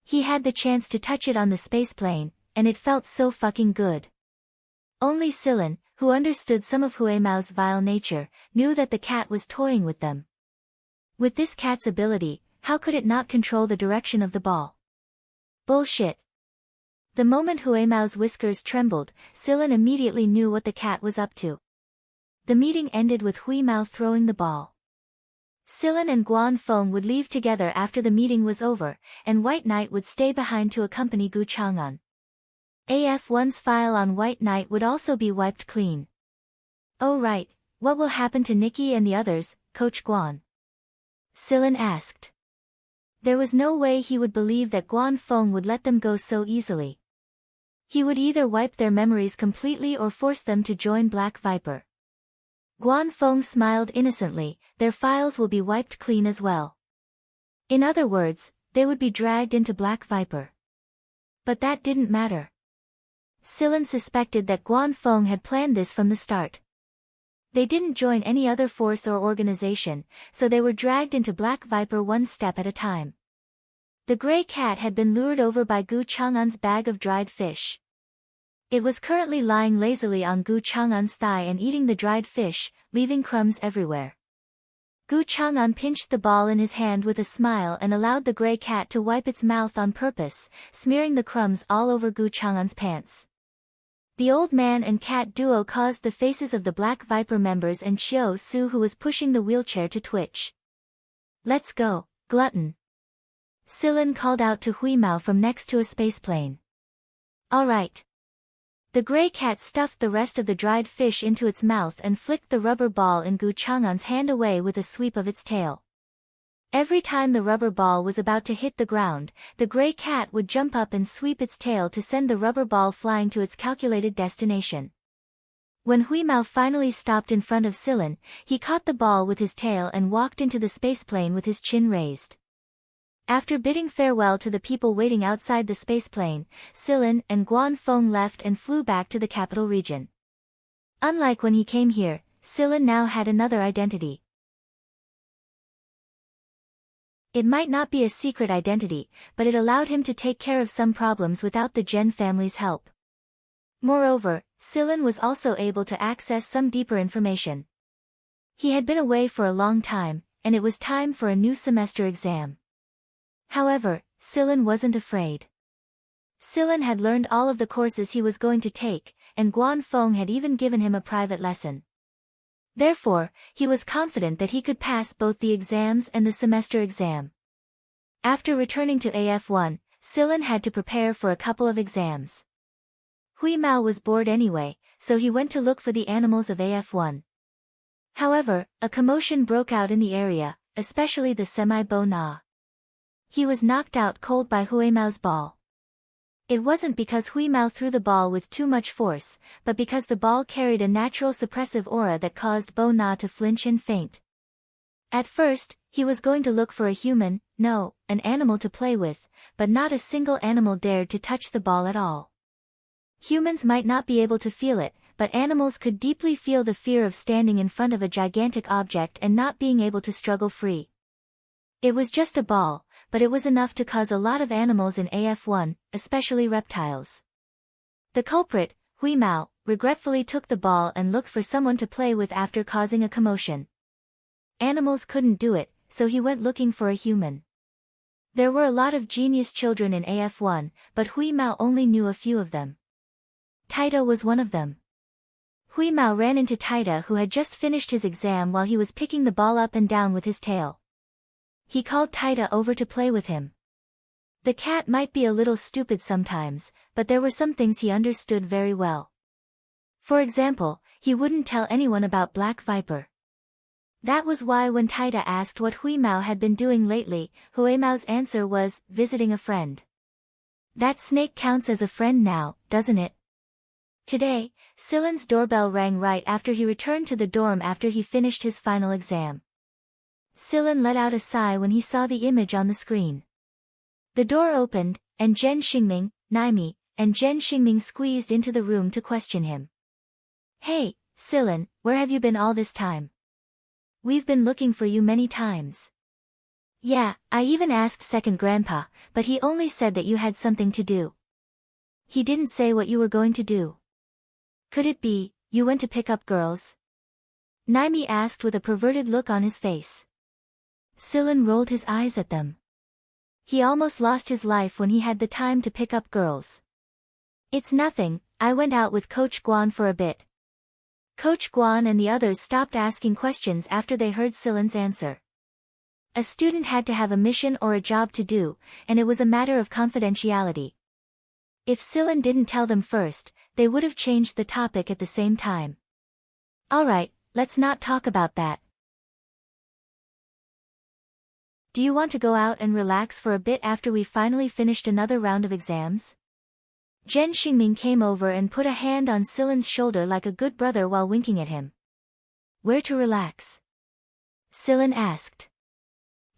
Speaker 1: He had the chance to touch it on the spaceplane, and it felt so fucking good. Only Silin, who understood some of Huemao's vile nature, knew that the cat was toying with them. With this cat's ability, how could it not control the direction of the ball? Bullshit. The moment Huemao's whiskers trembled, Silin immediately knew what the cat was up to. The meeting ended with Huimao throwing the ball. Silin and Guan Feng would leave together after the meeting was over, and White Knight would stay behind to accompany Gu Chang'an. AF1's file on White Knight would also be wiped clean. Oh right, what will happen to Nikki and the others, Coach Guan? Silin asked. There was no way he would believe that Guan Feng would let them go so easily. He would either wipe their memories completely or force them to join Black Viper. Guan Feng smiled innocently. Their files will be wiped clean as well. In other words, they would be dragged into Black Viper. But that didn't matter. Silin suspected that Guan Feng had planned this from the start. They didn't join any other force or organization, so they were dragged into Black Viper one step at a time. The gray cat had been lured over by Gu Chang'an's bag of dried fish. It was currently lying lazily on Gu Chang'an's thigh and eating the dried fish, leaving crumbs everywhere. Gu Chang'an pinched the ball in his hand with a smile and allowed the gray cat to wipe its mouth on purpose, smearing the crumbs all over Gu Chang'an's pants. The old man and cat duo caused the faces of the Black Viper members and Xiao Su, who was pushing the wheelchair, to twitch. Let's go, glutton. Silin called out to Huimao from next to a spaceplane. All right. The gray cat stuffed the rest of the dried fish into its mouth and flicked the rubber ball in Gu Chang'an's hand away with a sweep of its tail. Every time the rubber ball was about to hit the ground, the gray cat would jump up and sweep its tail to send the rubber ball flying to its calculated destination. When Huimao finally stopped in front of Silin, he caught the ball with his tail and walked into the spaceplane with his chin raised. After bidding farewell to the people waiting outside the spaceplane, Silin and Guan Feng left and flew back to the capital region. Unlike when he came here, Silin now had another identity. It might not be a secret identity, but it allowed him to take care of some problems without the Gen family's help. Moreover, Silin was also able to access some deeper information. He had been away for a long time, and it was time for a new semester exam. However, Silin wasn't afraid. Silin had learned all of the courses he was going to take, and Guan Feng had even given him a private lesson. Therefore, he was confident that he could pass both the exams and the semester exam. After returning to AF1, Silin had to prepare for a couple of exams. Huimao was bored anyway, so he went to look for the animals of AF1. However, a commotion broke out in the area, especially the semi-bo na. He was knocked out cold by Huimao's ball. It wasn't because Huimao threw the ball with too much force, but because the ball carried a natural suppressive aura that caused Bo Na to flinch and faint. At first, he was going to look for a human, no, an animal to play with, but not a single animal dared to touch the ball at all. Humans might not be able to feel it, but animals could deeply feel the fear of standing in front of a gigantic object and not being able to struggle free. It was just a ball, but it was enough to cause a lot of animals in AF1, especially reptiles. The culprit, Hui Mao, regretfully took the ball and looked for someone to play with after causing a commotion. Animals couldn't do it, so he went looking for a human. There were a lot of genius children in AF1, but Hui Mao only knew a few of them. Taita was one of them. Hui Mao ran into Taita, who had just finished his exam, while he was picking the ball up and down with his tail. He called Taita over to play with him. The cat might be a little stupid sometimes, but there were some things he understood very well. For example, he wouldn't tell anyone about Black Viper. That was why when Taita asked what Hui Mao had been doing lately, Hui Mao's answer was, visiting a friend. That snake counts as a friend now, doesn't it? Today, Silen's doorbell rang right after he returned to the dorm after he finished his final exam. Silen let out a sigh when he saw the image on the screen. The door opened, and Zhen Xingming, Naimi, and Zhen Xingming squeezed into the room to question him. Hey, Silen, where have you been all this time? We've been looking for you many times. Yeah, I even asked second grandpa, but he only said that you had something to do. He didn't say what you were going to do. Could it be, you went to pick up girls? Naimi asked with a perverted look on his face. Silen rolled his eyes at them. He almost lost his life when he had the time to pick up girls. It's nothing, I went out with Coach Guan for a bit. Coach Guan and the others stopped asking questions after they heard Silen's answer. A student had to have a mission or a job to do, and it was a matter of confidentiality. If Silen didn't tell them first, they would have changed the topic at the same time. Alright, let's not talk about that. Do you want to go out and relax for a bit after we finally finished another round of exams? Zhen Xingming came over and put a hand on Silen's shoulder like a good brother while winking at him. Where to relax? Silen asked.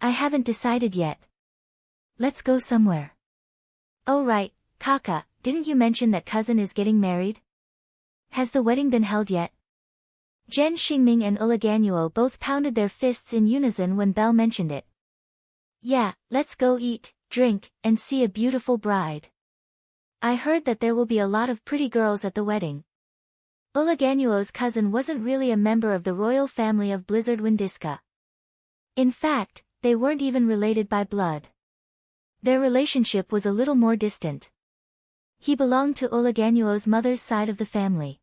Speaker 1: I haven't decided yet. Let's go somewhere. Oh right, Kaka, didn't you mention that cousin is getting married? Has the wedding been held yet? Zhen Xingming and Ulaganyuo both pounded their fists in unison when Belle mentioned it. Yeah, let's go eat, drink, and see a beautiful bride. I heard that there will be a lot of pretty girls at the wedding. Ulaganyuo's cousin wasn't really a member of the royal family of Blizzard Windiska. In fact, they weren't even related by blood. Their relationship was a little more distant. He belonged to Ulaganyuo's mother's side of the family.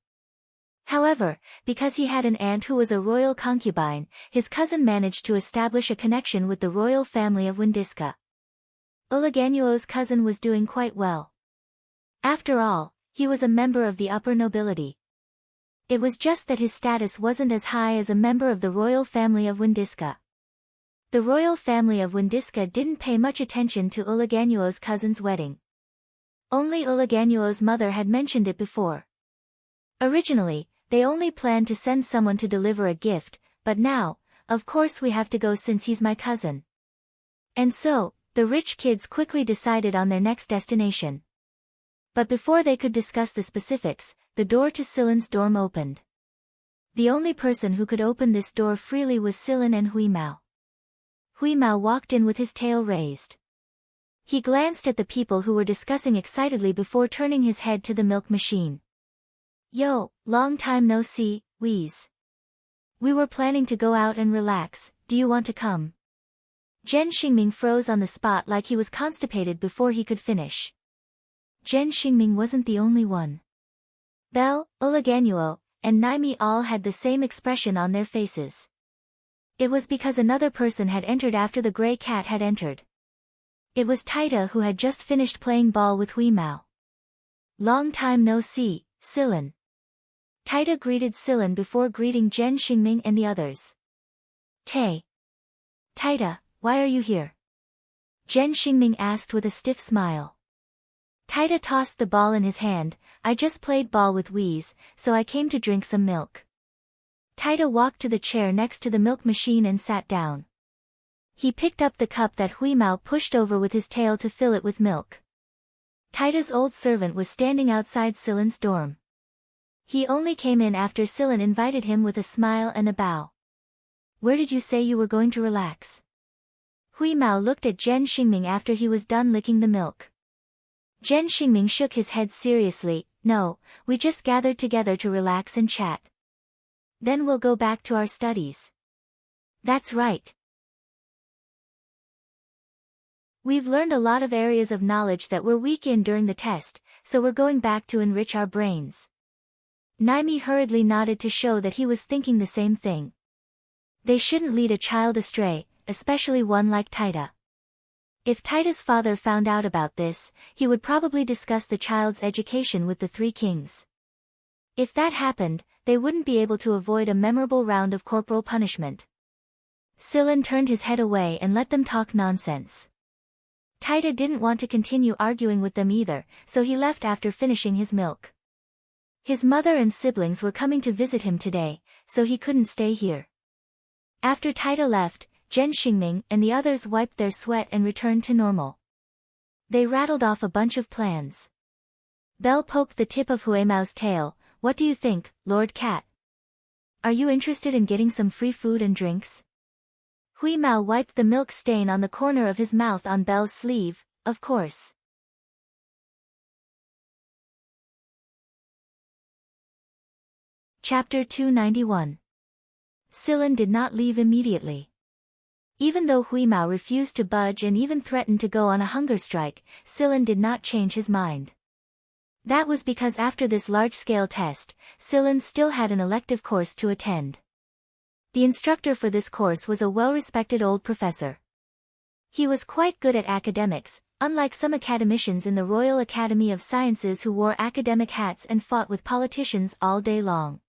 Speaker 1: However, because he had an aunt who was a royal concubine, his cousin managed to establish a connection with the royal family of Windiska. Ulaganyuo's cousin was doing quite well. After all, he was a member of the upper nobility. It was just that his status wasn't as high as a member of the royal family of Windiska. The royal family of Windiska didn't pay much attention to Ulaganyuo's cousin's wedding. Only Ulaganyuo's mother had mentioned it before. Originally, they only planned to send someone to deliver a gift, but now, of course we have to go since he's my cousin. And so, the rich kids quickly decided on their next destination. But before they could discuss the specifics, the door to Silen's dorm opened. The only person who could open this door freely was Silen and Hui Mao. Hui Mao walked in with his tail raised. He glanced at the people who were discussing excitedly before turning his head to the milk machine. Yo, long time no see, Wheeze. We were planning to go out and relax, do you want to come? Zhen Xingming froze on the spot like he was constipated before he could finish. Zhen Xingming wasn't the only one. Belle, Ulaganyuo, and Naimi all had the same expression on their faces. It was because another person had entered after the gray cat had entered. It was Taita, who had just finished playing ball with Hui Mao. Long time no see, Silen. Taita greeted Silen before greeting Zhen Xingming and the others. Taita, why are you here? Zhen Xingming asked with a stiff smile. Taita tossed the ball in his hand. I just played ball with Wheeze, so I came to drink some milk. Taita walked to the chair next to the milk machine and sat down. He picked up the cup that Hui Mao pushed over with his tail to fill it with milk. Taita's old servant was standing outside Silen's dorm. He only came in after Silen invited him with a smile and a bow. Where did you say you were going to relax? Hui Mao looked at Zhen Xingming after he was done licking the milk. Zhen Xingming shook his head seriously. No, we just gathered together to relax and chat. Then we'll go back to our studies. That's right. We've learned a lot of areas of knowledge that we're weak in during the test, so we're going back to enrich our brains. Naimi hurriedly nodded to show that he was thinking the same thing. They shouldn't lead a child astray, especially one like Taita. If Taita's father found out about this, he would probably discuss the child's education with the three kings. If that happened, they wouldn't be able to avoid a memorable round of corporal punishment. Silan turned his head away and let them talk nonsense. Taita didn't want to continue arguing with them either, so he left after finishing his milk. His mother and siblings were coming to visit him today, so he couldn't stay here. After Taita left, Zhen Xingming and the others wiped their sweat and returned to normal. They rattled off a bunch of plans. Belle poked the tip of Huimao's tail. What do you think, Lord Cat? Are you interested in getting some free food and drinks? Huimao wiped the milk stain on the corner of his mouth on Belle's sleeve. Of course. Chapter 291. Silan did not leave immediately. Even though Huimao refused to budge and even threatened to go on a hunger strike, Silan did not change his mind. That was because after this large-scale test, Silan still had an elective course to attend. The instructor for this course was a well-respected old professor. He was quite good at academics, unlike some academicians in the Royal Academy of Sciences who wore academic hats and fought with politicians all day long.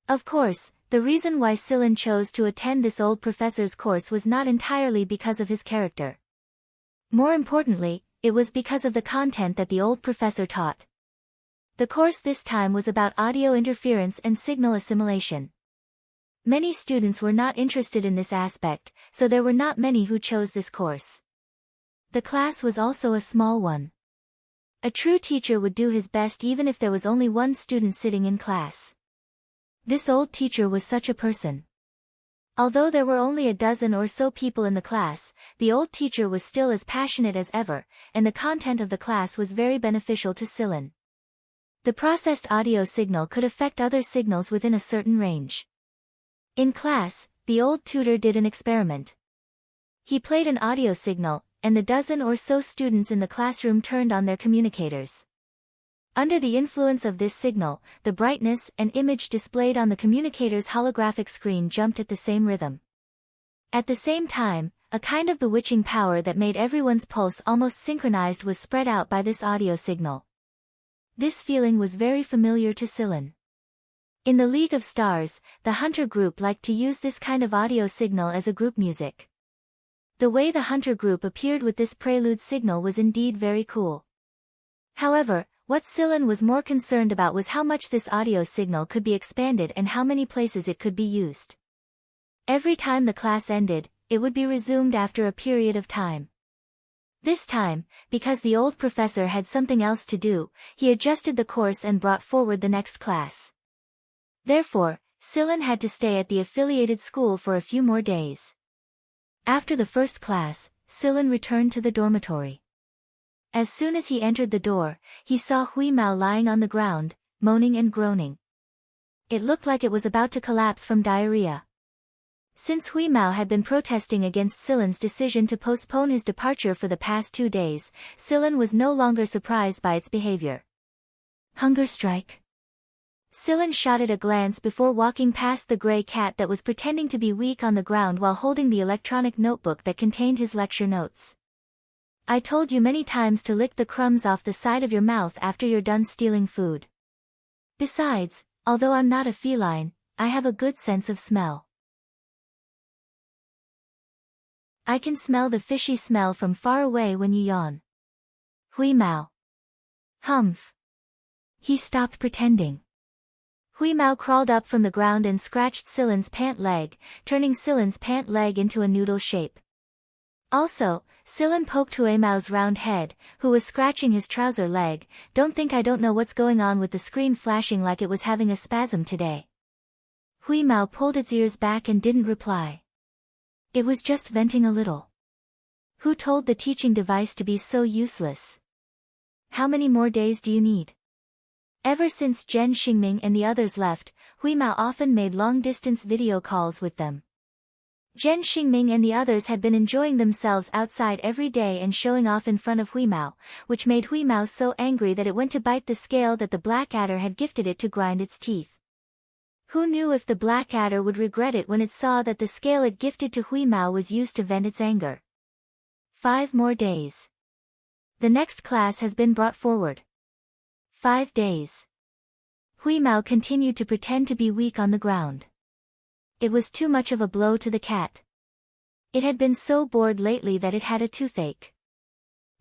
Speaker 1: Of course, the reason why Silan chose to attend this old professor's course was not entirely because of his character. More importantly, it was because of the content that the old professor taught. The course this time was about audio interference and signal assimilation. Many students were not interested in this aspect, so there were not many who chose this course. The class was also a small one. A true teacher would do his best even if there was only one student sitting in class. This old teacher was such a person. Although there were only a dozen or so people in the class, the old teacher was still as passionate as ever, and the content of the class was very beneficial to Silan. The processed audio signal could affect other signals within a certain range. In class, the old tutor did an experiment. He played an audio signal, and the dozen or so students in the classroom turned on their communicators. Under the influence of this signal, the brightness and image displayed on the communicator's holographic screen jumped at the same rhythm. At the same time, a kind of bewitching power that made everyone's pulse almost synchronized was spread out by this audio signal. This feeling was very familiar to Silan. In the League of Stars, the Hunter group liked to use this kind of audio signal as a group music. The way the Hunter group appeared with this prelude signal was indeed very cool. However, what Silan was more concerned about was how much this audio signal could be expanded and how many places it could be used. Every time the class ended, it would be resumed after a period of time. This time, because the old professor had something else to do, he adjusted the course and brought forward the next class. Therefore, Silan had to stay at the affiliated school for a few more days. After the first class, Silan returned to the dormitory. As soon as he entered the door, he saw Huimao lying on the ground, moaning and groaning. It looked like it was about to collapse from diarrhea. Since Huimao had been protesting against Silan's decision to postpone his departure for the past 2 days, Silan was no longer surprised by its behavior. Hunger strike? Silan shot it a glance before walking past the gray cat that was pretending to be weak on the ground while holding the electronic notebook that contained his lecture notes. I told you many times to lick the crumbs off the side of your mouth after you're done stealing food. Besides, although I'm not a feline, I have a good sense of smell. I can smell the fishy smell from far away when you yawn. Huimao. Humph. He stopped pretending. Huimao crawled up from the ground and scratched Silan's pant leg, turning Silan's pant leg into a noodle shape. Also, Silan poked Huimao's round head, who was scratching his trouser leg. Don't think I don't know what's going on with the screen flashing like it was having a spasm today. Huimao pulled its ears back and didn't reply. It was just venting a little. Who told the teaching device to be so useless? How many more days do you need? Ever since Zhen Xingming and the others left, Huimao often made long-distance video calls with them. Zhen Xingming and the others had been enjoying themselves outside every day and showing off in front of Huimao, which made Huimao so angry that it went to bite the scale that the black adder had gifted it to grind its teeth. Who knew if the black adder would regret it when it saw that the scale it gifted to Huimao was used to vent its anger. 5 more days. The next class has been brought forward. 5 days. Huimao continued to pretend to be weak on the ground. It was too much of a blow to the cat. It had been so bored lately that it had a toothache.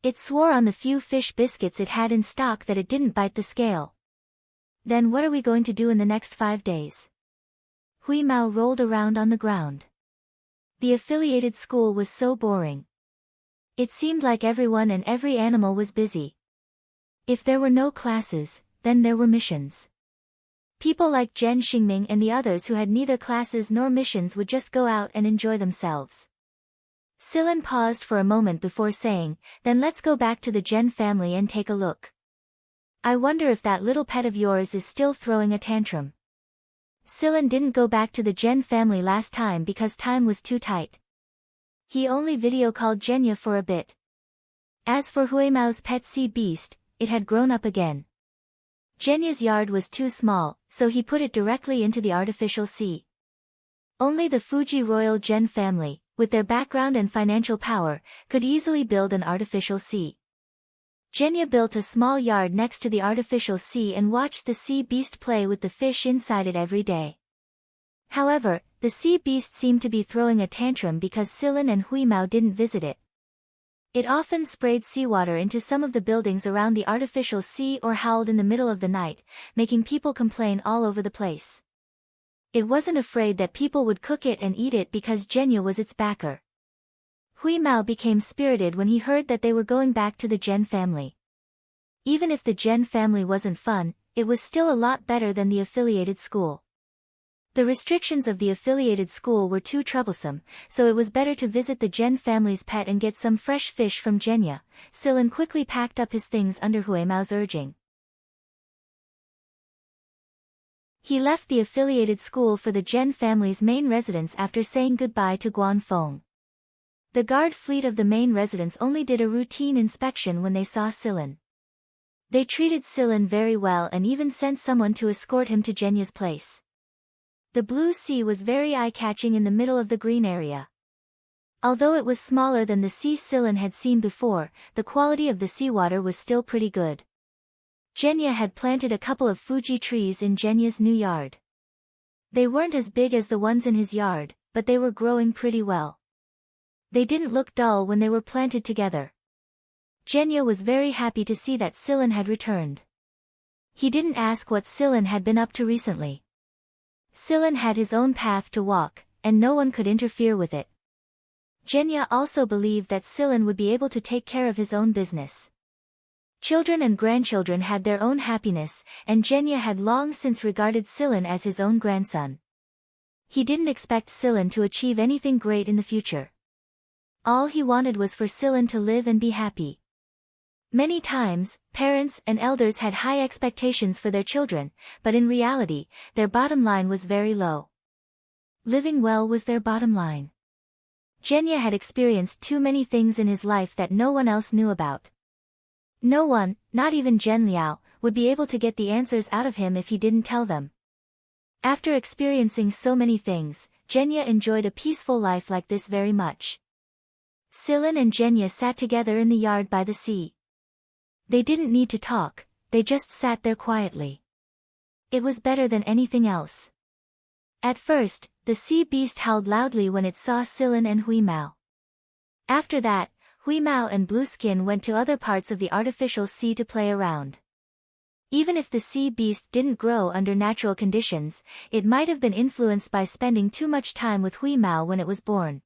Speaker 1: It swore on the few fish biscuits it had in stock that it didn't bite the scale. Then what are we going to do in the next 5 days? Huimao rolled around on the ground. The affiliated school was so boring. It seemed like everyone and every animal was busy. If there were no classes, then there were missions. People like Zhen Xingming and the others who had neither classes nor missions would just go out and enjoy themselves. Silen paused for a moment before saying, "Then let's go back to the Zhen family and take a look. I wonder if that little pet of yours is still throwing a tantrum." Silen didn't go back to the Zhen family last time because time was too tight. He only video called Zhenya for a bit. As for Huimao's pet sea beast, it had grown up again. Zhenya's yard was too small, so he put it directly into the artificial sea. Only the Fuji royal Zhen family, with their background and financial power, could easily build an artificial sea. Zhenya built a small yard next to the artificial sea and watched the sea beast play with the fish inside it every day. However, the sea beast seemed to be throwing a tantrum because Silen and Huimao didn't visit it. It often sprayed seawater into some of the buildings around the artificial sea or howled in the middle of the night, making people complain all over the place. It wasn't afraid that people would cook it and eat it because Zhenya was its backer. Huimao became spirited when he heard that they were going back to the Zhen family. Even if the Zhen family wasn't fun, it was still a lot better than the affiliated school. The restrictions of the affiliated school were too troublesome, so it was better to visit the Zhen family's pet and get some fresh fish from Zhenya. Silen quickly packed up his things under Huimao's urging. He left the affiliated school for the Zhen family's main residence after saying goodbye to Guanfeng. The guard fleet of the main residence only did a routine inspection when they saw Silen. They treated Silen very well and even sent someone to escort him to Zhenya's place. The blue sea was very eye-catching in the middle of the green area. Although it was smaller than the sea Silen had seen before, the quality of the seawater was still pretty good. Zhenya had planted a couple of Fuji trees in Zhenya's new yard. They weren't as big as the ones in his yard, but they were growing pretty well. They didn't look dull when they were planted together. Zhenya was very happy to see that Silen had returned. He didn't ask what Silen had been up to recently. Silen had his own path to walk, and no one could interfere with it. Zhenya also believed that Silen would be able to take care of his own business. Children and grandchildren had their own happiness, and Zhenya had long since regarded Silen as his own grandson. He didn't expect Silen to achieve anything great in the future. All he wanted was for Silen to live and be happy. Many times, parents and elders had high expectations for their children, but in reality, their bottom line was very low. Living well was their bottom line. Zhenya had experienced too many things in his life that no one else knew about. No one, not even Zhen Liao, would be able to get the answers out of him if he didn't tell them. After experiencing so many things, Zhenya enjoyed a peaceful life like this very much. Silen and Zhenya sat together in the yard by the sea. They didn't need to talk, they just sat there quietly. It was better than anything else. At first, the sea beast howled loudly when it saw Silen and Huimao. After that, Huimao and Blueskin went to other parts of the artificial sea to play around. Even if the sea beast didn't grow under natural conditions, it might have been influenced by spending too much time with Huimao when it was born.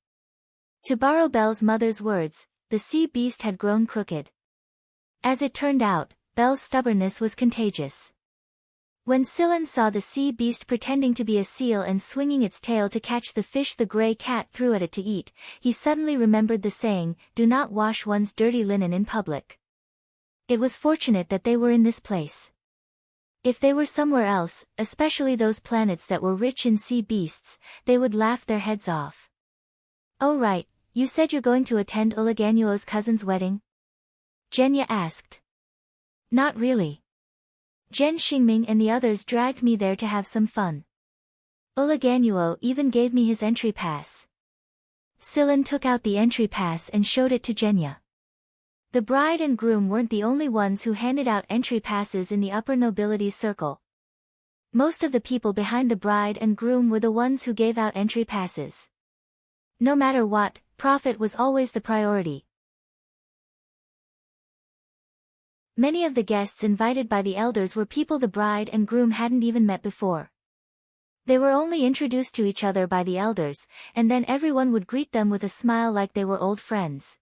Speaker 1: To borrow Belle's mother's words, the sea beast had grown crooked. As it turned out, Belle's stubbornness was contagious. When Silen saw the sea beast pretending to be a seal and swinging its tail to catch the fish the gray cat threw at it to eat, he suddenly remembered the saying, "Do not wash one's dirty linen in public." It was fortunate that they were in this place. If they were somewhere else, especially those planets that were rich in sea beasts, they would laugh their heads off. "Oh right, you said you're going to attend Uliganuo's cousin's wedding?" Genya asked. "Not really. Jen Xingming and the others dragged me there to have some fun. Uliganuo even gave me his entry pass." Silen took out the entry pass and showed it to Genya. The bride and groom weren't the only ones who handed out entry passes in the upper nobility circle. Most of the people behind the bride and groom were the ones who gave out entry passes. No matter what, profit was always the priority. Many of the guests invited by the elders were people the bride and groom hadn't even met before. They were only introduced to each other by the elders, and then everyone would greet them with a smile like they were old friends.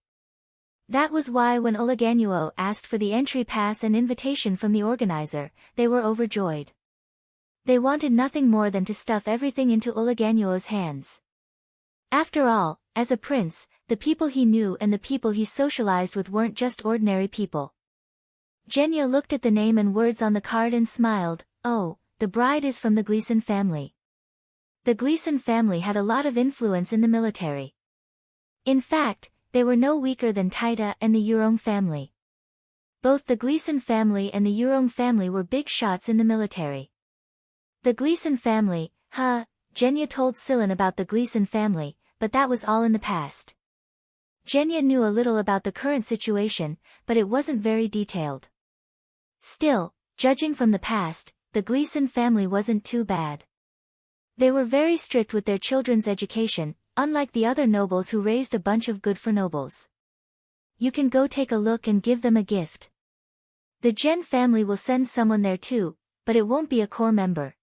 Speaker 1: That was why when Uliganuo asked for the entry pass and invitation from the organizer, they were overjoyed. They wanted nothing more than to stuff everything into Uliganuo's hands. After all, as a prince, the people he knew and the people he socialized with weren't just ordinary people. Genya looked at the name and words on the card and smiled. "Oh, the bride is from the Gleason family." The Gleason family had a lot of influence in the military. In fact, they were no weaker than Taita and the Yurong family. Both the Gleason family and the Yurong family were big shots in the military. The Gleason family, Genya told Silen about the Gleason family, but that was all in the past. Genya knew a little about the current situation, but it wasn't very detailed. Still, judging from the past, the Gleason family wasn't too bad. They were very strict with their children's education, unlike the other nobles who raised a bunch of good-for-nobles. You can go take a look and give them a gift. The Gen family will send someone there too, but it won't be a core member.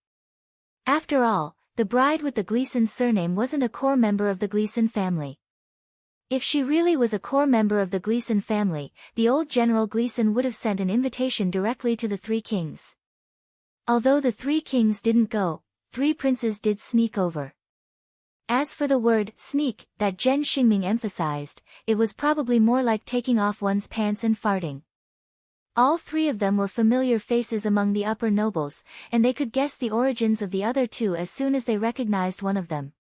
Speaker 1: After all, the bride with the Gleason surname wasn't a core member of the Gleason family. If she really was a core member of the Gleason family, the old General Gleason would have sent an invitation directly to the Three Kings. Although the Three Kings didn't go, 3 princes did sneak over. As for the word sneak that Jen Xingming emphasized, it was probably more like taking off one's pants and farting. All 3 of them were familiar faces among the upper nobles, and they could guess the origins of the other 2 as soon as they recognized one of them.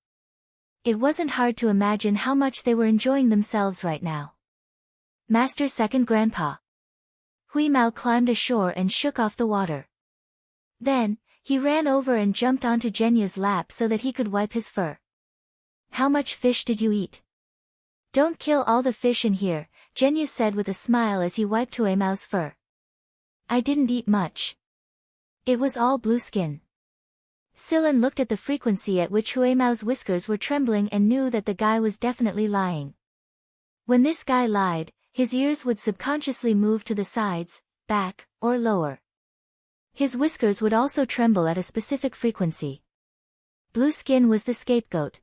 Speaker 1: It wasn't hard to imagine how much they were enjoying themselves right now. Master Second Grandpa. Hui Mao climbed ashore and shook off the water. Then, he ran over and jumped onto Genya's lap so that he could wipe his fur. "How much fish did you eat?" "Don't kill all the fish in here," Genya said with a smile as he wiped Hui Mao's fur. "I didn't eat much. It was all blue skin." Silen looked at the frequency at which Hui Mao's whiskers were trembling and knew that the guy was definitely lying. When this guy lied, his ears would subconsciously move to the sides, back, or lower. His whiskers would also tremble at a specific frequency. Blue skin was the scapegoat.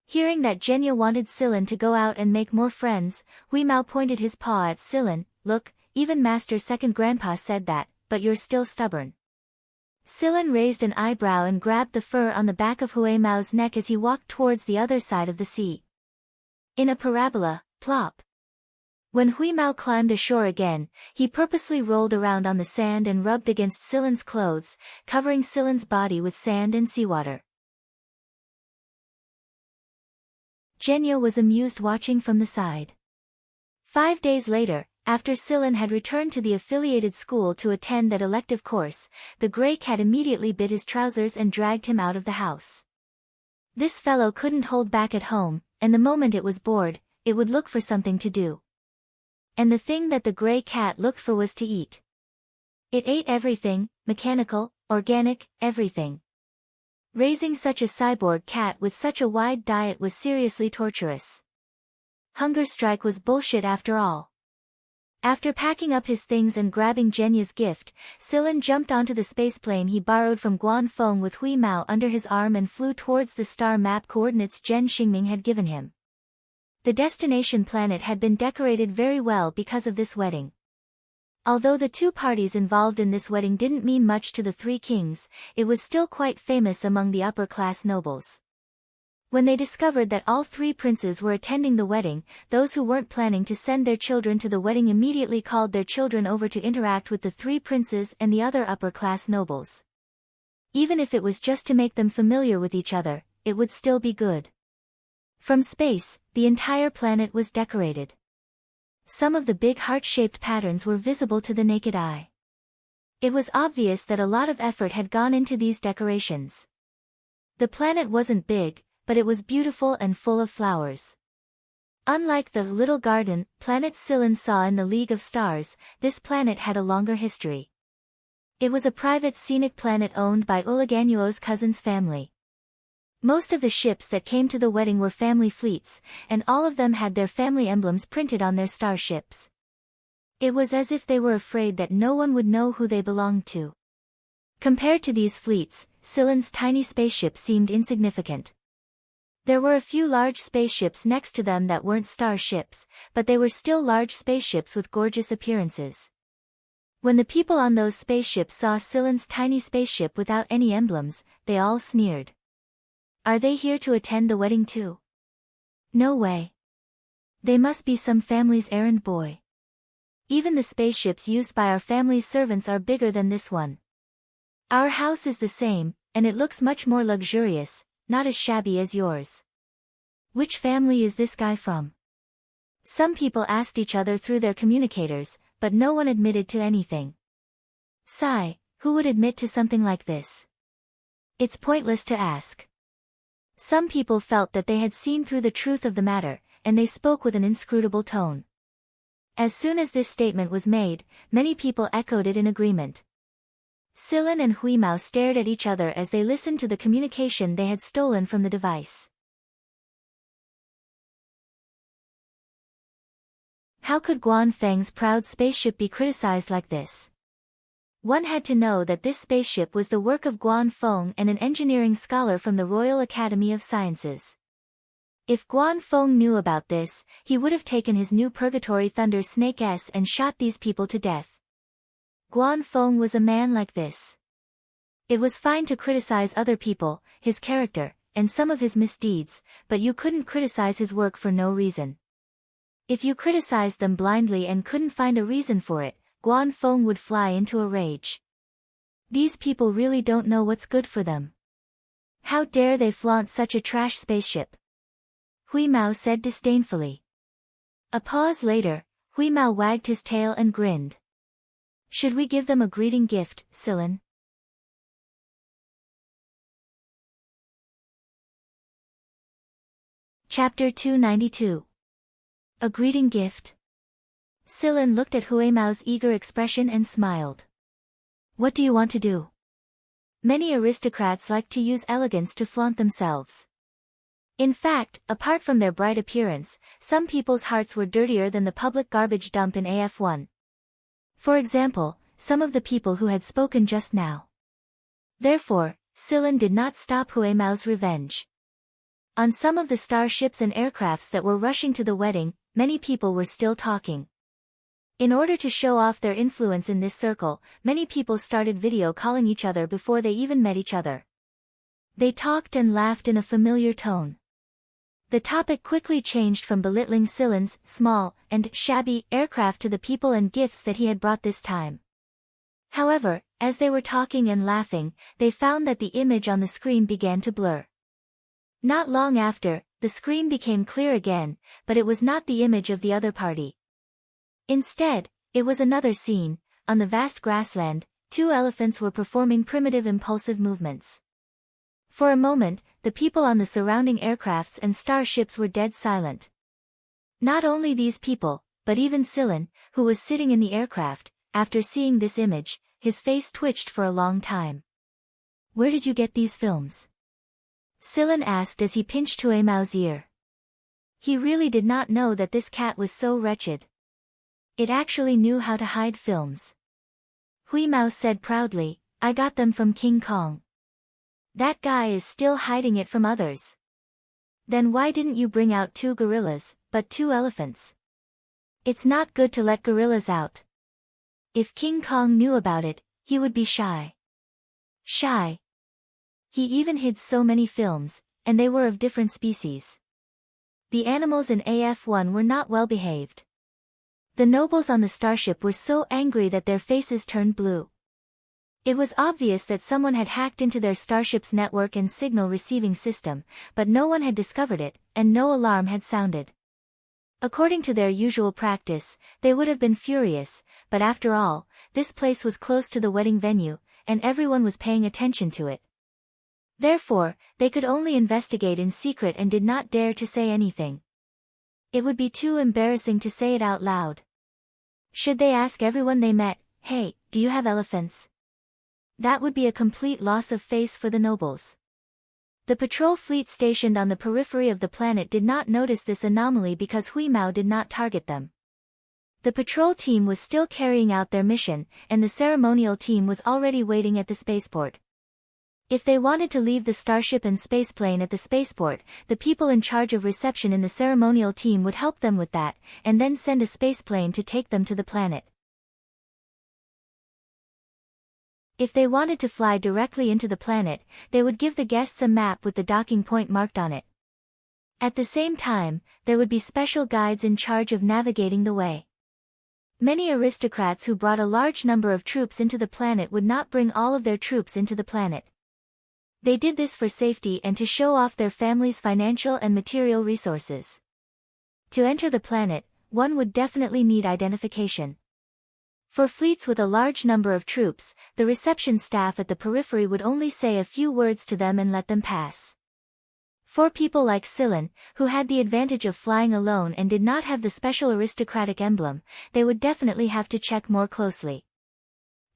Speaker 1: Hearing that Genya wanted Silen to go out and make more friends, Hui Mao pointed his paw at Silen. "Look, even Master Second Grandpa said that, but you're still stubborn." Silen raised an eyebrow and grabbed the fur on the back of Hui Mao's neck as he walked towards the other side of the sea. In a parabola, plop. When Hui Mao climbed ashore again, he purposely rolled around on the sand and rubbed against Silen's clothes, covering Silen's body with sand and seawater. Genya was amused watching from the side. 5 days later, after Silen had returned to the affiliated school to attend that elective course, the gray cat immediately bit his trousers and dragged him out of the house. This fellow couldn't hold back at home, and the moment it was bored, it would look for something to do. And the thing that the gray cat looked for was to eat. It ate everything, mechanical, organic, everything. Raising such a cyborg cat with such a wide diet was seriously torturous. Hunger strike was bullshit after all. After packing up his things and grabbing Genya's gift, Silen jumped onto the spaceplane he borrowed from Guanfeng with Hui Mao under his arm and flew towards the star map coordinates Jen Xingming had given him. The destination planet had been decorated very well because of this wedding. Although the 2 parties involved in this wedding didn't mean much to the 3 kings, it was still quite famous among the upper-class nobles. When they discovered that all 3 princes were attending the wedding, those who weren't planning to send their children to the wedding immediately called their children over to interact with the 3 princes and the other upper-class nobles. Even if it was just to make them familiar with each other, it would still be good. From space, the entire planet was decorated. Some of the big heart-shaped patterns were visible to the naked eye. It was obvious that a lot of effort had gone into these decorations. The planet wasn't big, but it was beautiful and full of flowers. Unlike the little garden planet Scylla saw in the League of Stars, this planet had a longer history. It was a private scenic planet owned by Uliganuo's cousin's family. Most of the ships that came to the wedding were family fleets, and all of them had their family emblems printed on their starships. It was as if they were afraid that no one would know who they belonged to. Compared to these fleets, Scylla's tiny spaceship seemed insignificant. There were a few large spaceships next to them that weren't starships, but they were still large spaceships with gorgeous appearances. When the people on those spaceships saw Scylla's tiny spaceship without any emblems, they all sneered. Are they here to attend the wedding too? No way. They must be some family's errand boy. Even the spaceships used by our family's servants are bigger than this one. Our house is the same, and it looks much more luxurious, not as shabby as yours. Which family is this guy from? Some people asked each other through their communicators, but no one admitted to anything. Sigh, who would admit to something like this? It's pointless to ask. Some people felt that they had seen through the truth of the matter, and they spoke with an inscrutable tone. As soon as this statement was made, many people echoed it in agreement. Scylla and Huimao stared at each other as they listened to the communication they had stolen from the device. How could Guan Feng's proud spaceship be criticized like this? One had to know that this spaceship was the work of Guan Feng and an engineering scholar from the Royal Academy of Sciences. If Guan Feng knew about this, he would have taken his new Purgatory Thunder Snake S and shot these people to death. Guan Feng was a man like this. It was fine to criticize other people, his character, and some of his misdeeds, but you couldn't criticize his work for no reason. If you criticized them blindly and couldn't find a reason for it, Guan Feng would fly into a rage. These people really don't know what's good for them. How dare they flaunt such a trash spaceship? Huimao said disdainfully. A pause later, Huimao wagged his tail and grinned. Should we give them a greeting gift, Scylla? Chapter 292. A greeting gift? Scylla looked at Huimao's eager expression and smiled. What do you want to do? Many aristocrats like to use elegance to flaunt themselves. In fact, apart from their bright appearance, some people's hearts were dirtier than the public garbage dump in AF1. For example, some of the people who had spoken just now. Therefore, Scylla did not stop Huimao's revenge. On some of the starships and aircrafts that were rushing to the wedding, many people were still talking. In order to show off their influence in this circle, many people started video calling each other before they even met each other. They talked and laughed in a familiar tone. The topic quickly changed from belittling Scylla's small and shabby aircraft to the people and gifts that he had brought this time. However, as they were talking and laughing, they found that the image on the screen began to blur. Not long after, the screen became clear again, but it was not the image of the other party. Instead, it was another scene. On the vast grassland, 2 elephants were performing primitive impulsive movements. For a moment, the people on the surrounding aircrafts and starships were dead silent. Not only these people, but even Scylla, who was sitting in the aircraft, after seeing this image, his face twitched for a long time. Where did you get these films? Scylla asked as he pinched Huimao's ear. He really did not know that this cat was so wretched. It actually knew how to hide films. Huimao said proudly, I got them from King Kong. That guy is still hiding it from others. Then why didn't you bring out 2 gorillas, but 2 elephants? It's not good to let gorillas out. If King Kong knew about it, he would be shy. Shy. He even hid so many films, and they were of different species. The animals in AF-1 were not well behaved. The nobles on the starship were so angry that their faces turned blue. It was obvious that someone had hacked into their starship's network and signal receiving system, but no one had discovered it, and no alarm had sounded. According to their usual practice, they would have been furious, but after all, this place was close to the wedding venue, and everyone was paying attention to it. Therefore, they could only investigate in secret and did not dare to say anything. It would be too embarrassing to say it out loud. Should they ask everyone they met, "Hey, do you have elephants?" That would be a complete loss of face for the nobles. The patrol fleet stationed on the periphery of the planet did not notice this anomaly because Huimao did not target them. The patrol team was still carrying out their mission, and the ceremonial team was already waiting at the spaceport. If they wanted to leave the starship and spaceplane at the spaceport, the people in charge of reception in the ceremonial team would help them with that, and then send a spaceplane to take them to the planet. If they wanted to fly directly into the planet, they would give the guests a map with the docking point marked on it. At the same time, there would be special guides in charge of navigating the way. Many aristocrats who brought a large number of troops into the planet would not bring all of their troops into the planet. They did this for safety and to show off their family's financial and material resources. To enter the planet, one would definitely need identification. For fleets with a large number of troops, the reception staff at the periphery would only say a few words to them and let them pass. For people like Silen, who had the advantage of flying alone and did not have the special aristocratic emblem, they would definitely have to check more closely.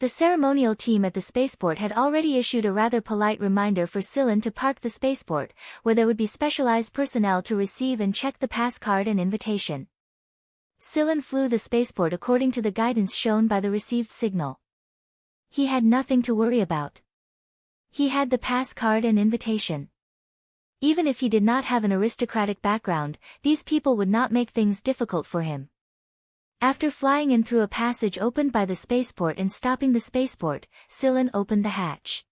Speaker 1: The ceremonial team at the spaceport had already issued a rather polite reminder for Silen to park the spaceport, where there would be specialized personnel to receive and check the pass card and invitation. Silen flew the spaceport according to the guidance shown by the received signal. He had nothing to worry about. He had the pass card and invitation. Even if he did not have an aristocratic background, these people would not make things difficult for him. After flying in through a passage opened by the spaceport and stopping the spaceport, Silen opened the hatch.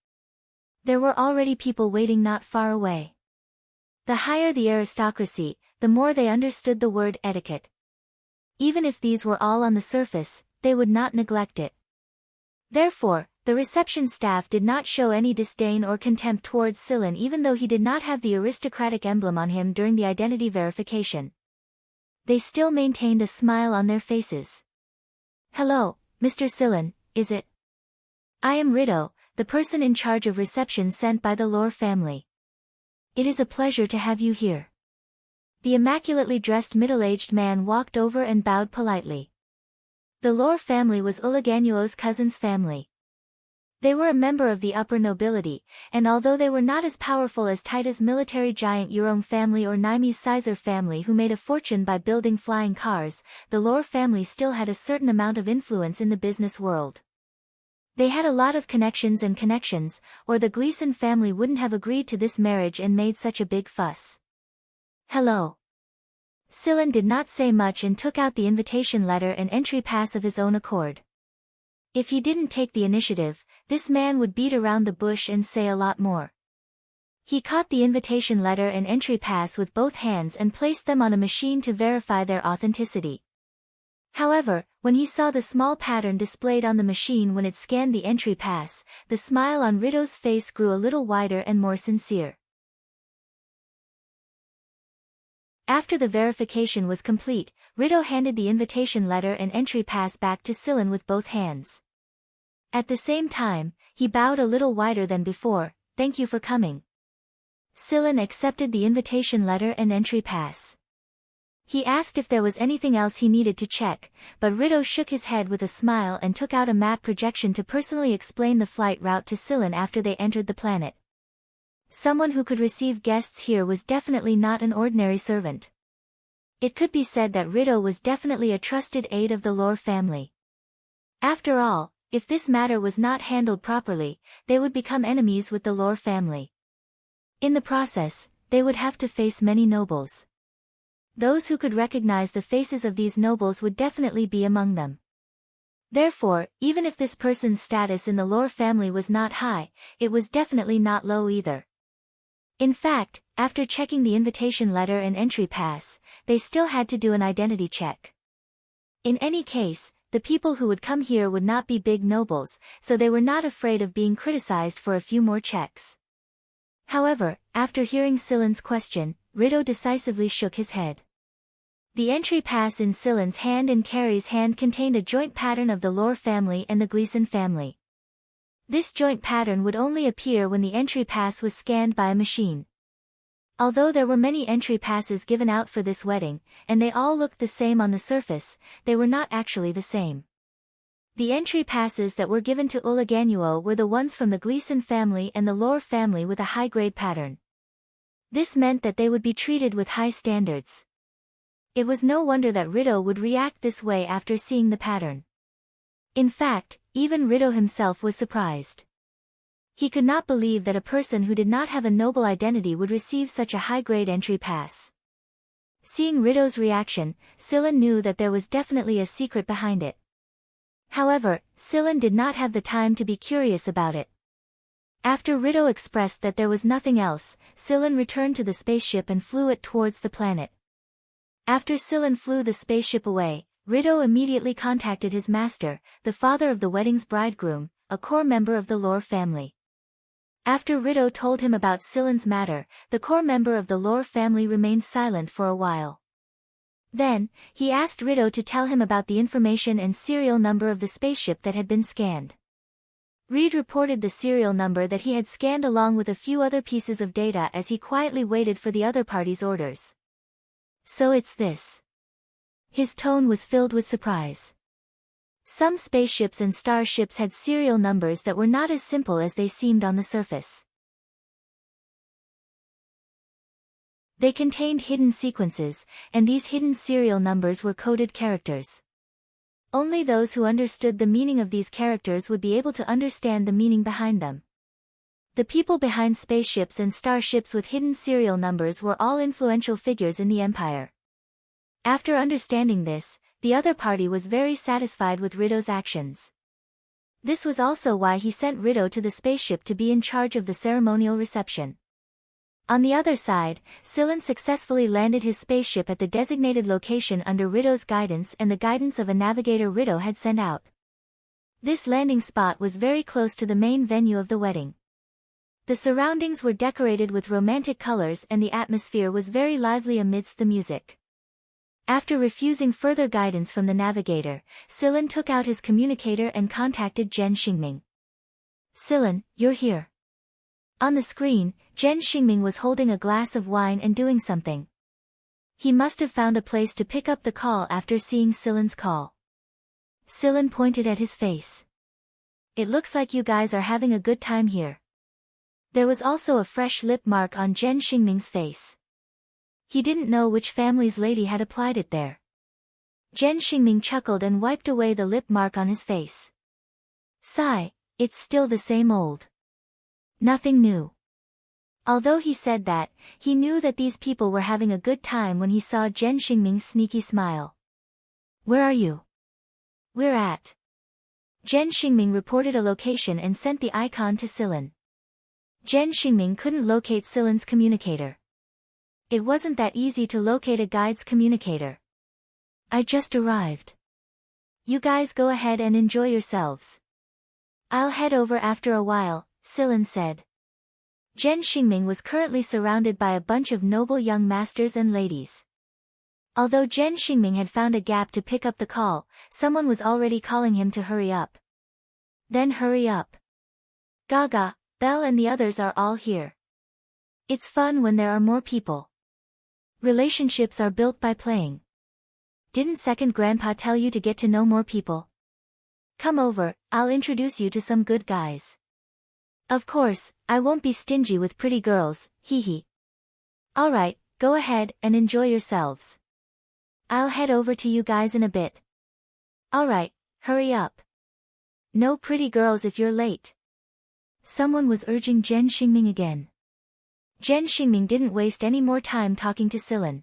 Speaker 1: There were already people waiting not far away. The higher the aristocracy, the more they understood the word etiquette. Even if these were all on the surface, they would not neglect it. Therefore, the reception staff did not show any disdain or contempt towards Silen even though he did not have the aristocratic emblem on him during the identity verification. They still maintained a smile on their faces. "Hello, Mr. Silen, is it? I am Rido, the person in charge of reception sent by the Lore family. It is a pleasure to have you here." The immaculately dressed middle-aged man walked over and bowed politely. The Lore family was Uliganuo's cousin's family. They were a member of the upper nobility, and although they were not as powerful as Taita's military giant Urome family or Naime's Caesar family who made a fortune by building flying cars, the Lore family still had a certain amount of influence in the business world. They had a lot of connections, or the Gleason family wouldn't have agreed to this marriage and made such a big fuss. "Hello." Silen did not say much and took out the invitation letter and entry pass of his own accord. If he didn't take the initiative, this man would beat around the bush and say a lot more. He caught the invitation letter and entry pass with both hands and placed them on a machine to verify their authenticity. However, when he saw the small pattern displayed on the machine when it scanned the entry pass, the smile on Rido's face grew a little wider and more sincere. After the verification was complete, Rido handed the invitation letter and entry pass back to Silen with both hands. At the same time, he bowed a little wider than before. "Thank you for coming." Silen accepted the invitation letter and entry pass. He asked if there was anything else he needed to check, but Rido shook his head with a smile and took out a map projection to personally explain the flight route to Silen after they entered the planet. Someone who could receive guests here was definitely not an ordinary servant. It could be said that Rido was definitely a trusted aide of the Lore family. After all, if this matter was not handled properly, they would become enemies with the Lore family. In the process, they would have to face many nobles. Those who could recognize the faces of these nobles would definitely be among them. Therefore, even if this person's status in the Lore family was not high, it was definitely not low either. In fact, After checking the invitation letter and entry pass, they still had to do an identity check. In any case, the people who would come here would not be big nobles, so they were not afraid of being criticized for a few more checks. However, after hearing Silen's question, Rido decisively shook his head. The entry pass in Silen's hand and Carrie's hand contained a joint pattern of the Lore family and the Gleason family. This joint pattern would only appear when the entry pass was scanned by a machine. Although there were many entry passes given out for this wedding, and they all looked the same on the surface, they were not actually the same. The entry passes that were given to Uliganuo were the ones from the Gleason family and the Lore family with a high-grade pattern. This meant that they would be treated with high standards. It was no wonder that Rido would react this way after seeing the pattern. In fact, even Rido himself was surprised. He could not believe that a person who did not have a noble identity would receive such a high-grade entry pass. Seeing Rido's reaction, Silen knew that there was definitely a secret behind it. However, Silen did not have the time to be curious about it. After Rido expressed that there was nothing else, Silen returned to the spaceship and flew it towards the planet. After Silen flew the spaceship away, Rido immediately contacted his master, the father of the wedding's bridegroom, a core member of the Lore family. After Rido told him about Silen's matter, the core member of the Lore family remained silent for a while. Then, he asked Rido to tell him about the information and serial number of the spaceship that had been scanned. Reed reported the serial number that he had scanned along with a few other pieces of data as he quietly waited for the other party's orders. So it's this. His tone was filled with surprise. Some spaceships and starships had serial numbers that were not as simple as they seemed on the surface. They contained hidden sequences, and these hidden serial numbers were coded characters. Only those who understood the meaning of these characters would be able to understand the meaning behind them. The people behind spaceships and starships with hidden serial numbers were all influential figures in the Empire. After understanding this, the other party was very satisfied with Rido's actions. This was also why he sent Rido to the spaceship to be in charge of the ceremonial reception. On the other side, Silen successfully landed his spaceship at the designated location under Rido's guidance and the guidance of a navigator Rido had sent out. This landing spot was very close to the main venue of the wedding. The surroundings were decorated with romantic colors and the atmosphere was very lively amidst the music. After refusing further guidance from the navigator, Silen took out his communicator and contacted Zhen Xingming. Silen, you're here. On the screen, Zhen Xingming was holding a glass of wine and doing something. He must have found a place to pick up the call after seeing Silen's call. Silen pointed at his face. It looks like you guys are having a good time here. There was also a fresh lip mark on Zhen Xingming's face. He didn't know which family's lady had applied it there. Zhen Xingming chuckled and wiped away the lip mark on his face. Sigh, it's still the same old. Nothing new. Although he said that, he knew that these people were having a good time when he saw Zhen Xingming's sneaky smile. Where are you? We're at. Zhen Xingming reported a location and sent the icon to Silen. Zhen Xingming couldn't locate Silen's communicator. It wasn't that easy to locate a guide's communicator. I just arrived. You guys go ahead and enjoy yourselves. I'll head over after a while, Silen said. Zhen Xingming was currently surrounded by a bunch of noble young masters and ladies. Although Zhen Xingming had found a gap to pick up the call, someone was already calling him to hurry up. Then hurry up. Gaga, Belle and the others are all here. It's fun when there are more people. Relationships are built by playing. Didn't second grandpa tell you to get to know more people? Come over, I'll introduce you to some good guys. Of course, I won't be stingy with pretty girls, hee hee. Alright, go ahead and enjoy yourselves. I'll head over to you guys in a bit. Alright, hurry up. No pretty girls if you're late. Someone was urging Zhen Xingming again. Zhen Xingming didn't waste any more time talking to Silen.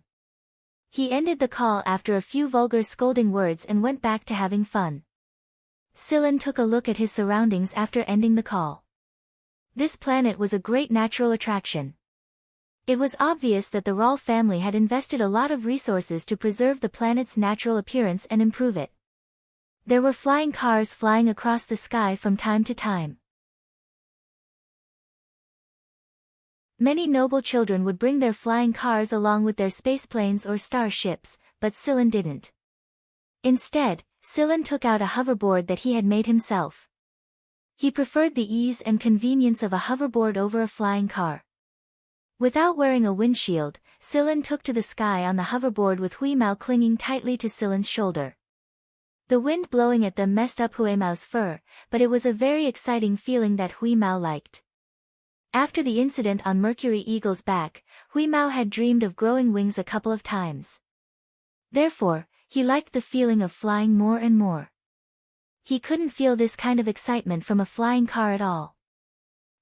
Speaker 1: He ended the call after a few vulgar scolding words and went back to having fun. Silen took a look at his surroundings after ending the call. This planet was a great natural attraction. It was obvious that the Rawl family had invested a lot of resources to preserve the planet's natural appearance and improve it. There were flying cars flying across the sky from time to time. Many noble children would bring their flying cars along with their spaceplanes or starships, but Silen didn't. Instead, Silen took out a hoverboard that he had made himself. He preferred the ease and convenience of a hoverboard over a flying car. Without wearing a windshield, Silen took to the sky on the hoverboard with Huimao clinging tightly to Silen's shoulder. The wind blowing at them messed up Huimao's fur, but it was a very exciting feeling that Huimao liked. After the incident on Mercury Eagle's back, Huimao had dreamed of growing wings a couple of times. Therefore, he liked the feeling of flying more and more. He couldn't feel this kind of excitement from a flying car at all.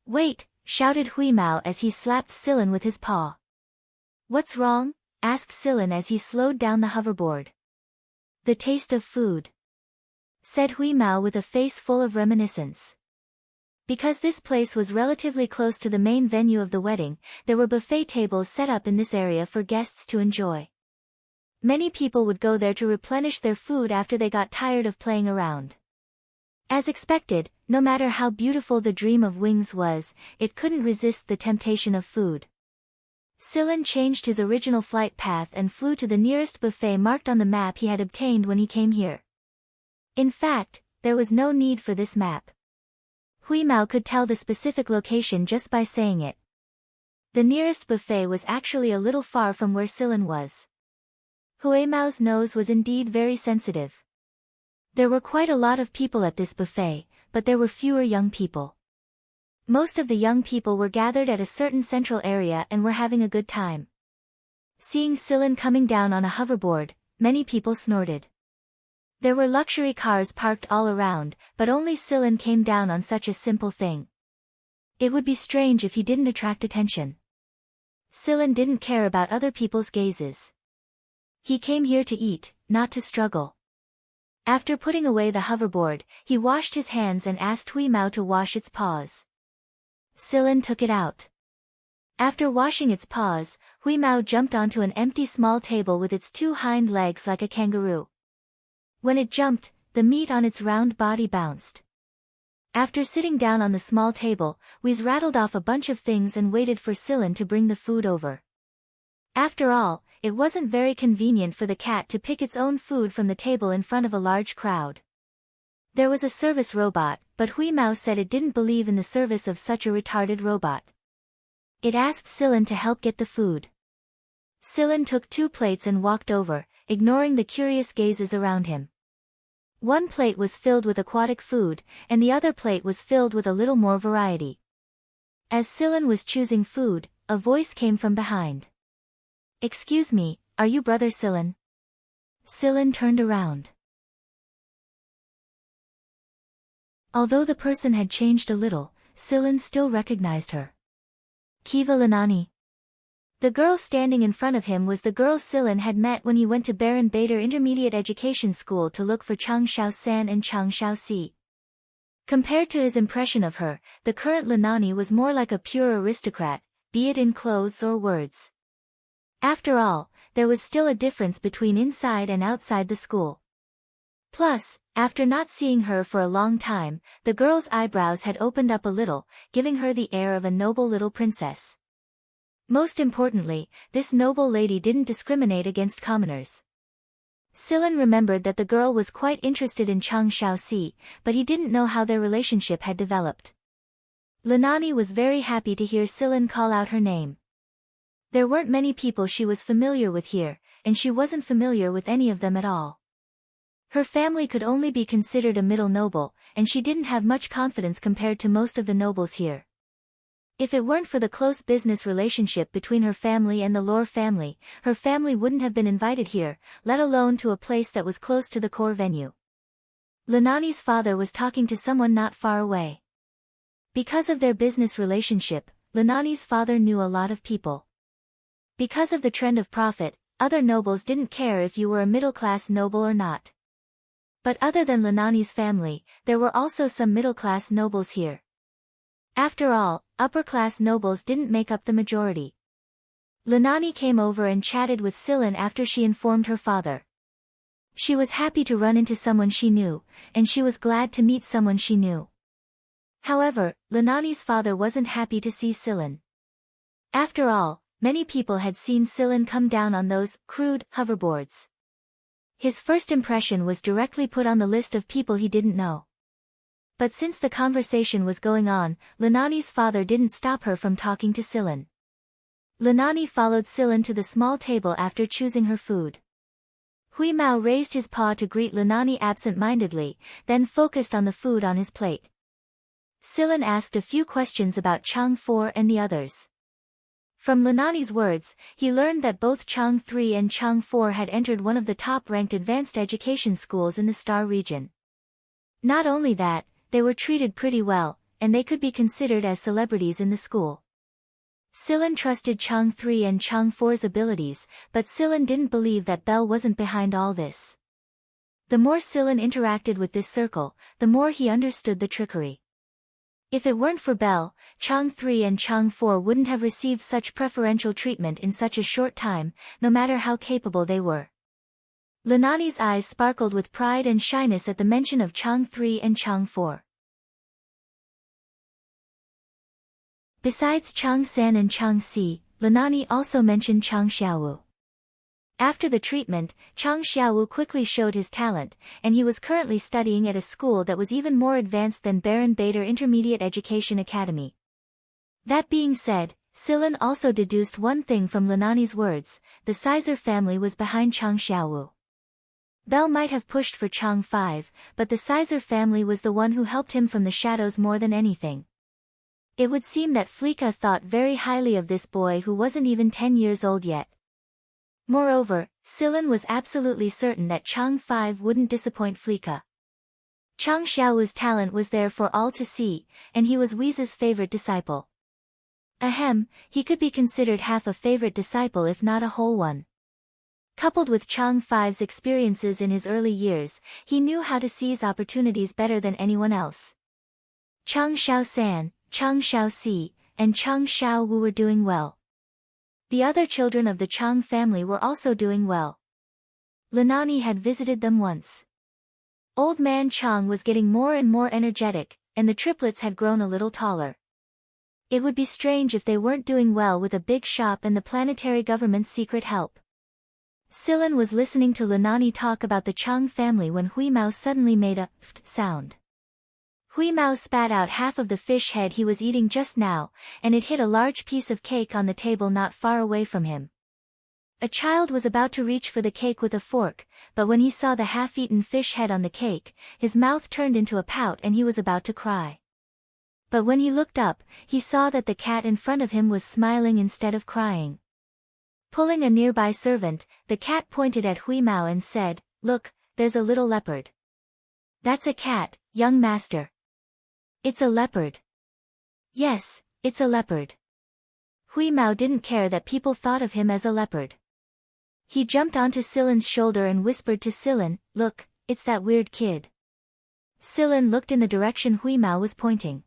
Speaker 1: "Wait!" shouted Huimao as he slapped Silen with his paw. "What's wrong?" asked Silen as he slowed down the hoverboard. "The taste of food," said Huimao with a face full of reminiscence. Because this place was relatively close to the main venue of the wedding, there were buffet tables set up in this area for guests to enjoy. Many people would go there to replenish their food after they got tired of playing around. As expected, no matter how beautiful the dream of wings was, it couldn't resist the temptation of food. Silen changed his original flight path and flew to the nearest buffet marked on the map he had obtained when he came here. In fact, there was no need for this map. Huimao could tell the specific location just by saying it. The nearest buffet was actually a little far from where Silen was. Huimao's nose was indeed very sensitive. There were quite a lot of people at this buffet, but there were fewer young people. Most of the young people were gathered at a certain central area and were having a good time. Seeing Silen coming down on a hoverboard, many people snorted. There were luxury cars parked all around, but only Silen came down on such a simple thing. It would be strange if he didn't attract attention. Silen didn't care about other people's gazes. He came here to eat, not to struggle. After putting away the hoverboard, he washed his hands and asked Huimao to wash its paws. Silen took it out. After washing its paws, Huimao jumped onto an empty small table with its two hind legs like a kangaroo. When it jumped, the meat on its round body bounced. After sitting down on the small table, Whis rattled off a bunch of things and waited for Silen to bring the food over. After all, it wasn't very convenient for the cat to pick its own food from the table in front of a large crowd. There was a service robot, but Huimao said it didn't believe in the service of such a retarded robot. It asked Silen to help get the food. Silen took 2 plates and walked over, ignoring the curious gazes around him. One plate was filled with aquatic food, and the other plate was filled with a little more variety. As Silen was choosing food, a voice came from behind. "Excuse me, are you Brother Silen?" Silen turned around. Although the person had changed a little, Silen still recognized her. Kiva Lanani. The girl standing in front of him was the girl Silen had met when he went to Baron Bader Intermediate Education School to look for Chang Xiao-san and Chang Xiao-si. Compared to his impression of her, the current Lanani was more like a pure aristocrat, be it in clothes or words. After all, there was still a difference between inside and outside the school. Plus, after not seeing her for a long time, the girl's eyebrows had opened up a little, giving her the air of a noble little princess. Most importantly, this noble lady didn't discriminate against commoners. Silen remembered that the girl was quite interested in Chang Xiao-si, but he didn't know how their relationship had developed. Lanani was very happy to hear Silen call out her name. There weren't many people she was familiar with here, and she wasn't familiar with any of them at all. Her family could only be considered a middle noble, and she didn't have much confidence compared to most of the nobles here. If it weren't for the close business relationship between her family and the Lore family, her family wouldn't have been invited here, let alone to a place that was close to the core venue. Lanani's father was talking to someone not far away. Because of their business relationship, Lanani's father knew a lot of people. Because of the trend of profit, other nobles didn't care if you were a middle-class noble or not. But other than Lanani's family, there were also some middle-class nobles here. After all, upper-class nobles didn't make up the majority. Lenani came over and chatted with Silen after she informed her father. She was happy to run into someone she knew, and she was glad to meet someone she knew. However, Lenani's father wasn't happy to see Silen. After all, many people had seen Silen come down on those crude hoverboards. His first impression was directly put on the list of people he didn't know. But since the conversation was going on, Lenani's father didn't stop her from talking to Silen. Lenani followed Silen to the small table after choosing her food. Hui Mao raised his paw to greet Lenani absent-mindedly, then focused on the food on his plate. Silen asked a few questions about Chang 4 and the others. From Lenani's words, he learned that both Chang 3 and Chang 4 had entered one of the top-ranked advanced education schools in the Star region. Not only that, they were treated pretty well, and they could be considered as celebrities in the school. Silen trusted Chang 3 and Chang 4's abilities, but Silen didn't believe that Belle wasn't behind all this. The more Silen interacted with this circle, the more he understood the trickery. If it weren't for Belle, Chang 3 and Chang 4 wouldn't have received such preferential treatment in such a short time, no matter how capable they were. Lenani's eyes sparkled with pride and shyness at the mention of Chang 3 and Chang 4. Besides Chang San and Chang Si, Lenani also mentioned Chang Xiaowu. After the treatment, Chang Xiaowu quickly showed his talent, and he was currently studying at a school that was even more advanced than Baron Bader Intermediate Education Academy. That being said, Silen also deduced one thing from Lenani's words: the Sizer family was behind Chang Xiaowu. Belle might have pushed for Chang 5, but the Sizer family was the one who helped him from the shadows more than anything. It would seem that Fleeka thought very highly of this boy who wasn't even 10 years old yet. Moreover, Silen was absolutely certain that Chang 5 wouldn't disappoint Fleeka. Chang Xiaowu's talent was there for all to see, and he was Weeze's favorite disciple. Ahem, he could be considered half a favorite disciple if not a whole one. Coupled with Chang 5's experiences in his early years, he knew how to seize opportunities better than anyone else. Chang Xiao-san, Chang Xiao-si, and Chang Xiaowu were doing well. The other children of the Chang family were also doing well. Lenani had visited them once. Old man Chang was getting more and more energetic, and the triplets had grown a little taller. It would be strange if they weren't doing well with a big shop and the planetary government's secret help. Silen was listening to Lenani talk about the Chang family when Hui Mao suddenly made a "ft" sound. Hui Mao spat out half of the fish head he was eating just now, and it hit a large piece of cake on the table not far away from him. A child was about to reach for the cake with a fork, but when he saw the half-eaten fish head on the cake, his mouth turned into a pout and he was about to cry. But when he looked up, he saw that the cat in front of him was smiling instead of crying. Pulling a nearby servant, the cat pointed at Hui Mao and said, "Look, there's a little leopard." "That's a cat, young master." "It's a leopard." "Yes, it's a leopard." Hui Mao didn't care that people thought of him as a leopard. He jumped onto Silen's shoulder and whispered to Silen, "Look, it's that weird kid." Silen looked in the direction Hui Mao was pointing.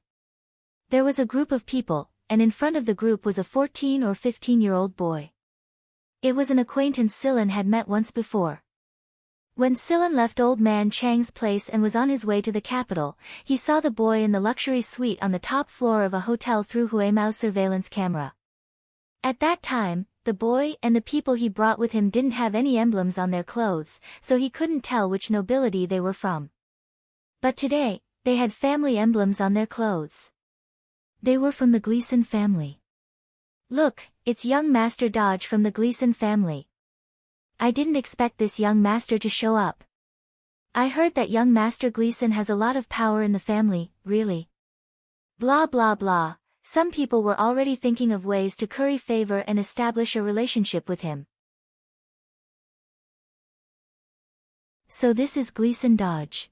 Speaker 1: There was a group of people, and in front of the group was a 14 or 15-year-old boy. It was an acquaintance Silen had met once before. When Silen left Old Man Chang's place and was on his way to the capital, he saw the boy in the luxury suite on the top floor of a hotel through Hui Mao's surveillance camera. At that time, the boy and the people he brought with him didn't have any emblems on their clothes, so he couldn't tell which nobility they were from. But today, they had family emblems on their clothes. They were from the Gleason family. "Look, it's young Master Dodge from the Gleason family. I didn't expect this young master to show up. I heard that young Master Gleason has a lot of power in the family, really." Blah blah blah. Some people were already thinking of ways to curry favor and establish a relationship with him. So this is Gleason Dodge.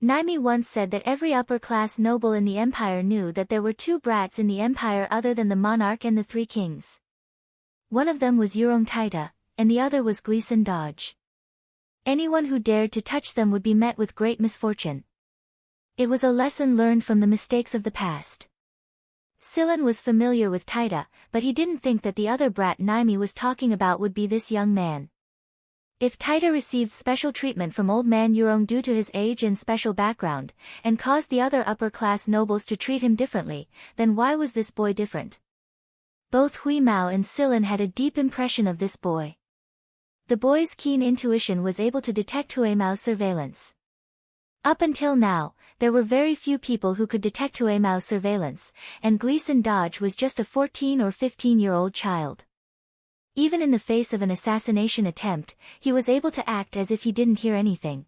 Speaker 1: Naimi once said that every upper-class noble in the empire knew that there were two brats in the empire other than the monarch and the three kings. One of them was Yurong Taita, and the other was Gleason Dodge. Anyone who dared to touch them would be met with great misfortune. It was a lesson learned from the mistakes of the past. Silen was familiar with Taita, but he didn't think that the other brat Naimi was talking about would be this young man. If Taita received special treatment from old man Yurong due to his age and special background, and caused the other upper-class nobles to treat him differently, then why was this boy different? Both Hui Mao and Silen had a deep impression of this boy. The boy's keen intuition was able to detect Hui Mao's surveillance. Up until now, there were very few people who could detect Hui Mao's surveillance, and Gleason Dodge was just a 14 or 15-year-old child. Even in the face of an assassination attempt, he was able to act as if he didn't hear anything.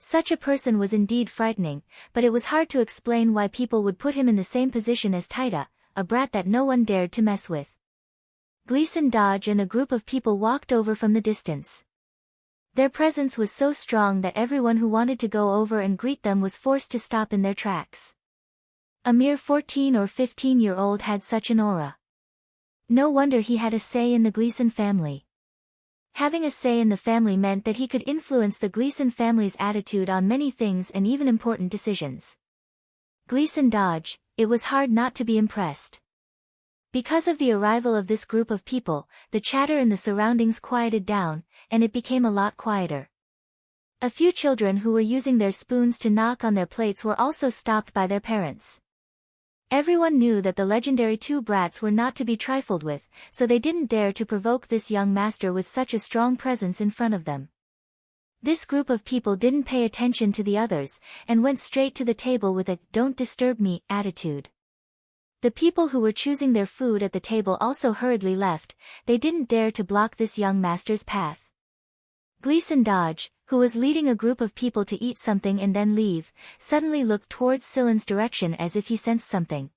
Speaker 1: Such a person was indeed frightening, but it was hard to explain why people would put him in the same position as Taita, a brat that no one dared to mess with. Gleason Dodge and a group of people walked over from the distance. Their presence was so strong that everyone who wanted to go over and greet them was forced to stop in their tracks. A mere 14 or 15-year-old had such an aura. No wonder he had a say in the Gleason family. Having a say in the family meant that he could influence the Gleason family's attitude on many things and even important decisions. Gleason Dodge, it was hard not to be impressed. Because of the arrival of this group of people, the chatter in the surroundings quieted down, and it became a lot quieter. A few children who were using their spoons to knock on their plates were also stopped by their parents. Everyone knew that the legendary two brats were not to be trifled with, so they didn't dare to provoke this young master with such a strong presence in front of them. This group of people didn't pay attention to the others, and went straight to the table with a "don't disturb me" attitude. The people who were choosing their food at the table also hurriedly left, they didn't dare to block this young master's path. Gleason Dodge, who was leading a group of people to eat something and then leave, suddenly looked towards Silen's direction as if he sensed something.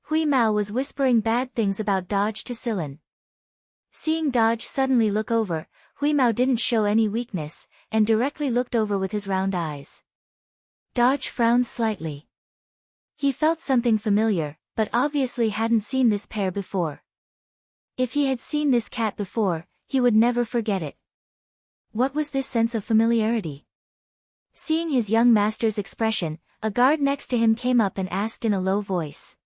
Speaker 1: Hui Mao was whispering bad things about Dodge to Silen. Seeing Dodge suddenly look over, Hui Mao didn't show any weakness, and directly looked over with his round eyes. Dodge frowned slightly. He felt something familiar, but obviously hadn't seen this pair before. If he had seen this cat before, he would never forget it. What was this sense of familiarity? Seeing his young master's expression, a guard next to him came up and asked in a low voice.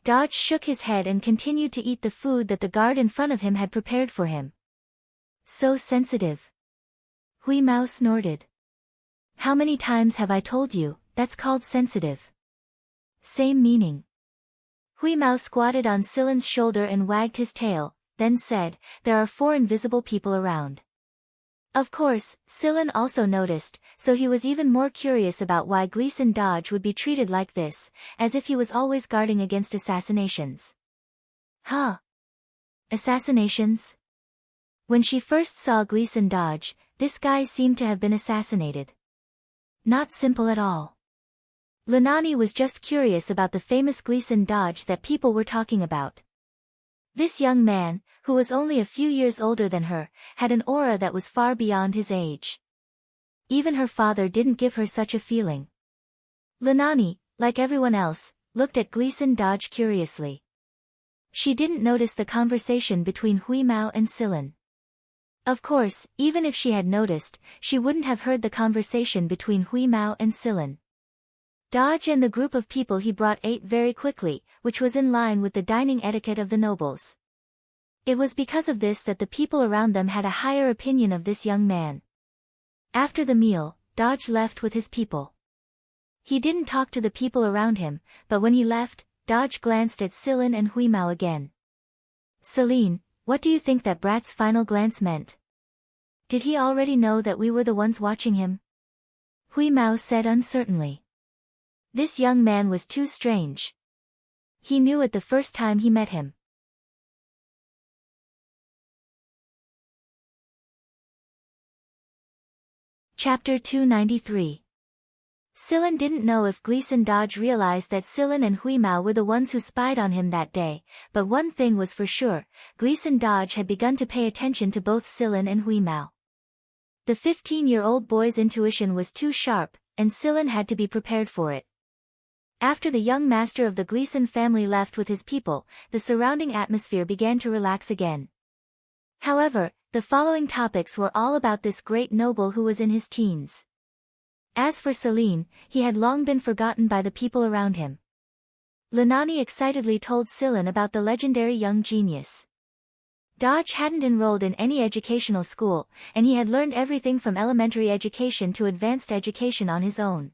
Speaker 1: Dodge shook his head and continued to eat the food that the guard in front of him had prepared for him. So sensitive. Hui Mao snorted. How many times have I told you, that's called sensitive. Same meaning. Hui Mao squatted on Silen's shoulder and wagged his tail, then said, there are 4 invisible people around. Of course, Silen also noticed, so he was even more curious about why Gleason Dodge would be treated like this, as if he was always guarding against assassinations. Huh? Assassinations? When she first saw Gleason Dodge, this guy seemed to have been assassinated. Not simple at all. Linani was just curious about the famous Gleason Dodge that people were talking about. This young man, who was only a few years older than her, had an aura that was far beyond his age. Even her father didn't give her such a feeling. Linani, like everyone else, looked at Gleason Dodge curiously. She didn't notice the conversation between Hui Mao and Silen. Of course, even if she had noticed, she wouldn't have heard the conversation between Hui Mao and Silen. Dodge and the group of people he brought ate very quickly, which was in line with the dining etiquette of the nobles. It was because of this that the people around them had a higher opinion of this young man. After the meal, Dodge left with his people. He didn't talk to the people around him, but when he left, Dodge glanced at Silen and Hui Mao again. Celine, what do you think that brat's final glance meant? Did he already know that we were the ones watching him? Hui Mao said uncertainly. This young man was too strange. He knew it the first time he met him. Chapter 293. Silen didn't know if Gleason Dodge realized that Silen and Hui Mao were the ones who spied on him that day, but one thing was for sure, Gleason Dodge had begun to pay attention to both Silen and Hui Mao. The 15-year-old boy's intuition was too sharp, and Silen had to be prepared for it. After the young master of the Gleason family left with his people, the surrounding atmosphere began to relax again. However, the following topics were all about this great noble who was in his teens. As for Celine, he had long been forgotten by the people around him. Linani excitedly told Celine about the legendary young genius. Dodge hadn't enrolled in any educational school, and he had learned everything from elementary education to advanced education on his own.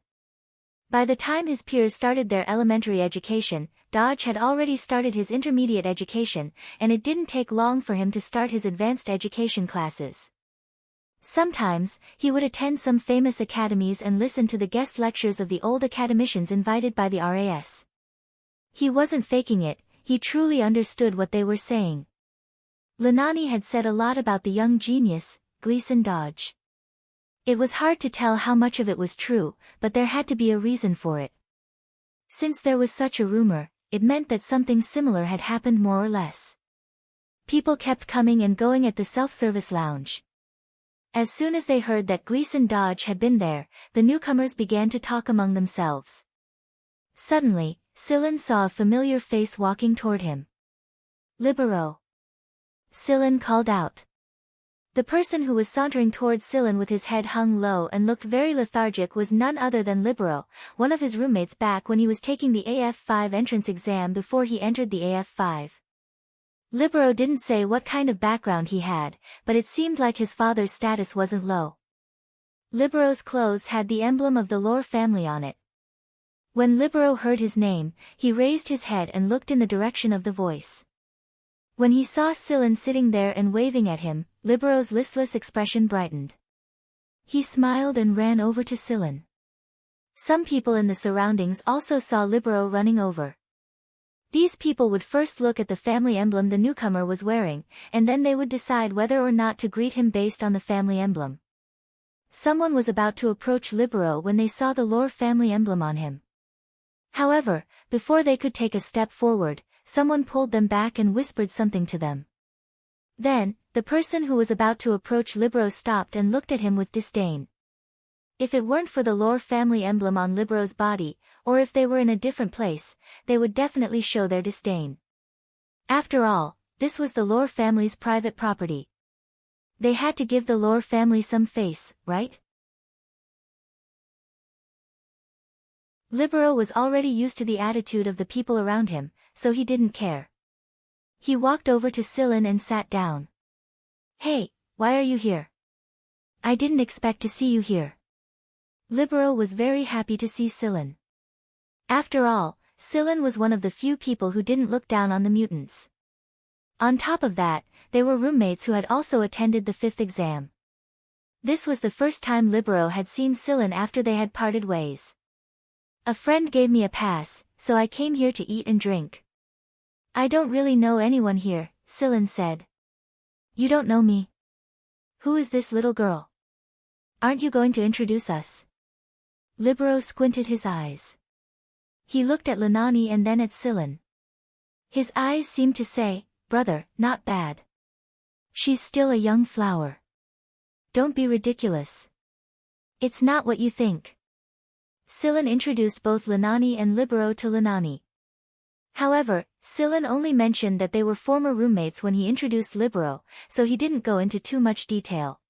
Speaker 1: By the time his peers started their elementary education, Dodge had already started his intermediate education, and it didn't take long for him to start his advanced education classes. Sometimes, he would attend some famous academies and listen to the guest lectures of the old academicians invited by the RAS. He wasn't faking it, he truly understood what they were saying. Linani had said a lot about the young genius, Gleason Dodge. It was hard to tell how much of it was true, but there had to be a reason for it. Since there was such a rumor, it meant that something similar had happened more or less. People kept coming and going at the self-service lounge. As soon as they heard that Gleason Dodge had been there, the newcomers began to talk among themselves. Suddenly, Celine saw a familiar face walking toward him. "Libero!" Celine called out. The person who was sauntering towards Celine with his head hung low and looked very lethargic was none other than Libero, one of his roommates back when he was taking the AF5 entrance exam before he entered the AF5. Libero didn't say what kind of background he had, but it seemed like his father's status wasn't low. Libero's clothes had the emblem of the Lore family on it. When Libero heard his name, he raised his head and looked in the direction of the voice. When he saw Celine sitting there and waving at him, Libero's listless expression brightened. He smiled and ran over to Celine. Some people in the surroundings also saw Libero running over. These people would first look at the family emblem the newcomer was wearing, and then they would decide whether or not to greet him based on the family emblem. Someone was about to approach Libero when they saw the Lore family emblem on him. However, before they could take a step forward, someone pulled them back and whispered something to them. Then, the person who was about to approach Libero stopped and looked at him with disdain. If it weren't for the Lore family emblem on Libero's body, or if they were in a different place, they would definitely show their disdain. After all, this was the Lore family's private property. They had to give the Lore family some face, right? Libero was already used to the attitude of the people around him, so he didn't care. He walked over to Celine and sat down. "Hey, why are you here? I didn't expect to see you here." Libero was very happy to see Celine. After all, Celine was one of the few people who didn't look down on the mutants. On top of that, they were roommates who had also attended the 5th exam. This was the first time Libero had seen Celine after they had parted ways. "A friend gave me a pass, so I came here to eat and drink." "I don't really know anyone here," Celine said. "You don't know me? Who is this little girl? Aren't you going to introduce us?" Libero squinted his eyes. He looked at Linani and then at Celine. His eyes seemed to say, "Brother, not bad. She's still a young flower. Don't be ridiculous. It's not what you think." Celine introduced both Linani and Libero to Linani. However, Celine only mentioned that they were former roommates when he introduced Libero, so he didn't go into too much detail.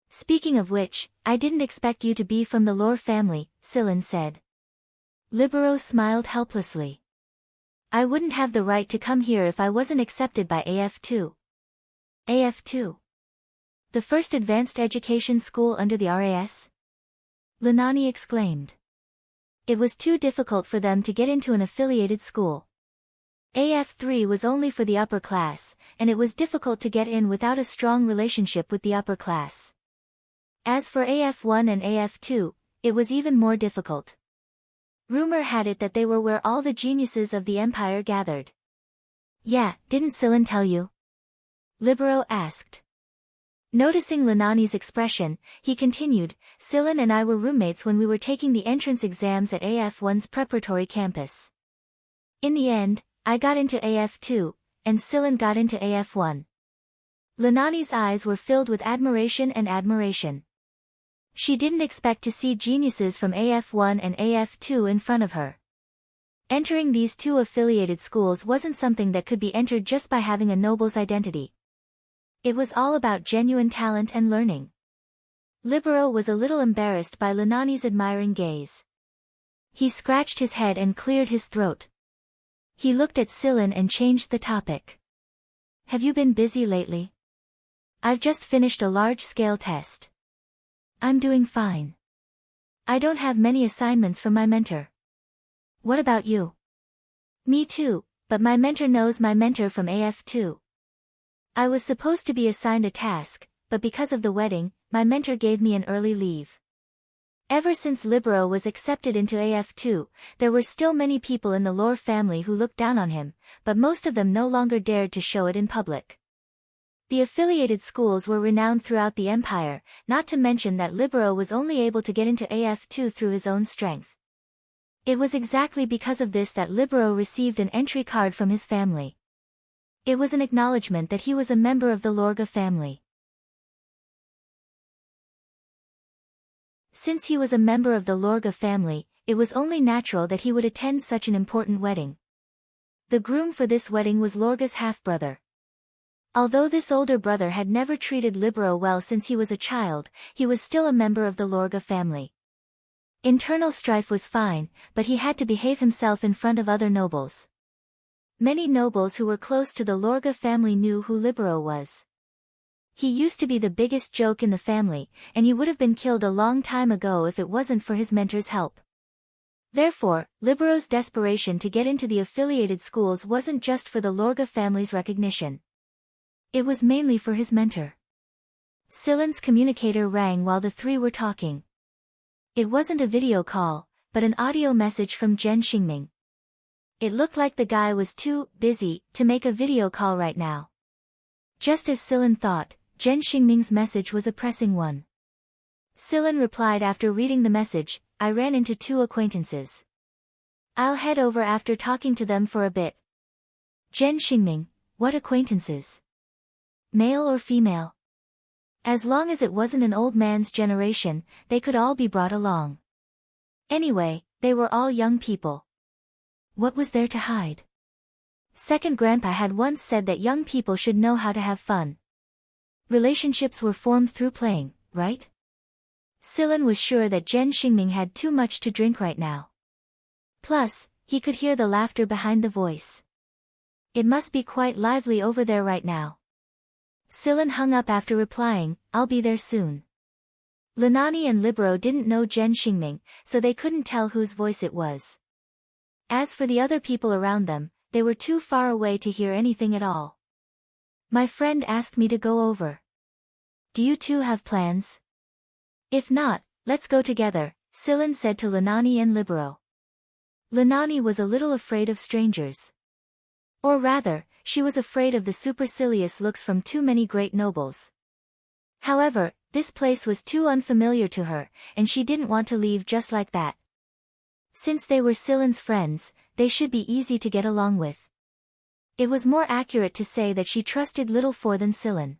Speaker 1: "Speaking of which, I didn't expect you to be from the Lore family," Celine said. Libero smiled helplessly. "I wouldn't have the right to come here if I wasn't accepted by AF2. AF2? The first advanced education school under the RAS? Linani exclaimed. It was too difficult for them to get into an affiliated school. AF3 was only for the upper class, and it was difficult to get in without a strong relationship with the upper class. As for AF1 and AF2, it was even more difficult. Rumor had it that they were where all the geniuses of the empire gathered. "Yeah, didn't Celine tell you?" Libero asked. Noticing Linani's expression, he continued, "Celine and I were roommates when we were taking the entrance exams at AF1's preparatory campus. In the end, I got into AF2, and Celine got into AF1. Linani's eyes were filled with admiration and admiration. She didn't expect to see geniuses from AF1 and AF2 in front of her. Entering these two affiliated schools wasn't something that could be entered just by having a noble's identity. It was all about genuine talent and learning. Libero was a little embarrassed by Linani's admiring gaze. He scratched his head and cleared his throat. He looked at Silen and changed the topic. Have you been busy lately? I've just finished a large-scale test. I'm doing fine. I don't have many assignments from my mentor. What about you? Me too, but my mentor knows my mentor from AF2. I was supposed to be assigned a task, but because of the wedding, my mentor gave me an early leave. Ever since Libero was accepted into AF2, there were still many people in the Lore family who looked down on him, but most of them no longer dared to show it in public. The affiliated schools were renowned throughout the empire, not to mention that Libero was only able to get into AF2 through his own strength. It was exactly because of this that Libero received an entry card from his family. It was an acknowledgement that he was a member of the Lorga family. Since he was a member of the Lorga family, it was only natural that he would attend such an important wedding. The groom for this wedding was Lorga's half-brother. Although this older brother had never treated Libero well since he was a child, he was still a member of the Lorga family. Internal strife was fine, but he had to behave himself in front of other nobles. Many nobles who were close to the Lorga family knew who Libero was. He used to be the biggest joke in the family, and he would have been killed a long time ago if it wasn't for his mentor's help. Therefore, Libero's desperation to get into the affiliated schools wasn't just for the Lorga family's recognition. It was mainly for his mentor. Silen's communicator rang while the three were talking. It wasn't a video call, but an audio message from Zhen Xingming. It looked like the guy was too busy to make a video call right now. Just as Silen thought, Zhen Xingming's message was a pressing one. Silen replied after reading the message, I ran into two acquaintances. I'll head over after talking to them for a bit. Zhen Xingming, what acquaintances? Male or female? As long as it wasn't an old man's generation, they could all be brought along. Anyway, they were all young people. What was there to hide? Second grandpa had once said that young people should know how to have fun. Relationships were formed through playing, right? Silen was sure that Zhen Xingming had too much to drink right now. Plus, he could hear the laughter behind the voice. It must be quite lively over there right now. Silen hung up after replying, I'll be there soon. Linani and Libero didn't know Zhen Xingming, so they couldn't tell whose voice it was. As for the other people around them, they were too far away to hear anything at all. My friend asked me to go over. Do you two have plans? If not, let's go together, Silen said to Linani and Libero. Linani was a little afraid of strangers. Or rather, she was afraid of the supercilious looks from too many great nobles. However, this place was too unfamiliar to her, and she didn't want to leave just like that. Since they were Silen's friends, they should be easy to get along with. It was more accurate to say that she trusted little for than Silen.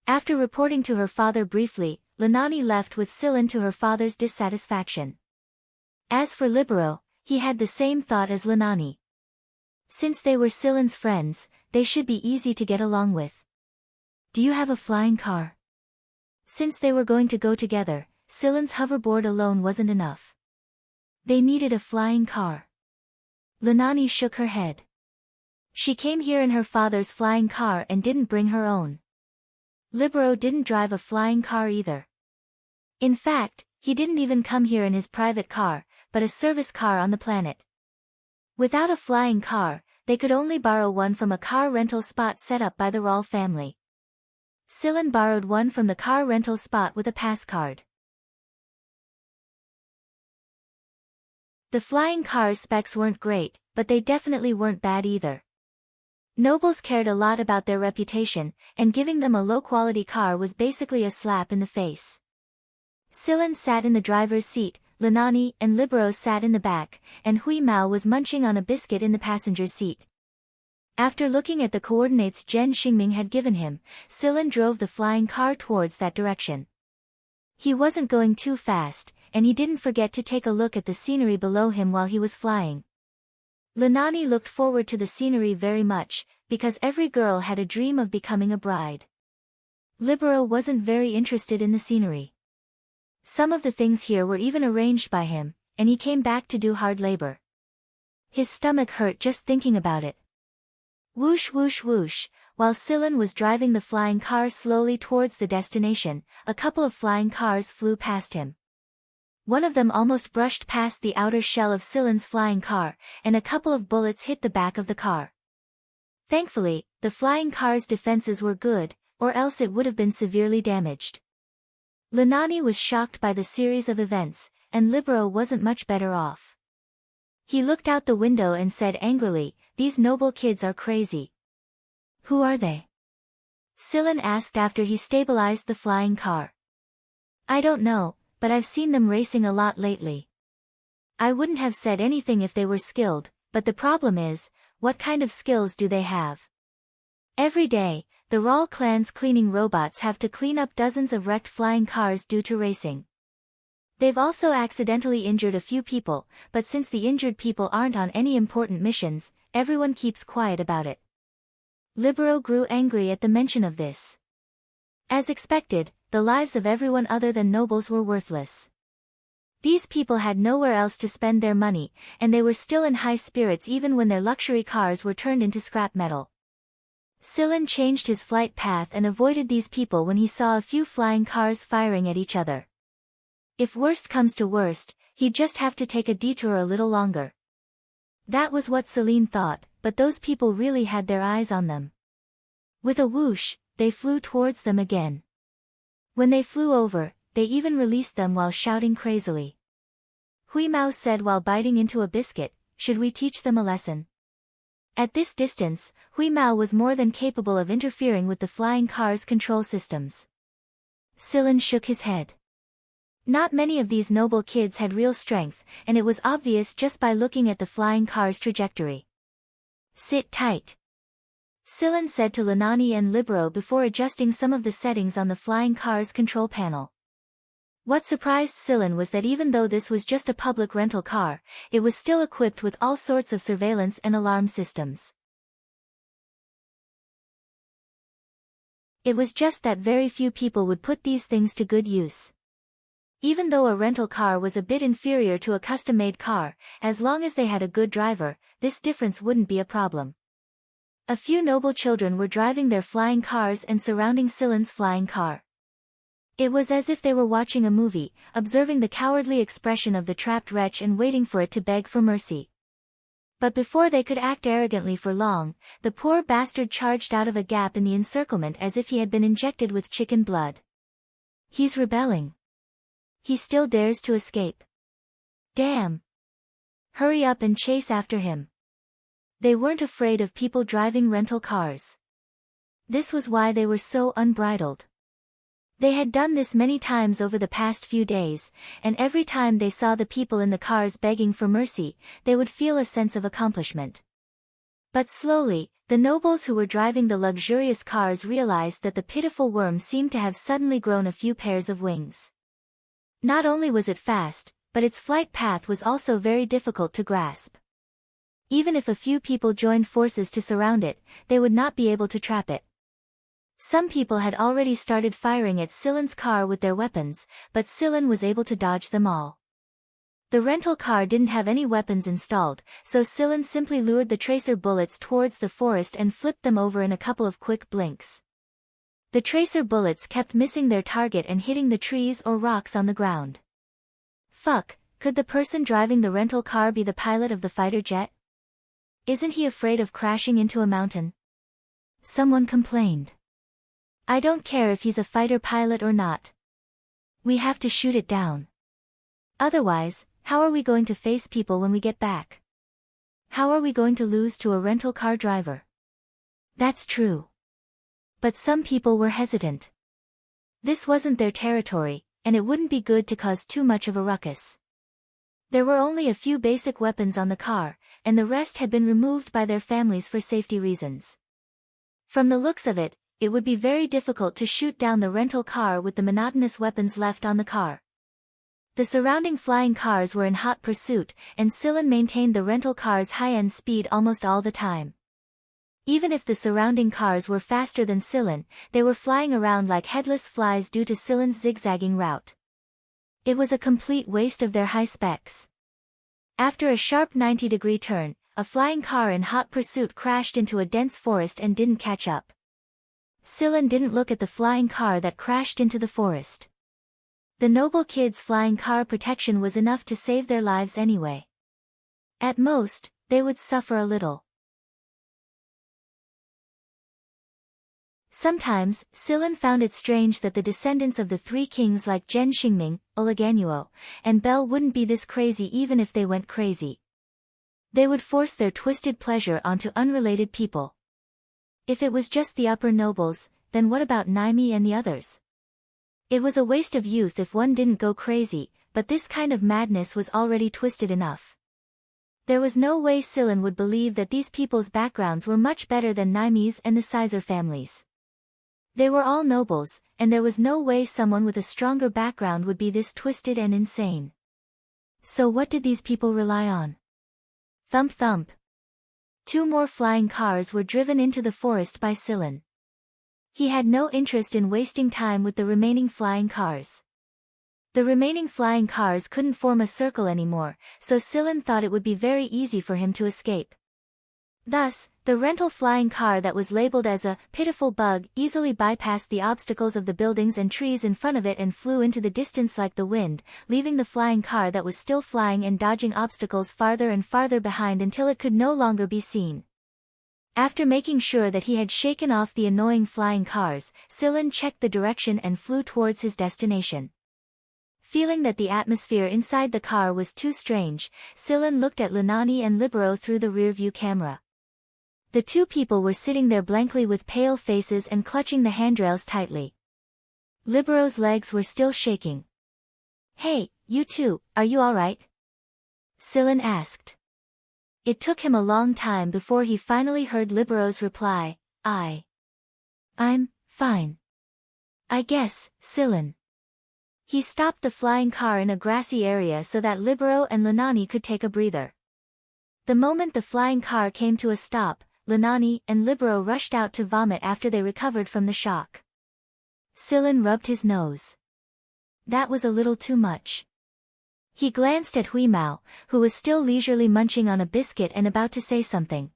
Speaker 1: After reporting to her father briefly, Linani left with Silen to her father's dissatisfaction. As for Libero, he had the same thought as Linani. Since they were Silen's friends, they should be easy to get along with. Do you have a flying car? Since they were going to go together, Silen's hoverboard alone wasn't enough. They needed a flying car. Linani shook her head. She came here in her father's flying car and didn't bring her own. Libero didn't drive a flying car either. In fact, he didn't even come here in his private car, but a service car on the planet. Without a flying car, they could only borrow one from a car rental spot set up by the Rawl family. Silen borrowed one from the car rental spot with a pass card. The flying car's specs weren't great, but they definitely weren't bad either. Nobles cared a lot about their reputation, and giving them a low-quality car was basically a slap in the face. Silen sat in the driver's seat, Linani and Libero sat in the back, and Hui Mao was munching on a biscuit in the passenger's seat. After looking at the coordinates Zhen Xingming had given him, Silen drove the flying car towards that direction. He wasn't going too fast, and he didn't forget to take a look at the scenery below him while he was flying. Linani looked forward to the scenery very much, because every girl had a dream of becoming a bride. Libero wasn't very interested in the scenery. Some of the things here were even arranged by him, and he came back to do hard labor. His stomach hurt just thinking about it. Whoosh whoosh whoosh, while Silen was driving the flying car slowly towards the destination, a couple of flying cars flew past him. One of them almost brushed past the outer shell of Silen's flying car, and a couple of bullets hit the back of the car. Thankfully, the flying car's defenses were good, or else it would have been severely damaged. Lunani was shocked by the series of events, and Libero wasn't much better off. He looked out the window and said angrily, "These noble kids are crazy." "Who are they?" Silen asked after he stabilized the flying car. "I don't know, but I've seen them racing a lot lately. I wouldn't have said anything if they were skilled, but the problem is, what kind of skills do they have? Every day, the Rawl clan's cleaning robots have to clean up dozens of wrecked flying cars due to racing. They've also accidentally injured a few people, but since the injured people aren't on any important missions, everyone keeps quiet about it." Libero grew angry at the mention of this. As expected, the lives of everyone other than nobles were worthless. These people had nowhere else to spend their money, and they were still in high spirits even when their luxury cars were turned into scrap metal. Silen changed his flight path and avoided these people when he saw a few flying cars firing at each other. If worst comes to worst, he'd just have to take a detour a little longer. That was what Celine thought, but those people really had their eyes on them. With a whoosh, they flew towards them again. When they flew over, they even released them while shouting crazily. Hui Mao said while biting into a biscuit, "Should we teach them a lesson?" At this distance, Hui Mao was more than capable of interfering with the flying car's control systems. Silen shook his head. Not many of these noble kids had real strength, and it was obvious just by looking at the flying car's trajectory. "Sit tight," Silen said to Lunani and Libero before adjusting some of the settings on the flying car's control panel. What surprised Silen was that even though this was just a public rental car, it was still equipped with all sorts of surveillance and alarm systems. It was just that very few people would put these things to good use. Even though a rental car was a bit inferior to a custom-made car, as long as they had a good driver, this difference wouldn't be a problem. A few noble children were driving their flying cars and surrounding Silen's flying car. It was as if they were watching a movie, observing the cowardly expression of the trapped wretch and waiting for it to beg for mercy. But before they could act arrogantly for long, the poor bastard charged out of a gap in the encirclement as if he had been injected with chicken blood. He's rebelling. He still dares to escape. Damn! Hurry up and chase after him. They weren't afraid of people driving rental cars. This was why they were so unbridled. They had done this many times over the past few days, and every time they saw the people in the cars begging for mercy, they would feel a sense of accomplishment. But slowly, the nobles who were driving the luxurious cars realized that the pitiful worm seemed to have suddenly grown a few pairs of wings. Not only was it fast, but its flight path was also very difficult to grasp. Even if a few people joined forces to surround it, they would not be able to trap it. Some people had already started firing at Silen's car with their weapons, but Silen was able to dodge them all. The rental car didn't have any weapons installed, so Silen simply lured the tracer bullets towards the forest and flipped them over in a couple of quick blinks. The tracer bullets kept missing their target and hitting the trees or rocks on the ground. Fuck, could the person driving the rental car be the pilot of the fighter jet? Isn't he afraid of crashing into a mountain? Someone complained. I don't care if he's a fighter pilot or not. We have to shoot it down. Otherwise, how are we going to face people when we get back? How are we going to lose to a rental car driver? That's true. But some people were hesitant. This wasn't their territory, and it wouldn't be good to cause too much of a ruckus. There were only a few basic weapons on the car, and the rest had been removed by their families for safety reasons. From the looks of it, it would be very difficult to shoot down the rental car with the monotonous weapons left on the car. The surrounding flying cars were in hot pursuit, and Silen maintained the rental car's high-end speed almost all the time. Even if the surrounding cars were faster than Silen, they were flying around like headless flies due to Silen's zigzagging route. It was a complete waste of their high specs. After a sharp 90-degree turn, a flying car in hot pursuit crashed into a dense forest and didn't catch up. Silen didn't look at the flying car that crashed into the forest. The noble kid's flying car protection was enough to save their lives anyway. At most, they would suffer a little. Sometimes, Silen found it strange that the descendants of the three kings like Gen Xingming, Uliganuo, and Bel wouldn't be this crazy even if they went crazy. They would force their twisted pleasure onto unrelated people. If it was just the upper nobles, then what about Naimi and the others? It was a waste of youth if one didn't go crazy, but this kind of madness was already twisted enough. There was no way Silen would believe that these people's backgrounds were much better than Naimi's and the Sizer families. They were all nobles, and there was no way someone with a stronger background would be this twisted and insane. So what did these people rely on? Thump thump. 2 more flying cars were driven into the forest by Silen. He had no interest in wasting time with the remaining flying cars. The remaining flying cars couldn't form a circle anymore, so Silen thought it would be very easy for him to escape. Thus, the rental flying car that was labeled as a pitiful bug easily bypassed the obstacles of the buildings and trees in front of it and flew into the distance like the wind, leaving the flying car that was still flying and dodging obstacles farther and farther behind until it could no longer be seen. After making sure that he had shaken off the annoying flying cars, Silen checked the direction and flew towards his destination. Feeling that the atmosphere inside the car was too strange, Silen looked at Lunani and Libero through the rear-view camera. The 2 people were sitting there blankly with pale faces and clutching the handrails tightly. Libero's legs were still shaking. "Hey, you two, are you alright?" Silen asked. It took him a long time before he finally heard Libero's reply, I'm fine. I guess, Silen." He stopped the flying car in a grassy area so that Libero and Lunani could take a breather. The moment the flying car came to a stop, Lunani and Libero rushed out to vomit after they recovered from the shock. Silen rubbed his nose. That was a little too much. He glanced at Huimao, who was still leisurely munching on a biscuit and about to say something.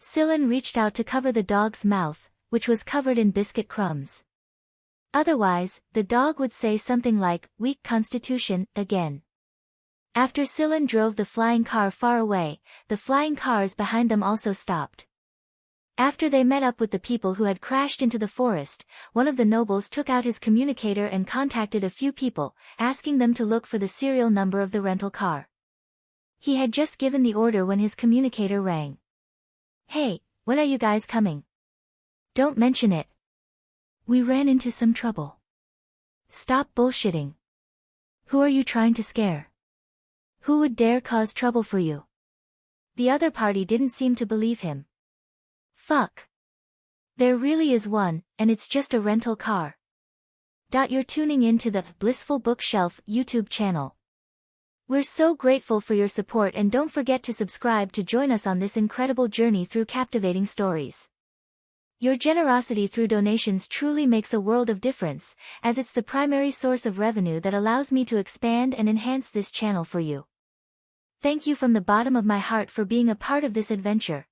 Speaker 1: Silen reached out to cover the dog's mouth, which was covered in biscuit crumbs. Otherwise, the dog would say something like, "weak constitution," again. After Silen drove the flying car far away, the flying cars behind them also stopped. After they met up with the people who had crashed into the forest, one of the nobles took out his communicator and contacted a few people, asking them to look for the serial number of the rental car. He had just given the order when his communicator rang. "Hey, when are you guys coming? Don't mention it. We ran into some trouble. Stop bullshitting. Who are you trying to scare? Who would dare cause trouble for you?" The other party didn't seem to believe him. "Fuck. There really is one, and it's just a rental car." You're tuning in to the Blissful Bookshelf YouTube channel. We're so grateful for your support, and don't forget to subscribe to join us on this incredible journey through captivating stories. Your generosity through donations truly makes a world of difference, as it's the primary source of revenue that allows me to expand and enhance this channel for you. Thank you from the bottom of my heart for being a part of this adventure.